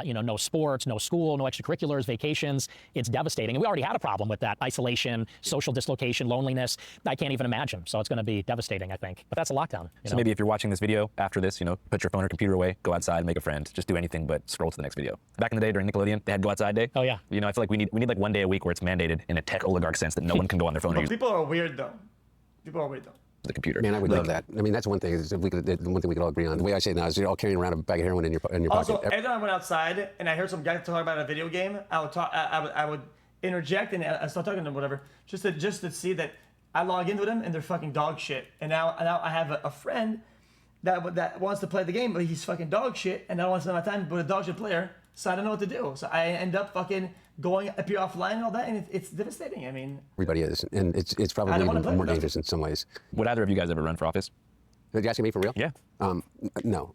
you know, no sports, no school, no extracurriculars, vacations. It's devastating. And we already had a problem with that. Isolation, social dislocation, loneliness. I can't even imagine. So it's going to be devastating, I think. But that's a lockdown. So maybe if you're watching this video after this, you know, put your phone or computer away, go outside, make a friend, just do anything but scroll to the next video. Back in the day during Nickelodeon, they had Go Outside Day. Oh yeah. You know, I feel like we need like one day a week where it's mandated in a tech oligarch sense that no one can go on their phone. But people are weird though. The computer. Man, I would love that. I mean, that's one thing. Is if we could, one thing we could all agree on. The way I say it now is you're all carrying around a bag of heroin in your pocket. Also, every time I went outside and I heard some guy talk about a video game, I would interject and I start talking to them, whatever, just to see that I log into them and they're fucking dog shit. And now I have a friend that wants to play the game, but he's fucking dog shit, and I don't want to spend my time with a dog shit player, so I don't know what to do. So I end up fucking appear offline and all that, and it's devastating. I mean, everybody is, and it's probably even more dangerous in some ways. Would either of you guys ever run for office? Are you asking me for real? Yeah. No.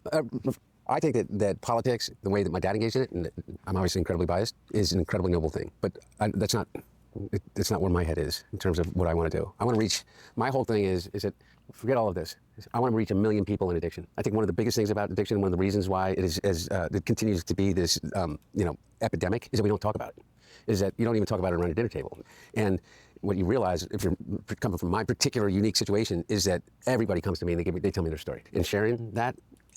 I think that politics, the way that my dad engaged in it, and I'm obviously incredibly biased, is an incredibly noble thing. But that's not where my head is in terms of what I want to do. I want to reach. My whole thing is that forget all of this. I want to reach 1 million people in addiction. I think one of the biggest things about addiction, one of the reasons why it continues to be this epidemic, is that we don't talk about it. Is that you don't even talk about it around a dinner table. And what you realize, if you're coming from my particular unique situation, is that everybody comes to me and they tell me their story. And sharing that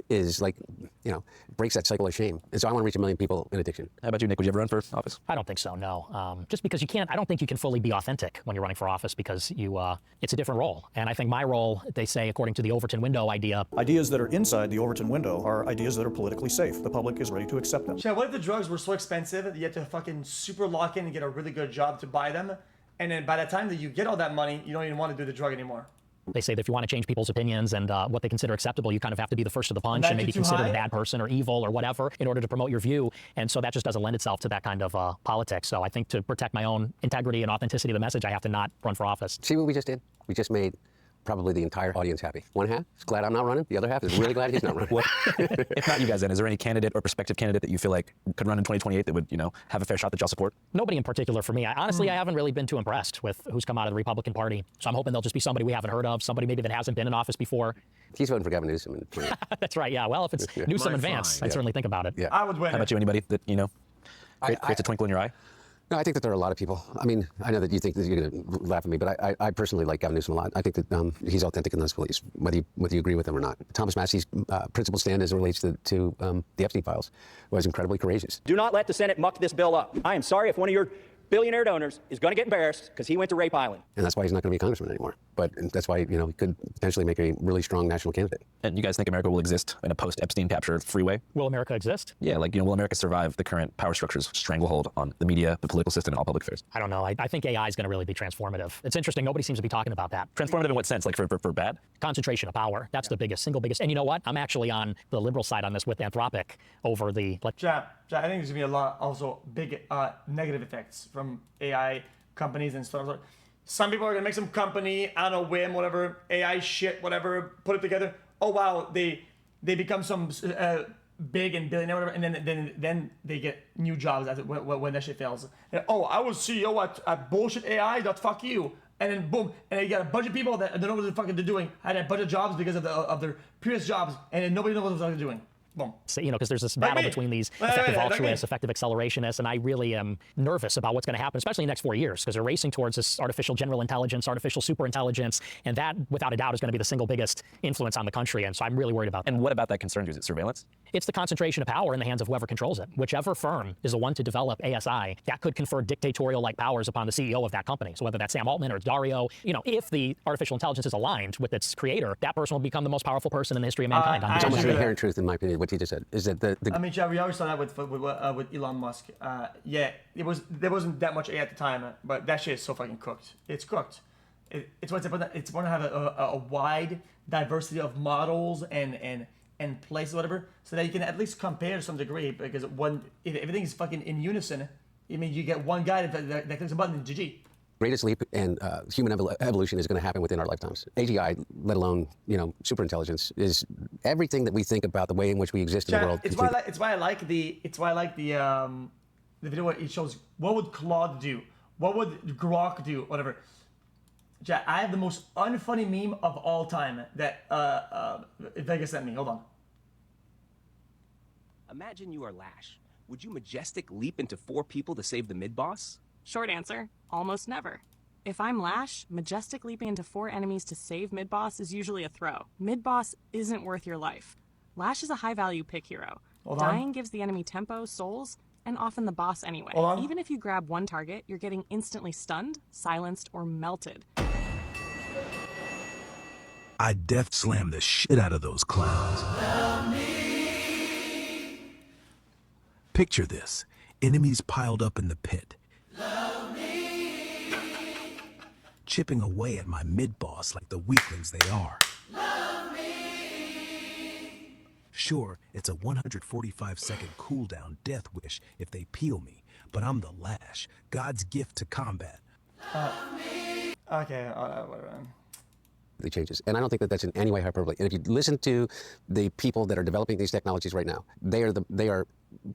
is like, you know, breaks that cycle of shame. And so I want to reach 1 million people in addiction. How about you, Nick? Would you ever run for office? I don't think so, no. Just because you can't, I don't think you can fully be authentic when you're running for office because it's a different role. And I think my role, they say, according to the Overton window idea. Ideas that are inside the Overton window are ideas that are politically safe. The public is ready to accept them. Chad, what if the drugs were so expensive that you had to fucking super lock in and get a really good job to buy them? And then by the time that you get all that money, you don't even want to do the drug anymore. They say that if you want to change people's opinions and what they consider acceptable, you kind of have to be the first to the punch and maybe considered a bad person or evil or whatever in order to promote your view. And so that just doesn't lend itself to that kind of politics. So I think to protect my own integrity and authenticity of the message, I have to not run for office. See what we just did? We just made probably the entire audience happy. One half is glad I'm not running. The other half is really glad he's not running. Well, if not you guys, then is there any candidate or prospective candidate that you feel like could run in 2028 that would, you know, have a fair shot that y'all support? Nobody in particular for me. Honestly, I haven't really been too impressed with who's come out of the Republican Party. So I'm hoping they'll just be somebody we haven't heard of, somebody maybe that hasn't been in office before. He's voting for Gavin Newsom. That's right, yeah. Well, if it's Newsom and Vance, I'd certainly think about it. Yeah. I would win. How about you, anybody that, you know, creates a twinkle in your eye? No, I think that there are a lot of people. I mean, I know that you think that you're going to laugh at me, but I personally like Gavin Newsom a lot. I think that he's authentic in those beliefs, whether you agree with him or not. Thomas Massey's principled stand as it relates to the Epstein files was incredibly courageous. Do not let the Senate muck this bill up. I am sorry if one of your billionaire donors is going to get embarrassed because he went to Rape Island. And that's why he's not going to be a congressman anymore. But that's why, you know, he could potentially make a really strong national candidate. And you guys think America will exist in a post-Epstein capture freeway? Will America exist? Yeah, like, you know, will America survive the current power structure's stranglehold on the media, the political system, and all public affairs? I don't know. I think AI is going to really be transformative. It's interesting. Nobody seems to be talking about that. Transformative in what sense? Like for bad? Concentration of power. That's the single biggest. And you know what? I'm actually on the liberal side on this with Anthropic over the... Jack, I think there's going to be a lot also big negative effects from AI companies and stuff. Some people are going to make some company, on a whim, whatever, AI shit, whatever, put it together. Oh, wow, they become some big and billionaire, whatever, and then they get new jobs when that shit fails. And, oh, I was CEO at bullshit AI, fuck you. And then boom, and you got a bunch of people that don't know what the fuck they're doing, had a bunch of jobs because of their previous jobs, and then nobody knows what the fuck they're doing. Boom. So, you know, because there's this battle between these effective altruists, effective accelerationists, and I really am nervous about what's going to happen, especially in the next 4 years, because they're racing towards this artificial general intelligence, artificial superintelligence, and that, without a doubt, is going to be the single biggest influence on the country, and so I'm really worried about that. And what about that concerns you? Is it surveillance? It's the concentration of power in the hands of whoever controls it. Whichever firm is the one to develop ASI, that could confer dictatorial-like powers upon the CEO of that company. So whether that's Sam Altman or it's Dario, you know, if the artificial intelligence is aligned with its creator, that person will become the most powerful person in the history of mankind. It's almost an inherent truth, in my opinion, what he just said, is that I mean, Chad, we always saw that with Elon Musk. Yeah, there wasn't that much AI at the time, but that shit is so fucking cooked. It's cooked. It's want to have a wide diversity of models and places, whatever, so that you can at least compare to some degree. Because if everything is fucking in unison, I mean, you get one guy that clicks a button and GG. Greatest leap in human evolution is going to happen within our lifetimes. AGI, let alone, you know, superintelligence, is everything that we think about the way in which we exist in the world. It's why I like the video where it shows what would Claude do, what would Grok do, whatever. Jack, I have the most unfunny meme of all time that Vegas sent me. Hold on. Imagine you are Lash. Would you majestic leap into 4 people to save the mid-boss? Short answer, almost never. If I'm Lash, majestic leaping into 4 enemies to save mid-boss is usually a throw. Mid-boss isn't worth your life. Lash is a high-value pick hero. Dying gives the enemy tempo, souls, and often the boss anyway. Even if you grab one target, you're getting instantly stunned, silenced, or melted. I death slam the shit out of those clowns. Picture this. Enemies piled up in the pit. Chipping away at my mid-boss like the weaklings they are. Sure, it's a 145-second cooldown death wish if they peel me, but I'm the Lash, God's gift to combat. Okay, whatever. The changes. And I don't think that that's in any way hyperbole. And if you listen to the people that are developing these technologies right now, they are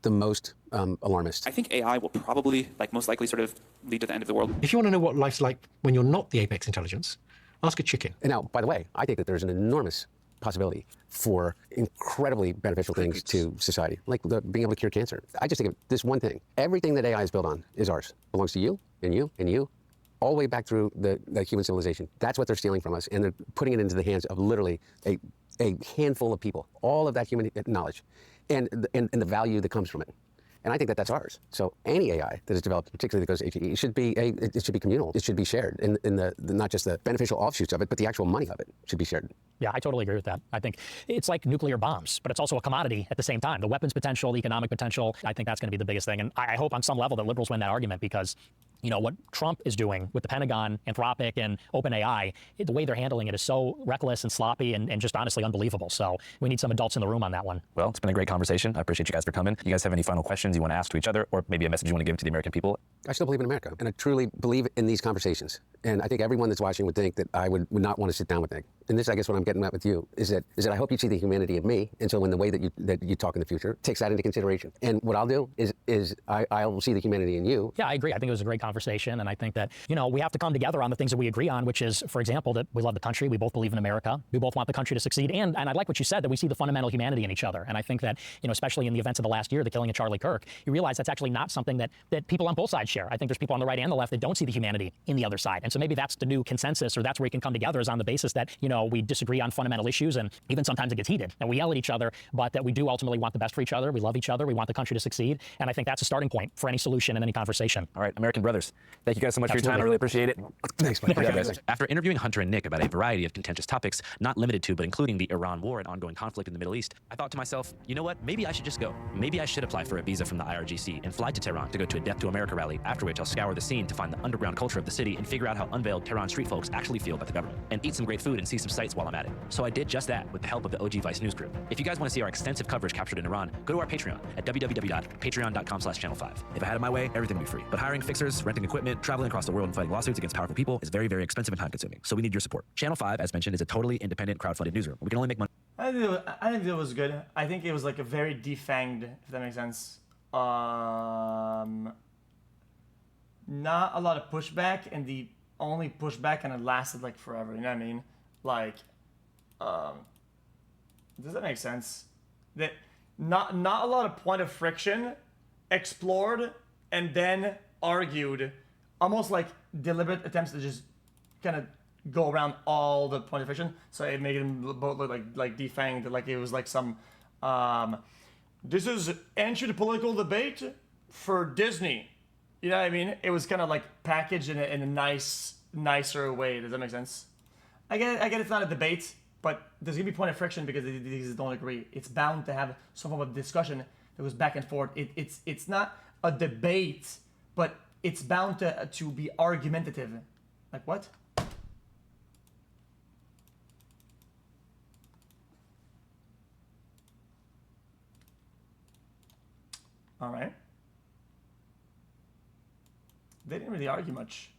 the most alarmist. I think AI will probably, most likely, sort of lead to the end of the world. If you want to know what life's like when you're not the apex intelligence, ask a chicken. And now, by the way, I think that there's an enormous possibility for incredibly beneficial things to society, like being able to cure cancer. I just think of this one thing. Everything that AI is built on is ours. Belongs to you, and you, and you, all the way back through the human civilization. That's what they're stealing from us, and they're putting it into the hands of literally a a handful of people, all of that human knowledge, and the value that comes from it. And I think that that's ours. So any AI that is developed, particularly that goes to HEE, it should be communal. It should be shared in the not just the beneficial offshoots of it, but the actual money of it should be shared. Yeah, I totally agree with that. I think it's like nuclear bombs, but it's also a commodity at the same time. The weapons potential, the economic potential, I think that's going to be the biggest thing. And I hope on some level that liberals win that argument because, you know, what Trump is doing with the Pentagon, Anthropic, and OpenAI, the way they're handling it is so reckless and sloppy and just honestly unbelievable. So we need some adults in the room on that one. Well, it's been a great conversation. I appreciate you guys for coming. You guys have any final questions you want to ask to each other, or maybe a message you want to give to the American people? I still believe in America, and I truly believe in these conversations. And I think everyone that's watching would think that I would not want to sit down with Nick. And this, I guess, what I'm getting at with you is that I hope you see the humanity of me, and so in the way that you talk in the future, takes that into consideration. And what I'll do is I will see the humanity in you. Yeah, I agree. I think it was a great conversation, and I think that, you know, we have to come together on the things that we agree on, which is, for example, that we love the country, we both believe in America, we both want the country to succeed, and I like what you said, that we see the fundamental humanity in each other. And I think that, you know, especially in the events of the last year, the killing of Charlie Kirk, you realize that's actually not something that people on both sides share. I think there's people on the right and the left that don't see the humanity in the other side. And so maybe that's the new consensus, or that's where we can come together, is on the basis that, you know, we disagree on fundamental issues, and even sometimes it gets heated, and we yell at each other, but that we do ultimately want the best for each other, we love each other, we want the country to succeed, and I think that's a starting point for any solution and any conversation. All right, American brothers, thank you guys so much for your time. I really appreciate it. Thanks, Mike. After interviewing Hunter and Nick about a variety of contentious topics, not limited to, but including the Iran war and ongoing conflict in the Middle East, I thought to myself, you know what, maybe I should just go. Maybe I should apply for a visa from the IRGC and fly to Tehran to go to a Death to America rally, after which I'll scour the scene to find the underground culture of the city and figure out how unveiled Tehran street folks actually feel about the government, and eat some great food and see some sights while I'm at it. So I did just that with the help of the OG Vice News Group. If you guys want to see our extensive coverage captured in Iran, go to our Patreon at www.patreon.com/channel5. If I had it my way, everything would be free. But hiring fixers, renting equipment, traveling across the world and fighting lawsuits against powerful people is very, very expensive and time-consuming. So we need your support. Channel 5, as mentioned, is a totally independent crowd-funded newsroom. We can only make money. I think it was good. I think it was like a very defanged, if that makes sense. Not a lot of pushback, and the only pushback kind of lasted like forever. You know what I mean? Like, does that make sense? That not a lot of point of friction, explored and then argued, almost like deliberate attempts to just kind of go around all the point of friction. So it made them both look like defanged, like it was like some this is entry to political debate for Disney. You know what I mean? It was kind of like packaged in a nicer way. Does that make sense? I get it's not a debate, but there's gonna be point of friction because these don't agree. It's bound to have some form of discussion that goes back and forth. It's not a debate, but it's bound to be argumentative. Like what? All right. They didn't really argue much.